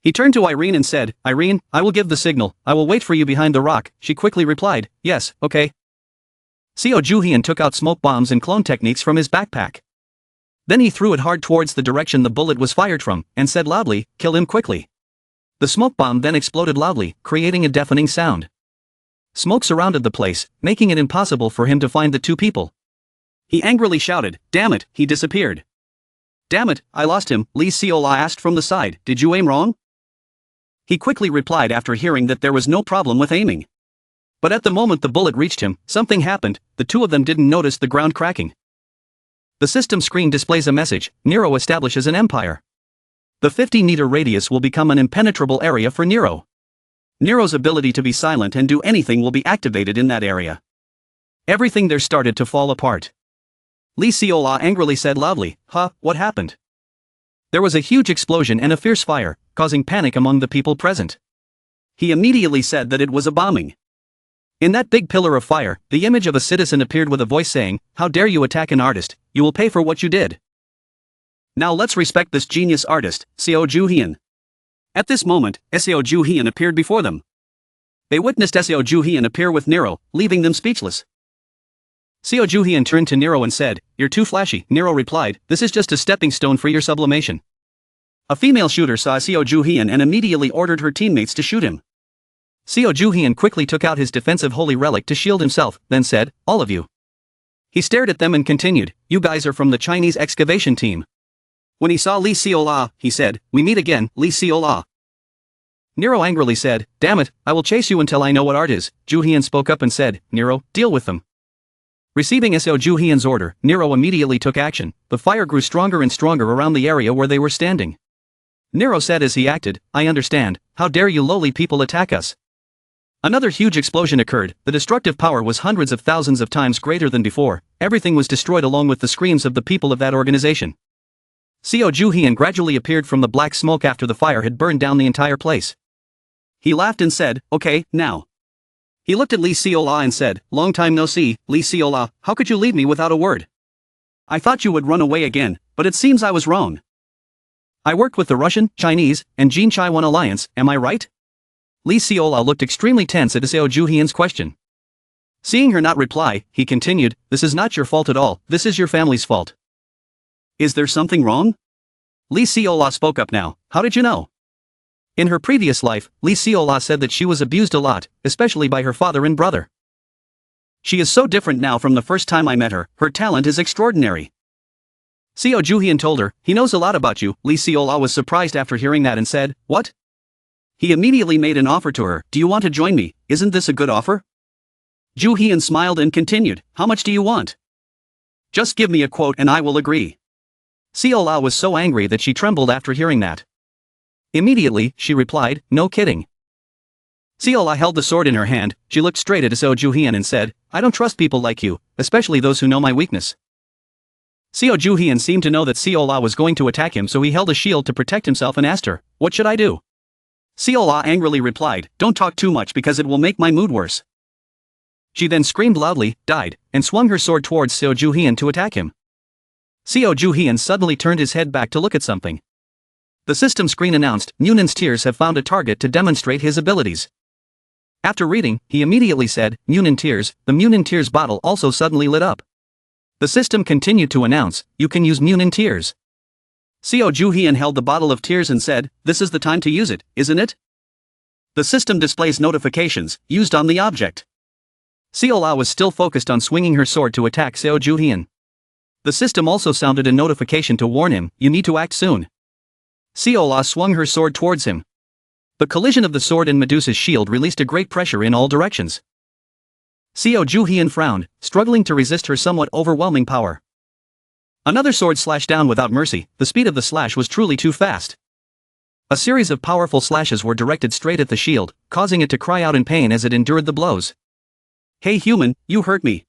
He turned to Irene and said, "Irene, I will give the signal, I will wait for you behind the rock." She quickly replied, "Yes, okay." Seo Ju-hyun took out smoke bombs and clone techniques from his backpack. Then he threw it hard towards the direction the bullet was fired from, and said loudly, "Kill him quickly." The smoke bomb then exploded loudly, creating a deafening sound. Smoke surrounded the place, making it impossible for him to find the two people. He angrily shouted, "Damn it, he disappeared." "Damn it, I lost him," Li Siola asked from the side, "did you aim wrong?" He quickly replied after hearing that there was no problem with aiming. But at the moment the bullet reached him, something happened. The two of them didn't notice the ground cracking. The system screen displays a message, Nero establishes an empire. The 50-meter radius will become an impenetrable area for Nero. Nero's ability to be silent and do anything will be activated in that area. Everything there started to fall apart. Li Siola angrily said loudly, what happened?" There was a huge explosion and a fierce fire, causing panic among the people present. He immediately said that it was a bombing. In that big pillar of fire, the image of a citizen appeared with a voice saying, "How dare you attack an artist, you will pay for what you did. Now let's respect this genius artist, Seo Ju-hyun." At this moment, Seo Ju-hyun appeared before them. They witnessed Seo Ju-hyun appear with Nero, leaving them speechless. Seo Ju-hyun turned to Nero and said, "You're too flashy." Nero replied, "This is just a stepping stone for your sublimation." A female shooter saw Seo Ju-hyun and immediately ordered her teammates to shoot him. Seo Ju-hyun quickly took out his defensive holy relic to shield himself, then said, "All of you." He stared at them and continued, "You guys are from the Chinese excavation team." When he saw Li Siola, he said, "We meet again, Li Siola." Nero angrily said, "Damn it, I will chase you until I know what art is." Ju-hyun spoke up and said, "Nero, deal with them." Receiving Seo Ju-hyun's order, Nero immediately took action. The fire grew stronger and stronger around the area where they were standing. Nero said as he acted, "I understand, how dare you lowly people attack us." Another huge explosion occurred. The destructive power was hundreds of thousands of times greater than before. Everything was destroyed along with the screams of the people of that organization. Seo Ju-hyun gradually appeared from the black smoke after the fire had burned down the entire place. He laughed and said, "Okay, now." He looked at Li Siola and said, "Long time no see, Li Siola, how could you leave me without a word? I thought you would run away again, but it seems I was wrong. I worked with the Russian, Chinese, and Jean Chai-won alliance, am I right?" Li Siola looked extremely tense at Seo Ju-hyun's question. Seeing her not reply, he continued, "This is not your fault at all, this is your family's fault." "Is there something wrong?" Li Siola spoke up now, "How did you know?" In her previous life, Li Siola said that she was abused a lot, especially by her father and brother. She is so different now from the first time I met her, her talent is extraordinary. Seo Ju-hyun told her, "He knows a lot about you." Li Siola was surprised after hearing that and said, "What?" He immediately made an offer to her, "Do you want to join me, isn't this a good offer?" Ju-hyun smiled and continued, "How much do you want?" "Just give me a quote and I will agree." Siola was so angry that she trembled after hearing that. Immediately, she replied, "No kidding." Siola held the sword in her hand. She looked straight at Seo Ju-hyun and said, "I don't trust people like you, especially those who know my weakness." Seo Ju-hyun seemed to know that Siola was going to attack him, so he held a shield to protect himself and asked her, "What should I do?" Siola angrily replied, "Don't talk too much because it will make my mood worse." She then screamed loudly, died, and swung her sword towards Seo Ju-hyun to attack him. Seo Ju-hyun suddenly turned his head back to look at something. The system screen announced, Nunan's tears have found a target to demonstrate his abilities. After reading, he immediately said, Munin tears. The Munin tears bottle also suddenly lit up. The system continued to announce, you can use Munin tears. Seo Ju-hyun held the bottle of tears and said, this is the time to use it, isn't it? The system displays notifications, used on the object. Seola was still focused on swinging her sword to attack Seo Ju-hyun. The system also sounded a notification to warn him, you need to act soon. Seola swung her sword towards him. The collision of the sword and Medusa's shield released a great pressure in all directions. Seo Ju-hyun frowned, struggling to resist her somewhat overwhelming power. Another sword slashed down without mercy. The speed of the slash was truly too fast. A series of powerful slashes were directed straight at the shield, causing it to cry out in pain as it endured the blows. Hey human, you hurt me.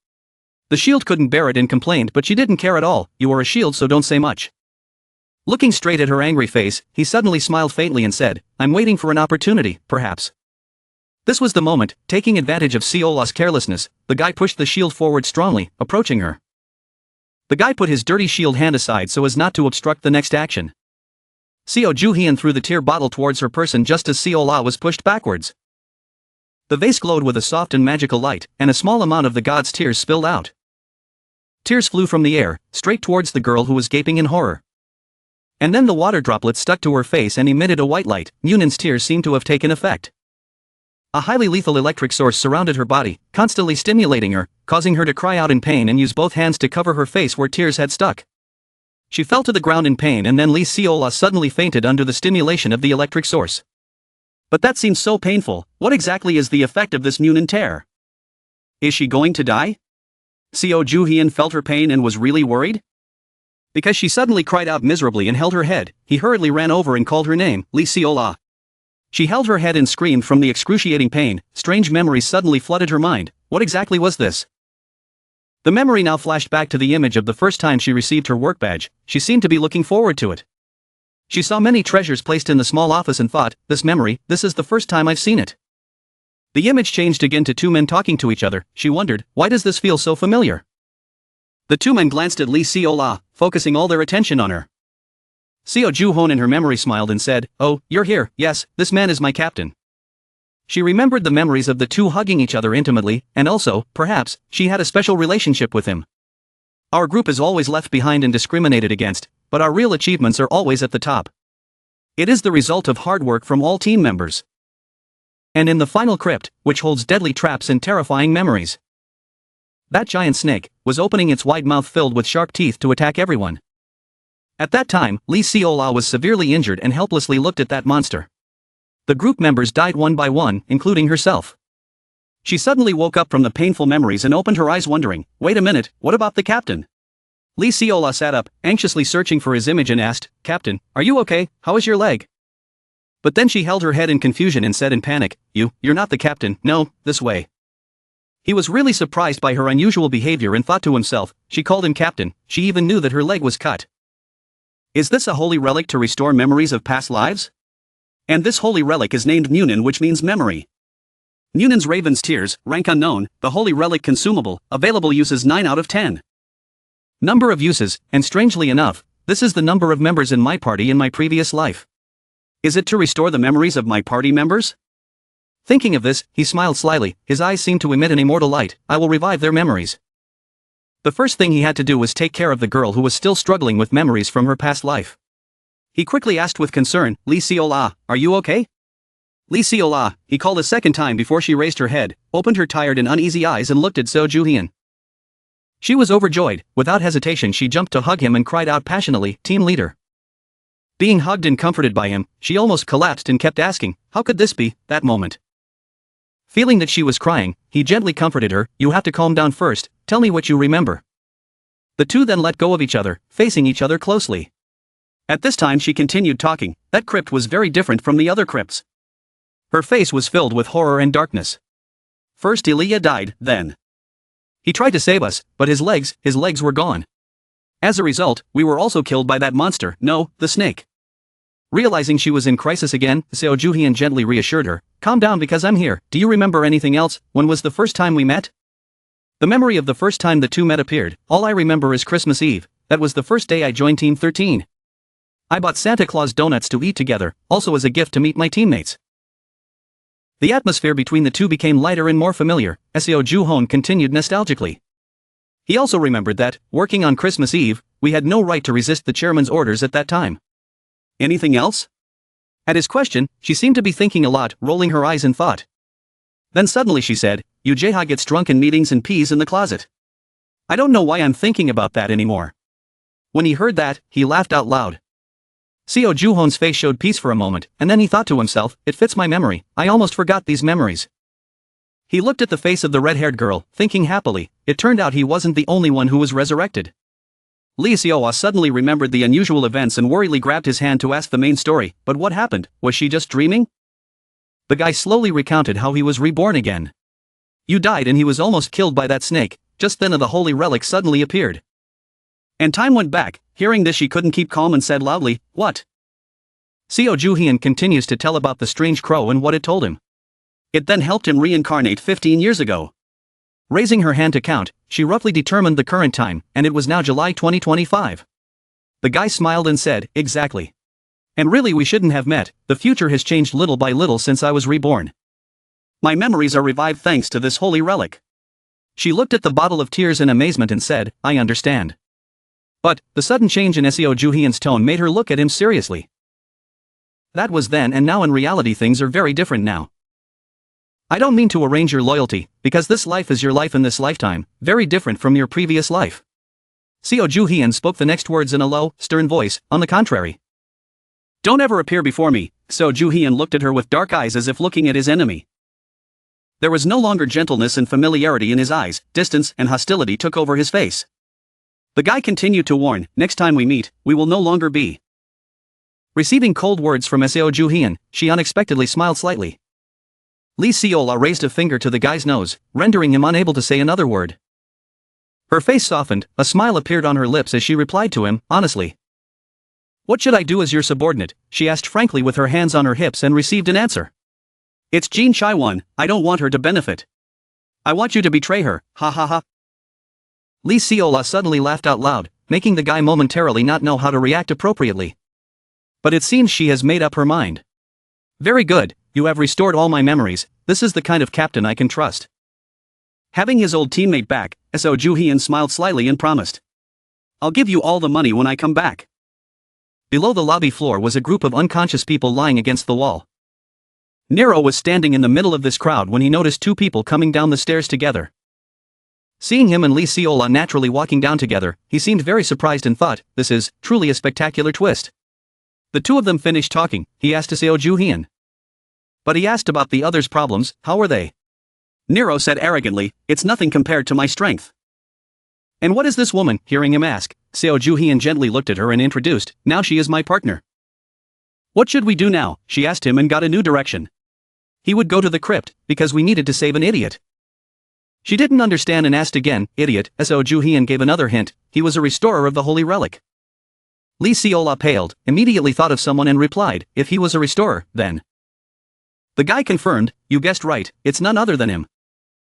The shield couldn't bear it and complained, but she didn't care at all. You are a shield, so don't say much. Looking straight at her angry face, he suddenly smiled faintly and said, I'm waiting for an opportunity, perhaps. This was the moment. Taking advantage of Seola's carelessness, the guy pushed the shield forward strongly, approaching her. The guy put his dirty shield hand aside so as not to obstruct the next action. Seo Ju-hyun threw the tear bottle towards her person just as Seola was pushed backwards. The vase glowed with a soft and magical light, and a small amount of the god's tears spilled out. Tears flew from the air, straight towards the girl who was gaping in horror. And then the water droplets stuck to her face and emitted a white light. Nunan's tears seemed to have taken effect. A highly lethal electric source surrounded her body, constantly stimulating her, causing her to cry out in pain and use both hands to cover her face where tears had stuck. She fell to the ground in pain and then Lee Seola suddenly fainted under the stimulation of the electric source. But that seems so painful. What exactly is the effect of this Munin tear? Is she going to die? Seo Ju-hyun felt her pain and was really worried. Because she suddenly cried out miserably and held her head, he hurriedly ran over and called her name, Lee Seola. She held her head and screamed from the excruciating pain. Strange memories suddenly flooded her mind. What exactly was this? The memory now flashed back to the image of the first time she received her work badge. She seemed to be looking forward to it. She saw many treasures placed in the small office and thought, this memory, this is the first time I've seen it. The image changed again to two men talking to each other. She wondered, why does this feel so familiar? The two men glanced at Lee Seola, focusing all their attention on her. Seo Ju-hyun in her memory smiled and said, oh, you're here, yes, this man is my captain. She remembered the memories of the two hugging each other intimately, and also, perhaps, she had a special relationship with him. Our group is always left behind and discriminated against, but our real achievements are always at the top. It is the result of hard work from all team members. And in the final crypt, which holds deadly traps and terrifying memories, that giant snake was opening its wide mouth filled with sharp teeth to attack everyone. At that time, Lee Seola was severely injured and helplessly looked at that monster. The group members died one by one, including herself. She suddenly woke up from the painful memories and opened her eyes wondering, wait a minute, what about the captain? Lee Seola sat up, anxiously searching for his image and asked, Captain, are you okay? How is your leg? But then she held her head in confusion and said in panic, you're not the captain, no, this way. He was really surprised by her unusual behavior and thought to himself, she called him captain, she even knew that her leg was cut. Is this a holy relic to restore memories of past lives? And this holy relic is named Munin, which means memory. Munin's Raven's Tears, rank unknown, the holy relic consumable, available uses 9 out of 10. Number of uses, and strangely enough, this is the number of members in my party in my previous life. Is it to restore the memories of my party members? Thinking of this, he smiled slyly, his eyes seemed to emit an immortal light. I will revive their memories. The first thing he had to do was take care of the girl who was still struggling with memories from her past life. He quickly asked with concern, Lee Seola, are you okay? Lee Seola, he called a second time before she raised her head, opened her tired and uneasy eyes and looked at Seo Ju-hyun. She was overjoyed. Without hesitation she jumped to hug him and cried out passionately, team leader. Being hugged and comforted by him, she almost collapsed and kept asking, how could this be, that moment? Feeling that she was crying, he gently comforted her, you have to calm down first, tell me what you remember. The two then let go of each other, facing each other closely. At this time she continued talking, that crypt was very different from the other crypts. Her face was filled with horror and darkness. First Ilya died, then. He tried to save us, but his legs were gone. As a result, we were also killed by that monster, no, the snake. Realizing she was in crisis again, Seo Ju-hyun gently reassured her, calm down because I'm here. Do you remember anything else? When was the first time we met? The memory of the first time the two met appeared. All I remember is Christmas Eve. that was the first day I joined Team 13. I bought Santa Claus donuts to eat together, also as a gift to meet my teammates. The atmosphere between the two became lighter and more familiar, Seo Ju-hoon continued nostalgically. He also remembered that, working on Christmas Eve, we had no right to resist the chairman's orders at that time. Anything else? At his question, she seemed to be thinking a lot, rolling her eyes in thought. Then suddenly she said, Jae-ha gets drunk in meetings and pees in the closet. I don't know why I'm thinking about that anymore. When he heard that, he laughed out loud. Seo Ju-hoon's face showed peace for a moment, and then he thought to himself, it fits my memory, I almost forgot these memories. He looked at the face of the red-haired girl, thinking happily, it turned out he wasn't the only one who was resurrected. Lee Seo-ah suddenly remembered the unusual events and worriedly grabbed his hand to ask the main story, but what happened, was she just dreaming? The guy slowly recounted how he was reborn again. You died and he was almost killed by that snake, just then the holy relic suddenly appeared. And time went back. Hearing this she couldn't keep calm and said loudly, what? Seo Ju-hyun continues to tell about the strange crow and what it told him. It then helped him reincarnate 15 years ago. Raising her hand to count, she roughly determined the current time, and it was now July 2025. The guy smiled and said, exactly. And really we shouldn't have met, the future has changed little by little since I was reborn. My memories are revived thanks to this holy relic. She looked at the bottle of tears in amazement and said, I understand. But, the sudden change in Seo Ju-hyun's tone made her look at him seriously. That was then and now in reality things are very different now. I don't mean to arrange your loyalty, because this life is your life in this lifetime, very different from your previous life. Seo Ju-hyun spoke the next words in a low, stern voice, on the contrary. Don't ever appear before me, Seo Ju-hyun looked at her with dark eyes as if looking at his enemy. There was no longer gentleness and familiarity in his eyes, distance and hostility took over his face. The guy continued to warn, next time we meet, we will no longer be. Receiving cold words from Seo Ju-hyun, she unexpectedly smiled slightly. Lee Seo-ah raised a finger to the guy's nose, rendering him unable to say another word. Her face softened, a smile appeared on her lips as she replied to him, honestly. What should I do as your subordinate, she asked frankly with her hands on her hips and received an answer. It's Jin Chai-won, I don't want her to benefit. I want you to betray her, ha ha ha. Lee Seo-ah suddenly laughed out loud, making the guy momentarily not know how to react appropriately. But it seems she has made up her mind. Very good, you have restored all my memories, this is the kind of captain I can trust. Having his old teammate back, Seo Ju-hyun smiled slightly and promised. I'll give you all the money when I come back. Below the lobby floor was a group of unconscious people lying against the wall. Nero was standing in the middle of this crowd when he noticed two people coming down the stairs together. Seeing him and Lee Seo-ah naturally walking down together, he seemed very surprised and thought, this is truly a spectacular twist. The two of them finished talking, he asked Seo Ju-hyun. But he asked about the others' problems, how were they? Nero said arrogantly, it's nothing compared to my strength. And what is this woman, hearing him ask, Seo Ju-hyun gently looked at her and introduced, now she is my partner. What should we do now, she asked him and got a new direction. He would go to the crypt, because we needed to save an idiot. She didn't understand and asked again, idiot, Seo Ju-hyun gave another hint, he was a restorer of the holy relic. Lee Seo-ah paled, immediately thought of someone and replied, if he was a restorer, then. The guy confirmed, you guessed right, it's none other than him.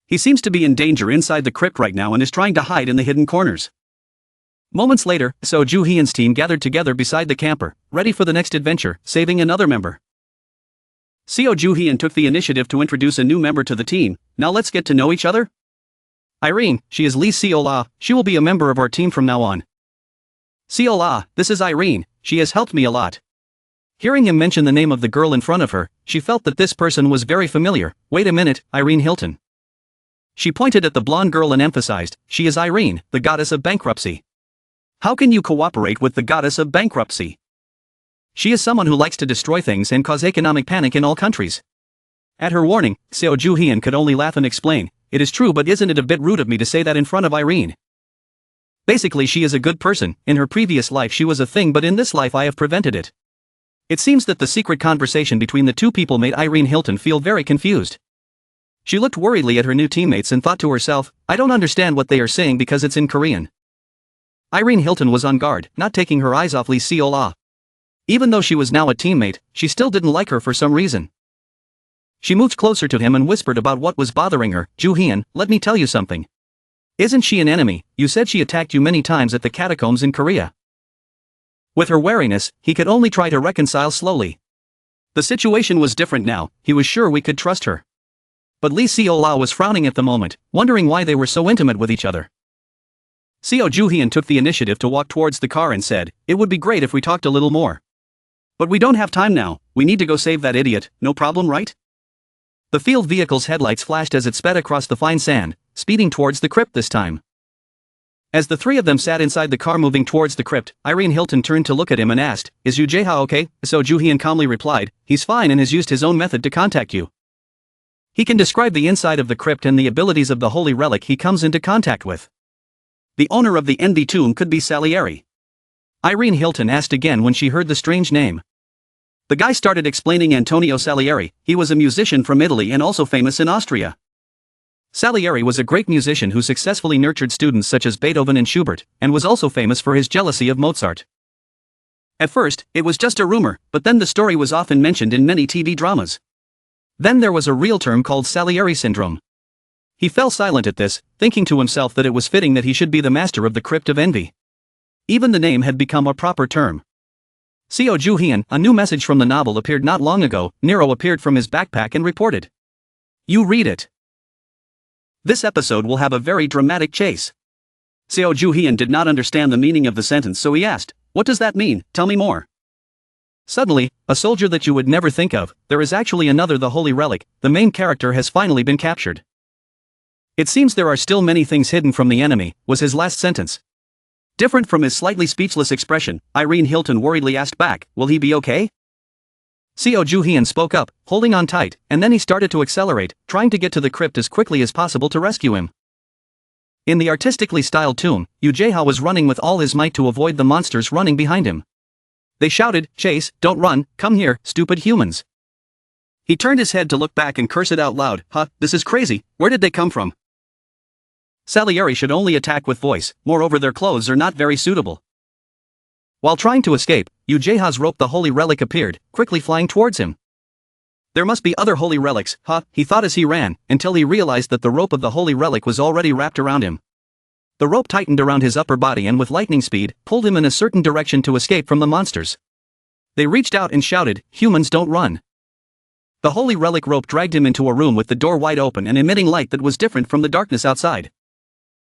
He seems to be in danger inside the crypt right now and is trying to hide in the hidden corners. Moments later, Seo Ju-hyun's team gathered together beside the camper, ready for the next adventure, saving another member. Seo Ju-hyun took the initiative to introduce a new member to the team, now let's get to know each other. Irene, she is Lee Seo-ah, she will be a member of our team from now on. Seo-ah, this is Irene, she has helped me a lot. Hearing him mention the name of the girl in front of her, she felt that this person was very familiar, wait a minute, Irene Hilton. She pointed at the blonde girl and emphasized, she is Irene, the goddess of bankruptcy. How can you cooperate with the goddess of bankruptcy? She is someone who likes to destroy things and cause economic panic in all countries. At her warning, Seo Ju-hyun could only laugh and explain, it is true but isn't it a bit rude of me to say that in front of Irene? Basically she is a good person, in her previous life she was a thing but in this life I have prevented it. It seems that the secret conversation between the two people made Irene Hilton feel very confused. She looked worriedly at her new teammates and thought to herself, I don't understand what they are saying because it's in Korean. Irene Hilton was on guard, not taking her eyes off Lee Seo-ah. Even though she was now a teammate, she still didn't like her for some reason. She moved closer to him and whispered about what was bothering her, Ju-hyun, let me tell you something. Isn't she an enemy? You said she attacked you many times at the catacombs in Korea. With her wariness, he could only try to reconcile slowly. The situation was different now, he was sure we could trust her. But Lee Seo-lao was frowning at the moment, wondering why they were so intimate with each other. Seo Ju-hyun took the initiative to walk towards the car and said, "It would be great if we talked a little more. But we don't have time now, we need to go save that idiot, no problem, right?" The field vehicle's headlights flashed as it sped across the fine sand, speeding towards the crypt this time. As the three of them sat inside the car moving towards the crypt, Irene Hilton turned to look at him and asked, "Is Yu Jae-ha okay?" Seo Ju-hyun calmly replied, "He's fine and has used his own method to contact you. He can describe the inside of the crypt and the abilities of the holy relic he comes into contact with. The owner of the Envy Tomb could be Salieri." Irene Hilton asked again when she heard the strange name. The guy started explaining Antonio Salieri. He was a musician from Italy and also famous in Austria. Salieri was a great musician who successfully nurtured students such as Beethoven and Schubert, and was also famous for his jealousy of Mozart. At first, it was just a rumor, but then the story was often mentioned in many TV dramas. Then there was a real term called Salieri syndrome. He fell silent at this, thinking to himself that it was fitting that he should be the master of the Crypt of Envy. Even the name had become a proper term. Seo Ju-hyun, a new message from the novel appeared not long ago. Nero appeared from his backpack and reported. "You read it. This episode will have a very dramatic chase." Seo Ju-hyun did not understand the meaning of the sentence, so he asked, "What does that mean? Tell me more." Suddenly, a soldier that you would never think of, there is actually another, the holy relic. The main character has finally been captured. "It seems there are still many things hidden from the enemy," was his last sentence. Different from his slightly speechless expression, Irene Hilton worriedly asked back, "Will he be okay?" Seo Ju-hyun spoke up, holding on tight, and then he started to accelerate, trying to get to the crypt as quickly as possible to rescue him. In the artistically styled tomb, Yu Jae-ha was running with all his might to avoid the monsters running behind him. They shouted, "Chase, don't run, come here, stupid humans." He turned his head to look back and cursed out loud, This is crazy, where did they come from?" Salieri should only attack with voice, moreover their clothes are not very suitable. While trying to escape, Yu Jae-ha's rope, the holy relic, appeared, quickly flying towards him. There must be other holy relics, he thought as he ran, until he realized that the rope of the holy relic was already wrapped around him. The rope tightened around his upper body and with lightning speed, pulled him in a certain direction to escape from the monsters. They reached out and shouted, "Humans don't run." The holy relic rope dragged him into a room with the door wide open and emitting light that was different from the darkness outside.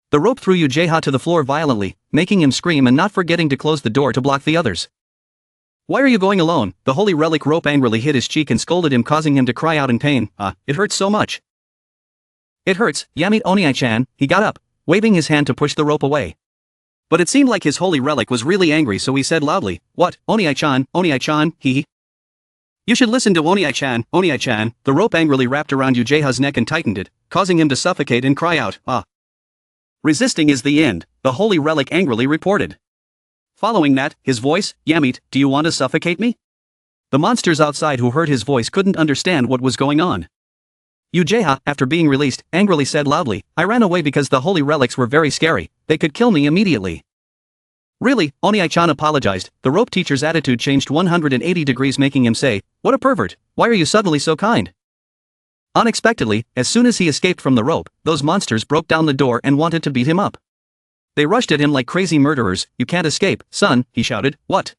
The rope threw Yu Jae-ha to the floor violently, making him scream and not forgetting to close the door to block the others. "Why are you going alone?" The holy relic rope angrily hit his cheek and scolded him, causing him to cry out in pain. It hurts so much." "It hurts, Yamit Oniai-chan." He got up, waving his hand to push the rope away. But it seemed like his holy relic was really angry, so he said loudly, "What, Oniai-chan, Oniai-chan, You should listen to Oniai-chan, Oniai-chan." The rope angrily wrapped around Yu Jae-ha's neck and tightened it, causing him to suffocate and cry out, "Resisting is the end," the holy relic angrily reported. Following that, his voice, "Yamit, do you want to suffocate me?" The monsters outside who heard his voice couldn't understand what was going on. Yu Jae-ha, after being released, angrily said loudly, "I ran away because the holy relics were very scary, they could kill me immediately." "Really?" Oniai-chan apologized. The rope teacher's attitude changed 180 degrees, making him say, "What a pervert, why are you suddenly so kind?" Unexpectedly, as soon as he escaped from the rope, those monsters broke down the door and wanted to beat him up. They rushed at him like crazy murderers. "You can't escape, son," he shouted. "What?"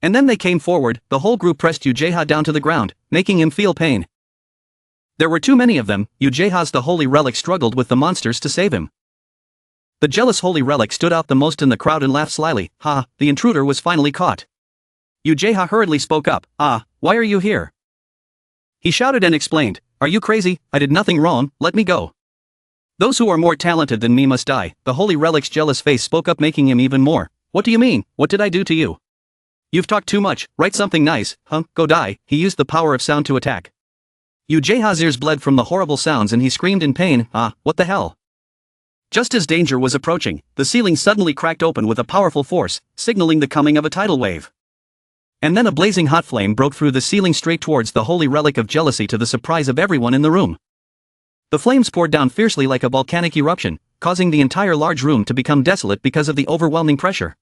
And then they came forward. The whole group pressed Yu Jae-ha down to the ground, making him feel pain. There were too many of them. Yu Jae-ha's the holy relic struggled with the monsters to save him. The jealous holy relic stood out the most in the crowd and laughed slyly. The intruder was finally caught. Yu Jae-ha hurriedly spoke up. Why are you here?" He shouted and explained, "Are you crazy? I did nothing wrong, let me go." "Those who are more talented than me must die." The holy relic's jealous face spoke up, making him even more. "What do you mean? What did I do to you? You've talked too much, write something nice, go die." He used the power of sound to attack. Yu Jae-ha's ears bled from the horrible sounds and he screamed in pain, what the hell? Just as danger was approaching, the ceiling suddenly cracked open with a powerful force, signaling the coming of a tidal wave. And then a blazing hot flame broke through the ceiling straight towards the holy relic of jealousy, to the surprise of everyone in the room. The flames poured down fiercely like a volcanic eruption, causing the entire large room to become desolate because of the overwhelming pressure.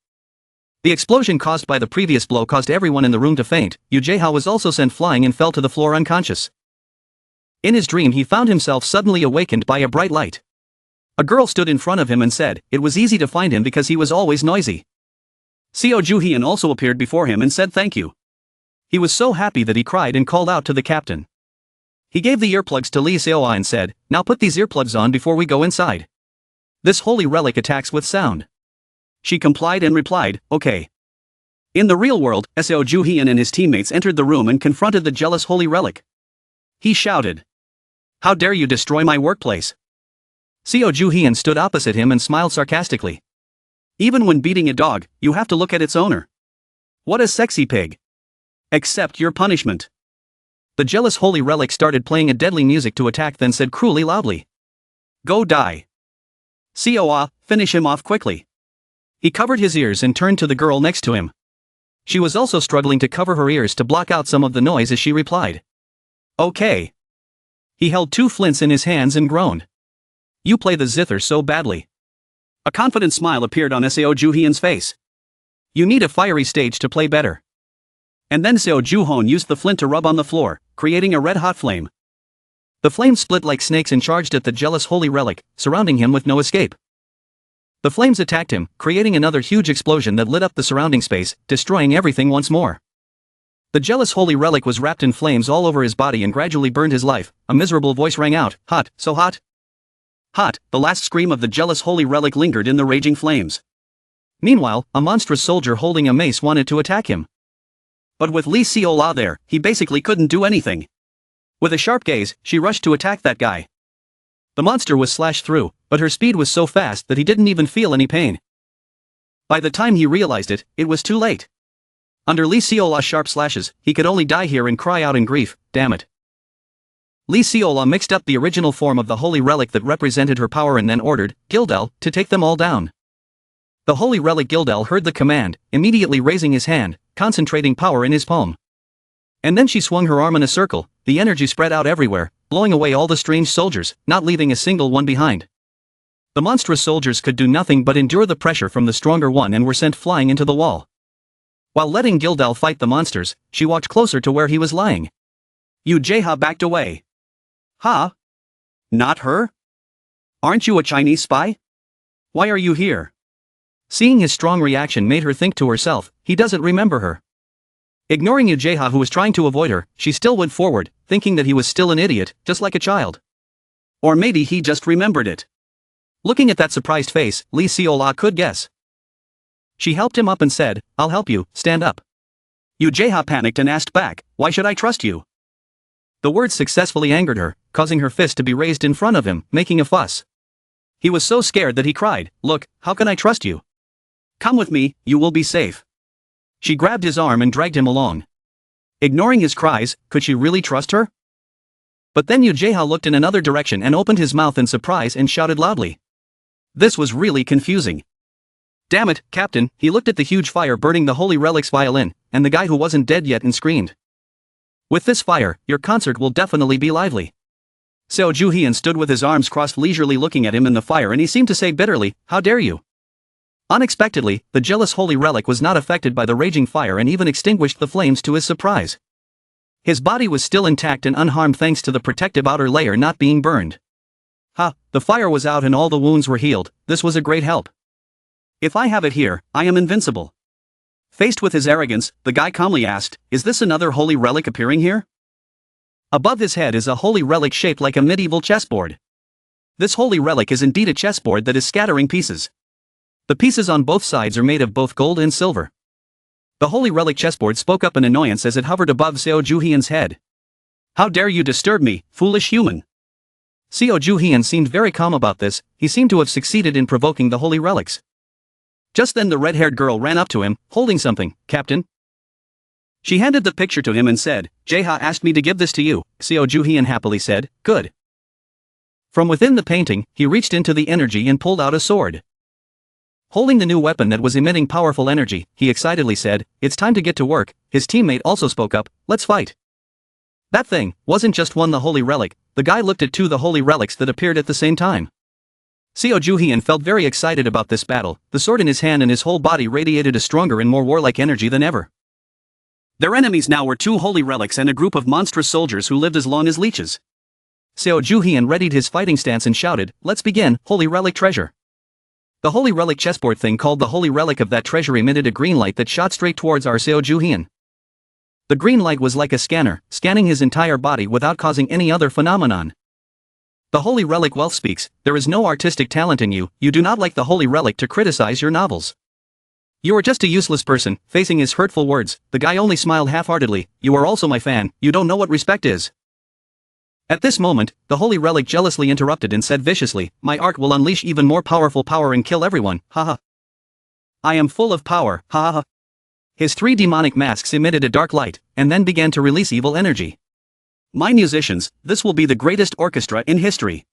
The explosion caused by the previous blow caused everyone in the room to faint. Yu Jae-ha was also sent flying and fell to the floor unconscious. In his dream he found himself suddenly awakened by a bright light. A girl stood in front of him and said, it was easy to find him because he was always noisy. Seo Juhyun also appeared before him and said thank you. He was so happy that he cried and called out to the captain. He gave the earplugs to Lee Seoa and said, now put these earplugs on before we go inside. This holy relic attacks with sound. She complied and replied, okay. In the real world, Seo Juhyun and his teammates entered the room and confronted the jealous holy relic. He shouted. How dare you destroy my workplace? Seo Juhyun stood opposite him and smiled sarcastically. Even when beating a dog, you have to look at its owner. What a sexy pig. Accept your punishment. The jealous holy relic started playing a deadly music to attack, then said cruelly loudly. Go die. Seoa, finish him off quickly. He covered his ears and turned to the girl next to him. She was also struggling to cover her ears to block out some of the noise as she replied. Okay. He held 2 flints in his hands and groaned. You play the zither so badly. A confident smile appeared on Seo Juhyun's face. You need a fiery stage to play better. And then Seo Juhyun used the flint to rub on the floor, creating a red-hot flame. The flames split like snakes and charged at the jealous holy relic, surrounding him with no escape. The flames attacked him, creating another huge explosion that lit up the surrounding space, destroying everything once more. The jealous holy relic was wrapped in flames all over his body and gradually burned his life. A miserable voice rang out, hot, so hot. Hot, the last scream of the jealous holy relic lingered in the raging flames. Meanwhile, a monstrous soldier holding a mace wanted to attack him. But with Lee Seola there, he basically couldn't do anything. With a sharp gaze, she rushed to attack that guy. The monster was slashed through, but her speed was so fast that he didn't even feel any pain. By the time he realized it, it was too late. Under Lee Seola's sharp slashes, he could only die here and cry out in grief, damn it. Lee Seola mixed up the original form of the holy relic that represented her power and then ordered Gildel to take them all down. The holy relic Gildel heard the command, immediately raising his hand, concentrating power in his palm. And then she swung her arm in a circle, the energy spread out everywhere, blowing away all the strange soldiers, not leaving a single one behind. The monstrous soldiers could do nothing but endure the pressure from the stronger one and were sent flying into the wall. While letting Gildel fight the monsters, she walked closer to where he was lying. Yu Jaeha backed away. Huh? Not her? Aren't you a Chinese spy? Why are you here? Seeing his strong reaction made her think to herself, he doesn't remember her. Ignoring Yu Jaeha, who was trying to avoid her, she still went forward, thinking that he was still an idiot, just like a child. Or maybe he just remembered it. Looking at that surprised face, Lee Seola could guess. She helped him up and said, I'll help you, stand up. Yu Jaeha panicked and asked back, why should I trust you? The words successfully angered her, causing her fist to be raised in front of him, making a fuss. He was so scared that he cried, look, how can I trust you? Come with me, you will be safe. She grabbed his arm and dragged him along. Ignoring his cries, could she really trust her? But then Yu Jaeha looked in another direction and opened his mouth in surprise and shouted loudly. This was really confusing. Damn it, Captain, he looked at the huge fire burning the holy relic's violin, and the guy who wasn't dead yet and screamed. With this fire, your concert will definitely be lively. Seo Juhyun stood with his arms crossed leisurely looking at him in the fire, and he seemed to say bitterly, how dare you? Unexpectedly, the jealous holy relic was not affected by the raging fire and even extinguished the flames to his surprise. His body was still intact and unharmed thanks to the protective outer layer not being burned. The fire was out and all the wounds were healed. This was a great help. If I have it here, I am invincible. Faced with his arrogance, the guy calmly asked, is this another holy relic appearing here? Above his head is a holy relic shaped like a medieval chessboard. This holy relic is indeed a chessboard that is scattering pieces. The pieces on both sides are made of both gold and silver. The holy relic chessboard spoke up in annoyance as it hovered above Seo Juhyun's head. How dare you disturb me, foolish human? Seo Juhyun seemed very calm about this. He seemed to have succeeded in provoking the holy relics. Just then the red-haired girl ran up to him, holding something, Captain. She handed the picture to him and said, Jaeha asked me to give this to you. Seo Juhyun happily said, good. From within the painting, he reached into the energy and pulled out a sword. Holding the new weapon that was emitting powerful energy, he excitedly said, it's time to get to work. His teammate also spoke up, let's fight. That thing wasn't just one the holy relic, the guy looked at 2 the holy relics that appeared at the same time. Seo Juhyun felt very excited about this battle, the sword in his hand and his whole body radiated a stronger and more warlike energy than ever. Their enemies now were 2 holy relics and a group of monstrous soldiers who lived as long as leeches. Seo Juhian readied his fighting stance and shouted, "Let's begin, Holy Relic treasure." The Holy Relic chessboard thing called the Holy Relic of that treasure emitted a green light that shot straight towards our Seo Juhian. The green light was like a scanner, scanning his entire body without causing any other phenomenon. The Holy Relic wealth speaks, there is no artistic talent in you, you do not like the Holy Relic to criticize your novels. You are just a useless person. Facing his hurtful words, the guy only smiled half-heartedly. You are also my fan, you don't know what respect is. At this moment, the Holy Relic jealously interrupted and said viciously, my art will unleash even more powerful power and kill everyone, haha. I am full of power, haha. His 3 demonic masks emitted a dark light, and then began to release evil energy. My musicians, this will be the greatest orchestra in history.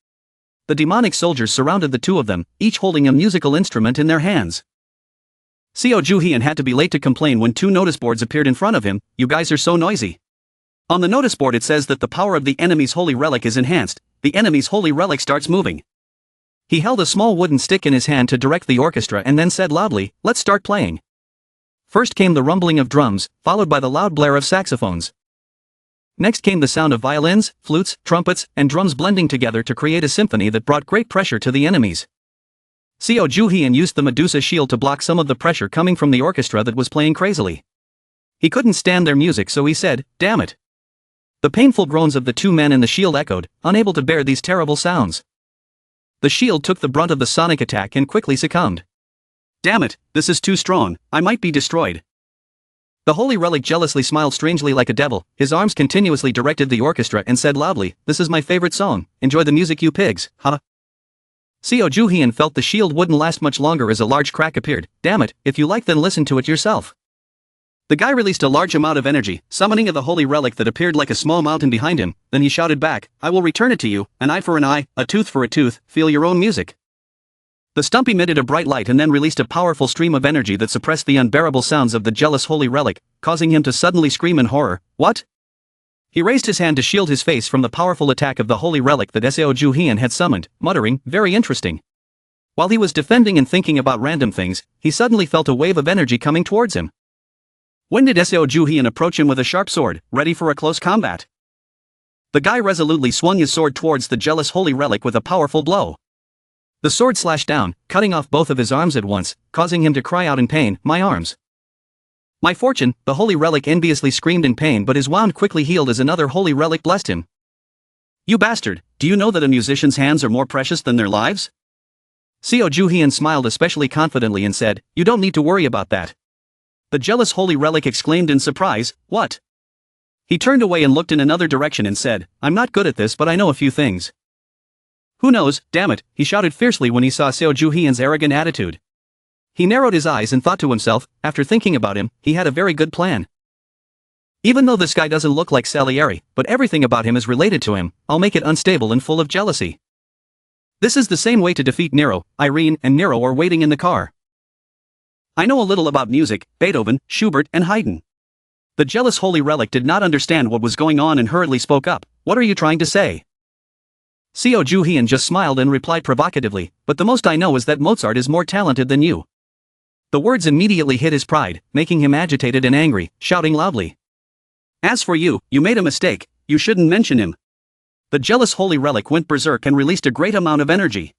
The demonic soldiers surrounded the two of them, each holding a musical instrument in their hands. Seo Juhian had to be late to complain when 2 notice boards appeared in front of him. You guys are so noisy. On the notice board it says that the power of the enemy's holy relic is enhanced. The enemy's holy relic starts moving. He held a small wooden stick in his hand to direct the orchestra and then said loudly, let's start playing. First came the rumbling of drums, followed by the loud blare of saxophones. Next came the sound of violins, flutes, trumpets, and drums blending together to create a symphony that brought great pressure to the enemies. Seo Juhian used the Medusa shield to block some of the pressure coming from the orchestra that was playing crazily. He couldn't stand their music, so he said, damn it. The painful groans of the 2 men in the shield echoed, unable to bear these terrible sounds. The shield took the brunt of the sonic attack and quickly succumbed. Damn it, this is too strong, I might be destroyed. The Holy Relic jealously smiled strangely like a devil, his arms continuously directed the orchestra and said loudly, this is my favorite song, enjoy the music you pigs, huh? Seo Juhian felt the shield wouldn't last much longer as a large crack appeared. Damn it, if you like then listen to it yourself. The guy released a large amount of energy, summoning the Holy Relic that appeared like a small mountain behind him, then he shouted back, I will return it to you, an eye for an eye, a tooth for a tooth, feel your own music. The stump emitted a bright light and then released a powerful stream of energy that suppressed the unbearable sounds of the jealous Holy Relic, causing him to suddenly scream in horror, what? He raised his hand to shield his face from the powerful attack of the Holy Relic that Seo Juhian had summoned, muttering, very interesting. While he was defending and thinking about random things, he suddenly felt a wave of energy coming towards him. When did Seo Juhian approach him with a sharp sword, ready for a close combat? The guy resolutely swung his sword towards the jealous Holy Relic with a powerful blow. The sword slashed down, cutting off both of his arms at once, causing him to cry out in pain, my arms. My fortune, the Holy Relic enviously screamed in pain, but his wound quickly healed as another Holy Relic blessed him. You bastard, do you know that a musician's hands are more precious than their lives? Seo Juhian smiled especially confidently and said, you don't need to worry about that. The jealous Holy Relic exclaimed in surprise, what? He turned away and looked in another direction and said, I'm not good at this but I know a few things. Who knows, damn it, he shouted fiercely when he saw Seo Juhian's arrogant attitude. He narrowed his eyes and thought to himself, after thinking about him, he had a very good plan. Even though this guy doesn't look like Salieri, but everything about him is related to him, I'll make it unstable and full of jealousy. This is the same way to defeat Nero. Irene and Nero are waiting in the car. I know a little about music, Beethoven, Schubert and Haydn. The jealous Holy Relic did not understand what was going on and hurriedly spoke up, what are you trying to say? Seo Juhian just smiled and replied provocatively, but the most I know is that Mozart is more talented than you. The words immediately hit his pride, making him agitated and angry, shouting loudly. As for you, you made a mistake, you shouldn't mention him. The jealous Holy Relic went berserk and released a great amount of energy.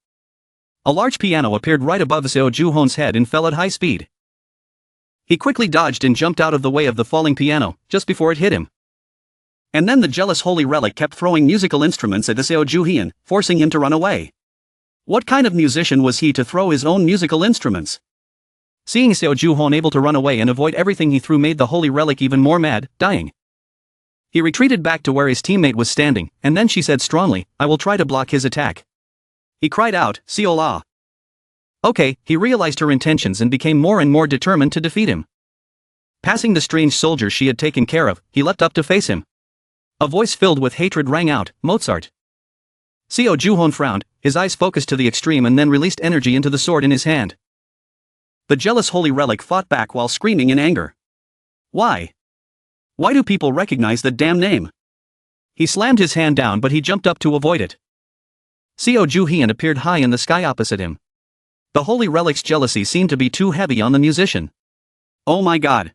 A large piano appeared right above Seo Juhian's head and fell at high speed. He quickly dodged and jumped out of the way of the falling piano, just before it hit him. And then the jealous Holy Relic kept throwing musical instruments at Seo Juhian, forcing him to run away. What kind of musician was he to throw his own musical instruments? Seeing Seo Juhian able to run away and avoid everything he threw made the Holy Relic even more mad, dying. He retreated back to where his teammate was standing, and then she said strongly, I will try to block his attack. He cried out, Seo La. Okay, he realized her intentions and became more and more determined to defeat him. Passing the strange soldier she had taken care of, he leapt up to face him. A voice filled with hatred rang out, Mozart. Seo Juhian frowned, his eyes focused to the extreme and then released energy into the sword in his hand. The jealous Holy Relic fought back while screaming in anger. Why? Why do people recognize that damn name? He slammed his hand down but he jumped up to avoid it. Seo Juhian appeared high in the sky opposite him. The Holy Relic's jealousy seemed to be too heavy on the musician. Oh my god.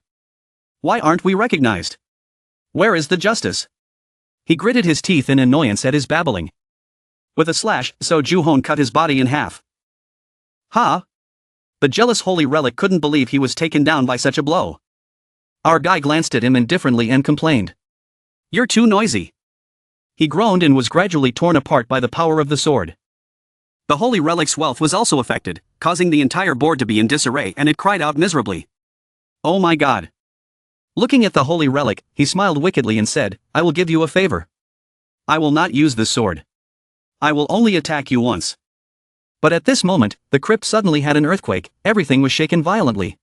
Why aren't we recognized? Where is the justice? He gritted his teeth in annoyance at his babbling. With a slash, So Ju-hoon cut his body in half. Ha! The jealous holy relic couldn't believe he was taken down by such a blow. Our guy glanced at him indifferently and complained. You're too noisy. He groaned and was gradually torn apart by the power of the sword. The holy relic's wealth was also affected, causing the entire board to be in disarray, and it cried out miserably. Oh my god. Looking at the holy relic, he smiled wickedly and said, I will give you a favor. I will not use this sword. I will only attack you once. But at this moment, the crypt suddenly had an earthquake, everything was shaken violently.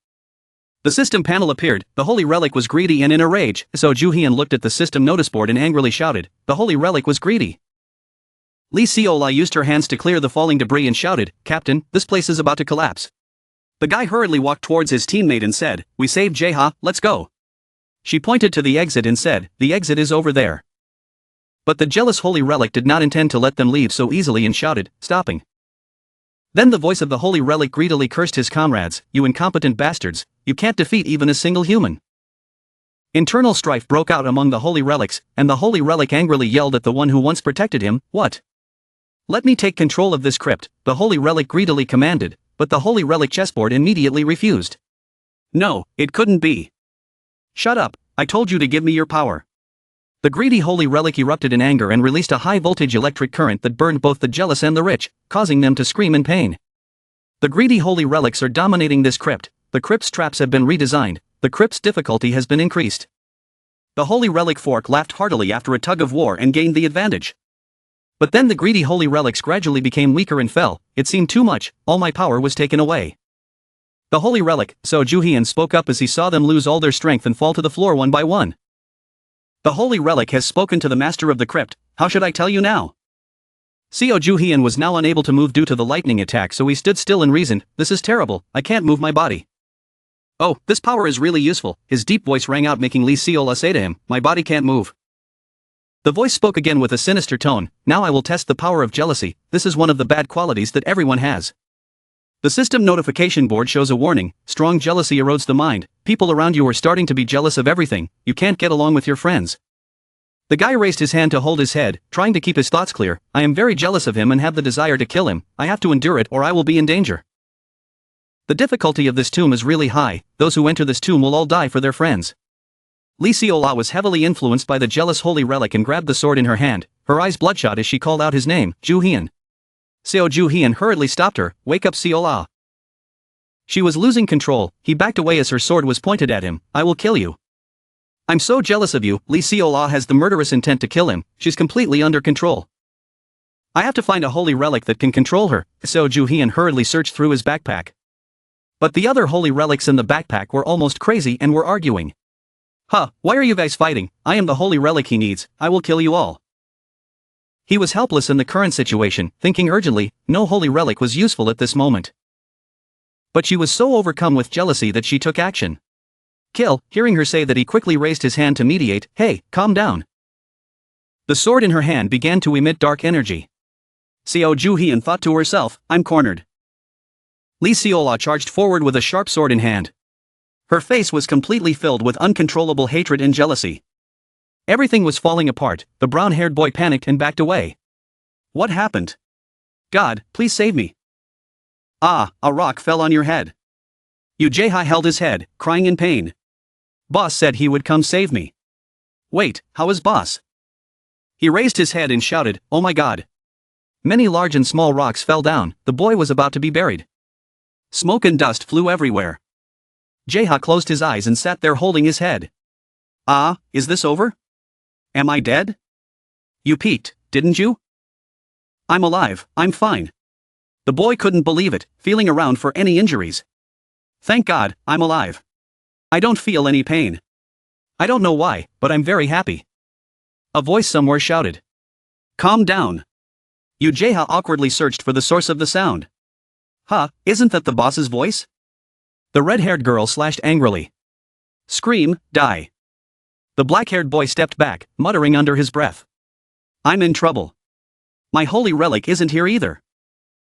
The system panel appeared, the holy relic was greedy and in a rage, so Ju-hyun looked at the system notice board and angrily shouted, the holy relic was greedy. Lee Seola used her hands to clear the falling debris and shouted, Captain, this place is about to collapse. The guy hurriedly walked towards his teammate and said, we saved Jae-ha, let's go. She pointed to the exit and said, the exit is over there. But the jealous holy relic did not intend to let them leave so easily and shouted, stopping. Then the voice of the holy relic greedily cursed his comrades, you incompetent bastards, you can't defeat even a single human. Internal strife broke out among the holy relics, and the holy relic angrily yelled at the one who once protected him, what? Let me take control of this crypt, the holy relic greedily commanded, but the holy relic chessboard immediately refused. No, it couldn't be. Shut up, I told you to give me your power. The greedy holy relic erupted in anger and released a high-voltage electric current that burned both the jealous and the rich, causing them to scream in pain. The greedy holy relics are dominating this crypt, the crypt's traps have been redesigned, the crypt's difficulty has been increased. The holy relic fork laughed heartily after a tug of war and gained the advantage. But then the greedy holy relics gradually became weaker and fell, it seemed too much, all my power was taken away. The holy relic, So Ju-hyun spoke up as he saw them lose all their strength and fall to the floor one by one. The holy relic has spoken to the master of the crypt, how should I tell you now? Seo Ju-hyun was now unable to move due to the lightning attack, so he stood still and reasoned, this is terrible, I can't move my body. Oh, this power is really useful, his deep voice rang out making Lee Seola say to him, my body can't move. The voice spoke again with a sinister tone, now I will test the power of jealousy, this is one of the bad qualities that everyone has. The system notification board shows a warning, strong jealousy erodes the mind, people around you are starting to be jealous of everything, you can't get along with your friends. The guy raised his hand to hold his head, trying to keep his thoughts clear, I am very jealous of him and have the desire to kill him, I have to endure it or I will be in danger. The difficulty of this tomb is really high, those who enter this tomb will all die for their friends. Lee Seola was heavily influenced by the jealous holy relic and grabbed the sword in her hand, her eyes bloodshot as she called out his name, Ju-hyun. Seo Ju-hyun hurriedly stopped her, wake up Seola. She was losing control, he backed away as her sword was pointed at him, I will kill you. I'm so jealous of you, Lee Seola has the murderous intent to kill him, she's completely under control. I have to find a holy relic that can control her, Seo Ju-hyun hurriedly searched through his backpack. But the other holy relics in the backpack were almost crazy and were arguing. Huh, why are you guys fighting, I am the holy relic he needs, I will kill you all. He was helpless in the current situation, thinking urgently, no holy relic was useful at this moment. But she was so overcome with jealousy that she took action. Kill, hearing her say that he quickly raised his hand to mediate, hey, calm down. The sword in her hand began to emit dark energy. Seo Ju-hyun thought to herself, I'm cornered. Lee Seola charged forward with a sharp sword in hand. Her face was completely filled with uncontrollable hatred and jealousy. Everything was falling apart, the brown-haired boy panicked and backed away. What happened? God, please save me. Ah, a rock fell on your head. Jae-ha held his head, crying in pain. Boss said he would come save me. Wait, how is boss? He raised his head and shouted, oh my god. Many large and small rocks fell down, the boy was about to be buried. Smoke and dust flew everywhere. Jae-ha closed his eyes and sat there holding his head. Ah, is this over? Am I dead? You peeked, didn't you? I'm alive, I'm fine. The boy couldn't believe it, feeling around for any injuries. Thank God, I'm alive. I don't feel any pain. I don't know why, but I'm very happy. A voice somewhere shouted. Calm down. Jae-ha awkwardly searched for the source of the sound. Huh, isn't that the boss's voice? The red-haired girl slashed angrily. Scream, die. The black-haired boy stepped back, muttering under his breath. I'm in trouble. My holy relic isn't here either.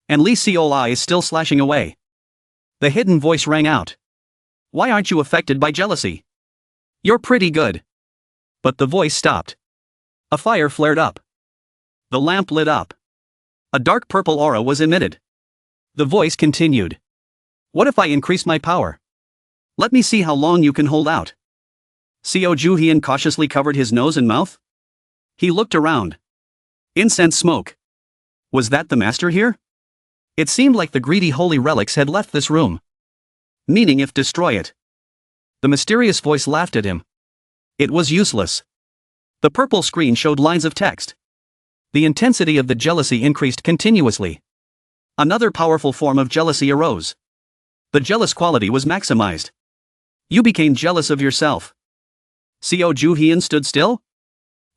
And Lee Seola is still slashing away. The hidden voice rang out. Why aren't you affected by jealousy? You're pretty good. But the voice stopped. A fire flared up. The lamp lit up. A dark purple aura was emitted. The voice continued. What if I increase my power? Let me see how long you can hold out. Seo Juhian cautiously covered his nose and mouth. He looked around. Incense smoke. Was that the master here? It seemed like the greedy holy relics had left this room. Meaning if destroy it. The mysterious voice laughed at him. It was useless. The purple screen showed lines of text. The intensity of the jealousy increased continuously. Another powerful form of jealousy arose. The jealous quality was maximized. You became jealous of yourself. Seo Juhian stood still?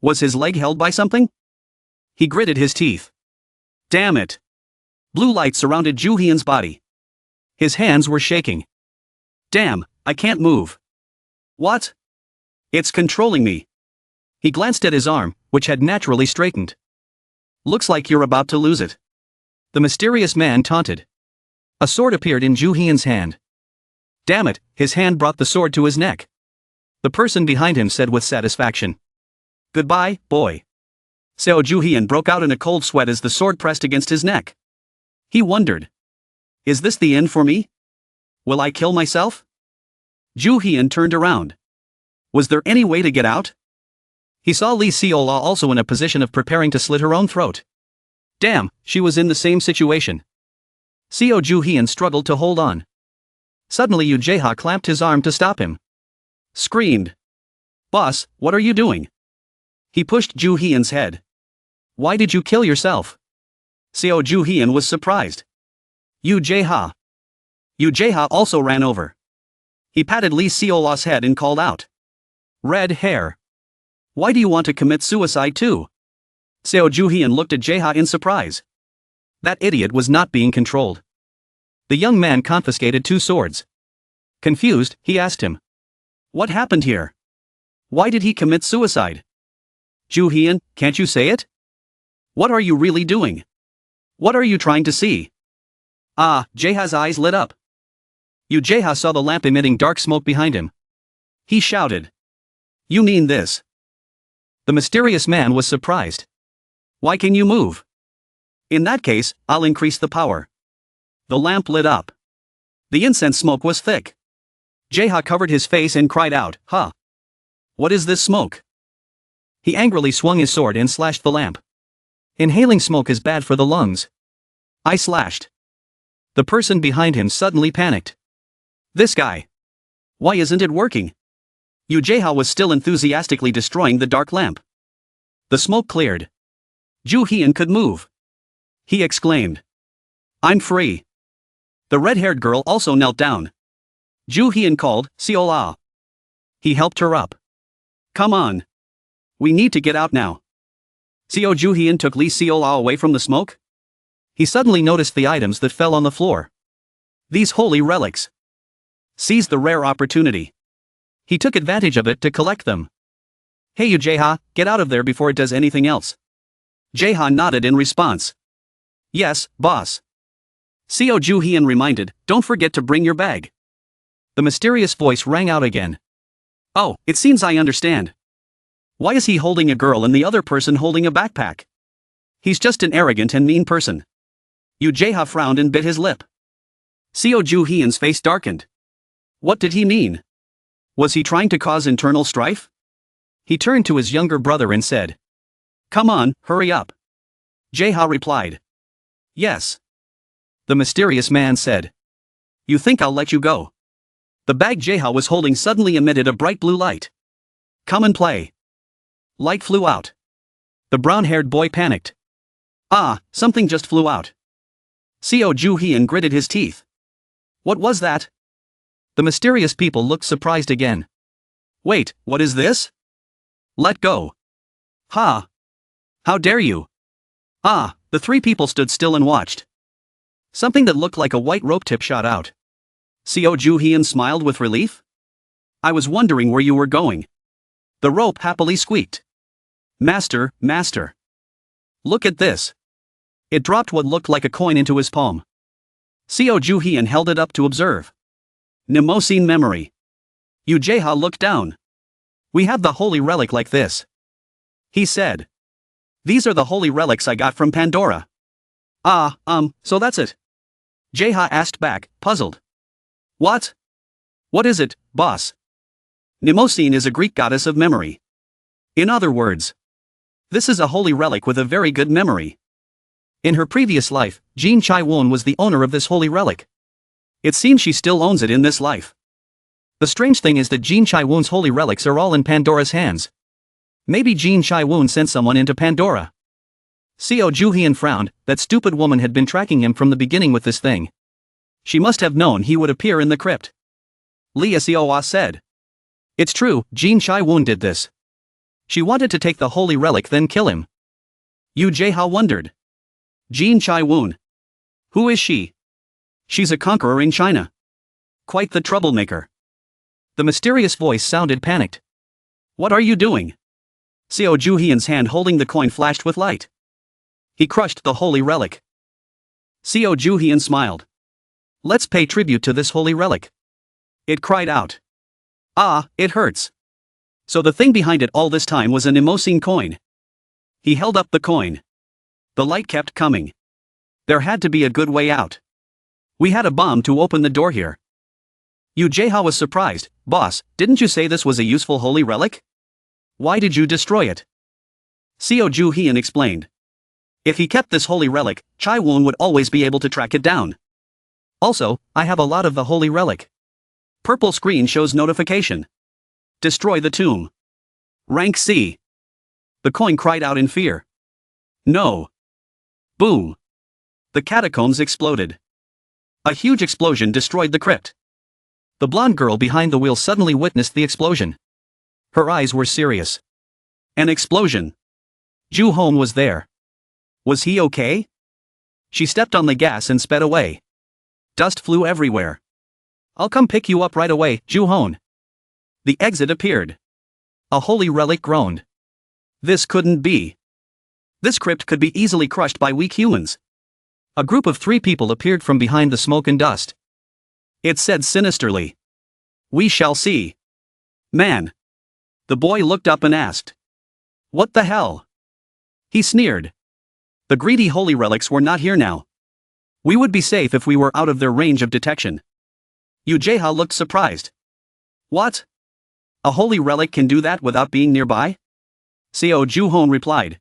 Was his leg held by something? He gritted his teeth. Damn it! Blue light surrounded Juhian's body. His hands were shaking. Damn, I can't move. What? It's controlling me. He glanced at his arm, which had naturally straightened. Looks like you're about to lose it. The mysterious man taunted. A sword appeared in Juhian's hand. Damn it, his hand brought the sword to his neck. The person behind him said with satisfaction. Goodbye, boy. Seo Juhian broke out in a cold sweat as the sword pressed against his neck. He wondered. Is this the end for me? Will I kill myself? Juhian turned around. Was there any way to get out? He saw Li Xiaola also in a position of preparing to slit her own throat. Damn, she was in the same situation. Seo Juhian struggled to hold on. Suddenly Yu Jeha clamped his arm to stop him. Screamed. Boss, what are you doing? He pushed Juhian's head. Why did you kill yourself? Seo Juhian was surprised. Yu Jeha. Yu Jeha also ran over. He patted Li Xiaola's head and called out. Red hair. Why do you want to commit suicide too? Seo Juhian looked at Jeha in surprise. That idiot was not being controlled. The young man confiscated 2 swords. Confused, he asked him. What happened here? Why did he commit suicide? Juhian, can't you say it? What are you really doing? What are you trying to see? Ah, Jeha's eyes lit up. Yu Jeha saw the lamp emitting dark smoke behind him. He shouted. You mean this? The mysterious man was surprised. Why can you move? In that case, I'll increase the power. The lamp lit up. The incense smoke was thick. Jeha covered his face and cried out, Huh! What is this smoke? He angrily swung his sword and slashed the lamp. Inhaling smoke is bad for the lungs. I slashed. The person behind him suddenly panicked. This guy. Why isn't it working? Yu Jeha was still enthusiastically destroying the dark lamp. The smoke cleared. Juhian could move. He exclaimed. I'm free. The red-haired girl also knelt down. Juhian called, Siola. He helped her up. Come on. We need to get out now. Seo Juhian took Li Siola away from the smoke. He suddenly noticed the items that fell on the floor. These holy relics. Seized the rare opportunity. He took advantage of it to collect them. Hey you Jeha, get out of there before it does anything else. Jeha nodded in response. Yes, boss. Seo Juhian reminded, don't forget to bring your bag. The mysterious voice rang out again. Oh, it seems I understand. Why is he holding a girl and the other person holding a backpack? He's just an arrogant and mean person. Yu Jeha frowned and bit his lip. Seo Juhian's face darkened. What did he mean? Was he trying to cause internal strife? He turned to his younger brother and said. Come on, hurry up. Jeha replied. Yes. The mysterious man said. You think I'll let you go? The bag Jeha was holding suddenly emitted a bright blue light. Come and play. Light flew out. The brown-haired boy panicked. Ah, something just flew out. Seo Juhian gritted his teeth. What was that? The mysterious people looked surprised again. Wait, what is this? Let go. Ha! How dare you? Ah, the 3 people stood still and watched. Something that looked like a white rope tip shot out. Seo Juhian smiled with relief. I was wondering where you were going. The rope happily squeaked. Master, master. Look at this. It dropped what looked like a coin into his palm. Seo Juhian held it up to observe. Mnemosyne memory. Yu Jeha looked down. We have the holy relic like this. He said. These are the holy relics I got from Pandora. So that's it? Jaeha asked back, puzzled. What? What is it, boss? Mnemosyne is a Greek goddess of memory. In other words, this is a holy relic with a very good memory. In her previous life, Jin Chai-won was the owner of this holy relic. It seems she still owns it in this life. The strange thing is that Jin Chai-won's holy relics are all in Pandora's hands. Maybe Jin Chai-won sent someone into Pandora. Seo Ju-hyun frowned. That stupid woman had been tracking him from the beginning with this thing. She must have known he would appear in the crypt. Lee Seowa said. It's true, Jin Chai-won did this. She wanted to take the holy relic then kill him. Yu Jaeha wondered. Jin Chai-won. Who is she? She's a conqueror in China. Quite the troublemaker. The mysterious voice sounded panicked. What are you doing? Seo Ju-hyun's hand holding the coin flashed with light. He crushed the holy relic. Seo Ju-hyun smiled. Let's pay tribute to this holy relic. It cried out. It hurts. So the thing behind it all this time was a Mnemosyne coin. He held up the coin. The light kept coming. There had to be a good way out. We had a bomb to open the door here. Yu Jaeha was surprised. Boss, didn't you say this was a useful holy relic? Why did you destroy it? Seo Ju-hyun explained. If he kept this holy relic, Chai-won would always be able to track it down. Also, I have a lot of the holy relic. Purple screen shows notification. Destroy the tomb. Rank C. The coin cried out in fear. No. Boom. The catacombs exploded. A huge explosion destroyed the crypt. The blonde girl behind the wheel suddenly witnessed the explosion. Her eyes were serious. An explosion. Ju-hong was there. Was he okay? She stepped on the gas and sped away. Dust flew everywhere. I'll come pick you up right away, Ju-hong. The exit appeared. A holy relic groaned. This couldn't be. This crypt could be easily crushed by weak humans. A group of 3 people appeared from behind the smoke and dust. It said sinisterly. We shall see. Man. The boy looked up and asked. What the hell? He sneered. The greedy holy relics were not here now. We would be safe if we were out of their range of detection. Yu Jaeha looked surprised. What? A holy relic can do that without being nearby? Seo Ju-hong replied.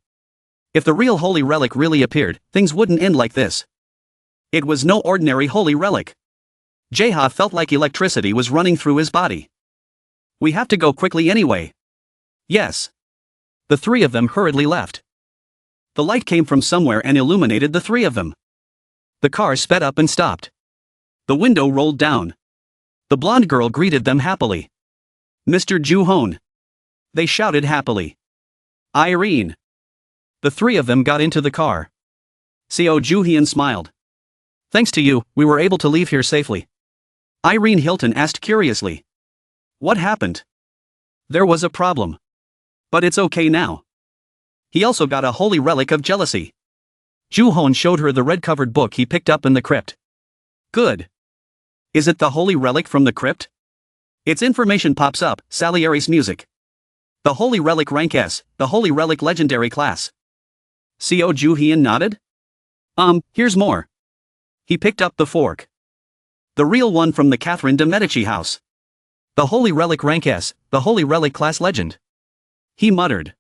If the real holy relic really appeared, things wouldn't end like this. It was no ordinary holy relic. Jaeha felt like electricity was running through his body. We have to go quickly anyway. Yes. The 3 of them hurriedly left. The light came from somewhere and illuminated the 3 of them. The car sped up and stopped. The window rolled down. The blonde girl greeted them happily. Mr. Ju-hong. They shouted happily. Irene. The 3 of them got into the car. Seo Ju-hyun smiled. Thanks to you, we were able to leave here safely. Irene Hilton asked curiously. What happened? There was a problem. But it's okay now. He also got a holy relic of jealousy. Ju-hong showed her the red-covered book he picked up in the crypt. Good. Is it the holy relic from the crypt? Its information pops up, Salieri's music. The holy relic rank S, the holy relic legendary class. Seo Ju-hyun nodded? Here's more. He picked up the fork. The real one from the Catherine de' Medici house. The holy relic rank S, the holy relic class legend. He muttered.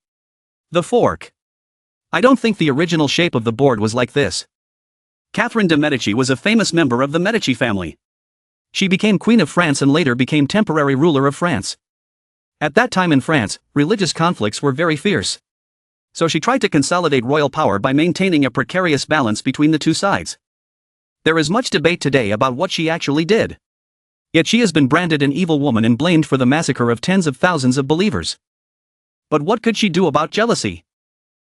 The fork. I don't think the original shape of the board was like this. Catherine de' Medici was a famous member of the Medici family. She became Queen of France and later became temporary ruler of France. At that time in France, religious conflicts were very fierce. So she tried to consolidate royal power by maintaining a precarious balance between the 2 sides. There is much debate today about what she actually did. Yet she has been branded an evil woman and blamed for the massacre of tens of thousands of believers. But what could she do about jealousy?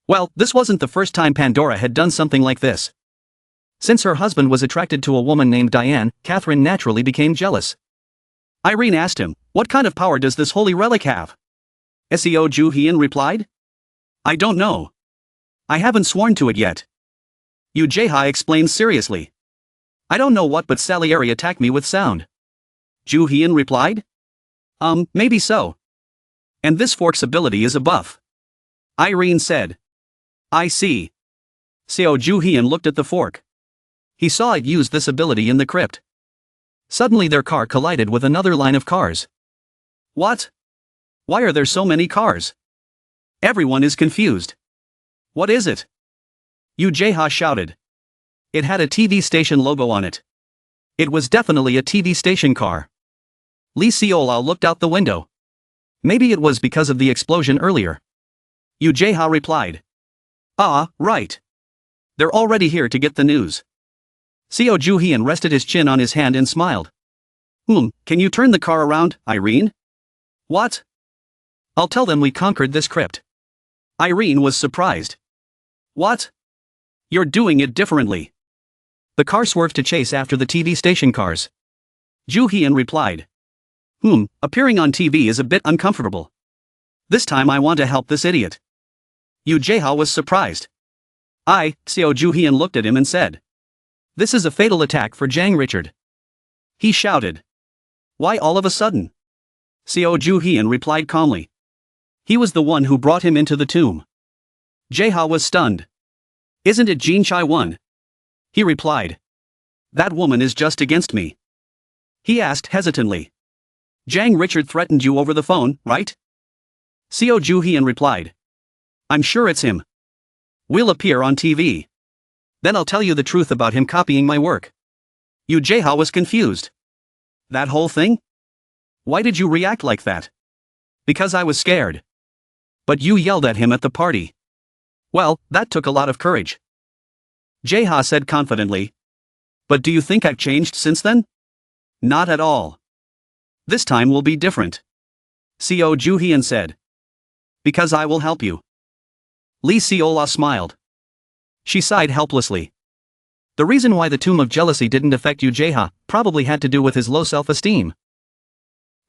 Well, this wasn't the first time Pandora had done something like this. Since her husband was attracted to a woman named Diane, Catherine naturally became jealous. Irene asked him, what kind of power does this holy relic have? Seo Ju-hyun replied. I don't know. I haven't sworn to it yet. Yu Jaeha explained seriously. I don't know what, but Salieri attacked me with sound. Ju-hyun replied. Maybe so. And this fork's ability is a buff. Irene said. I see. Seo Ju-hyun looked at the fork. He saw it use this ability in the crypt. Suddenly their car collided with another line of cars. What? Why are there so many cars? Everyone is confused. What is it? Yoo Jae-ha shouted. It had a TV station logo on it. It was definitely a TV station car. Lee Seola looked out the window. Maybe it was because of the explosion earlier. Yoo Jae-ha replied. Ah, right. They're already here to get the news. Seo Ju-hyun rested his chin on his hand and smiled. Can you turn the car around, Irene? What? I'll tell them we conquered this crypt. Irene was surprised. What? You're doing it differently. The car swerved to chase after the TV station cars. Ju-hyun replied. Appearing on TV is a bit uncomfortable. This time I want to help this idiot. Yoo Jae-ha was surprised. Seo Ju-hyun looked at him and said. This is a fatal attack for Jang Richard. He shouted. Why all of a sudden? Seo Ju-hyun replied calmly. He was the one who brought him into the tomb. Jae-ha was stunned. Isn't it Jin Chai-won? He replied. That woman is just against me. He asked hesitantly. Jang Richard threatened you over the phone, right? Seo Ju-hyun replied. I'm sure it's him. We'll appear on TV. Then I'll tell you the truth about him copying my work. Yoo Jae-ha was confused. That whole thing? Why did you react like that? Because I was scared. But you yelled at him at the party. Well, that took a lot of courage. Jae-ha said confidently. But do you think I've changed since then? Not at all. This time will be different. Seo Ju-hyun said. Because I will help you. Lee Seola smiled. She sighed helplessly. The reason why the Tomb of Jealousy didn't affect Yoo Jae-ha probably had to do with his low self-esteem.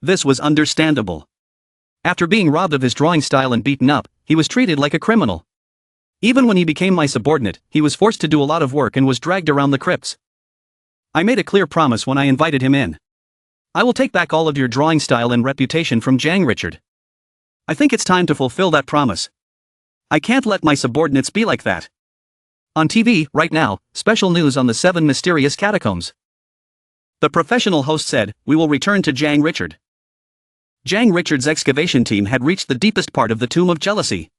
This was understandable. After being robbed of his drawing style and beaten up, he was treated like a criminal. Even when he became my subordinate, he was forced to do a lot of work and was dragged around the crypts. I made a clear promise when I invited him in. I will take back all of your drawing style and reputation from Jang Richard. I think it's time to fulfill that promise. I can't let my subordinates be like that. On TV, right now, special news on the 7 mysterious catacombs. The professional host said, we will return to Jang Richard. Jang Richard's excavation team had reached the deepest part of the Tomb of Jealousy.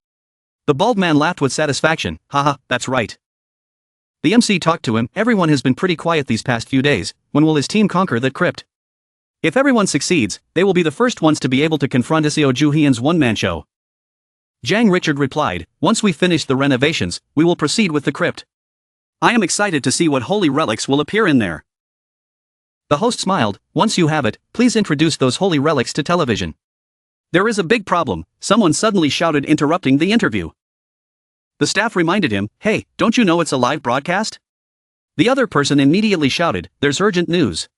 The bald man laughed with satisfaction, haha, that's right. The MC talked to him, everyone has been pretty quiet these past few days, when will his team conquer that crypt? If everyone succeeds, they will be the first ones to be able to confront Seo Ju-hyun's one-man show. Jang Richard replied, once we finish the renovations, we will proceed with the crypt. I am excited to see what holy relics will appear in there. The host smiled, once you have it, please introduce those holy relics to television. There is a big problem, someone suddenly shouted interrupting the interview. The staff reminded him, hey, don't you know it's a live broadcast? The other person immediately shouted, there's urgent news.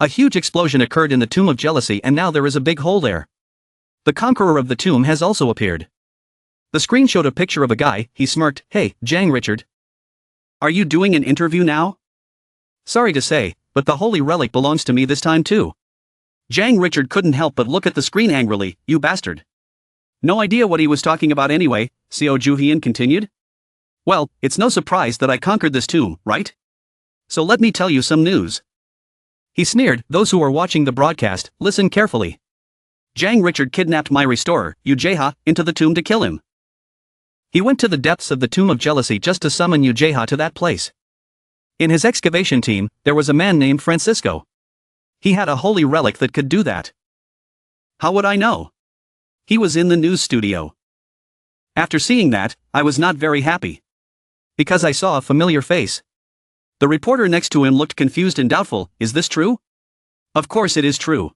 A huge explosion occurred in the Tomb of Jealousy and now there is a big hole there. The conqueror of the tomb has also appeared. The screen showed a picture of a guy, he smirked, hey, Jang Richard. Are you doing an interview now? Sorry to say, but the holy relic belongs to me this time too. Jang Richard couldn't help but look at the screen angrily, you bastard. No idea what he was talking about anyway, Seo Ju-hyun continued. Well, it's no surprise that I conquered this tomb, right? So let me tell you some news. He sneered, those who are watching the broadcast, listen carefully. Jang Richard kidnapped my restorer, Yoo Jae-ha, into the tomb to kill him. He went to the depths of the Tomb of Jealousy just to summon Yoo Jae-ha to that place. In his excavation team, there was a man named Francisco. He had a holy relic that could do that. How would I know? He was in the news studio. After seeing that, I was not very happy. Because I saw a familiar face. The reporter next to him looked confused and doubtful, is this true? Of course it is true.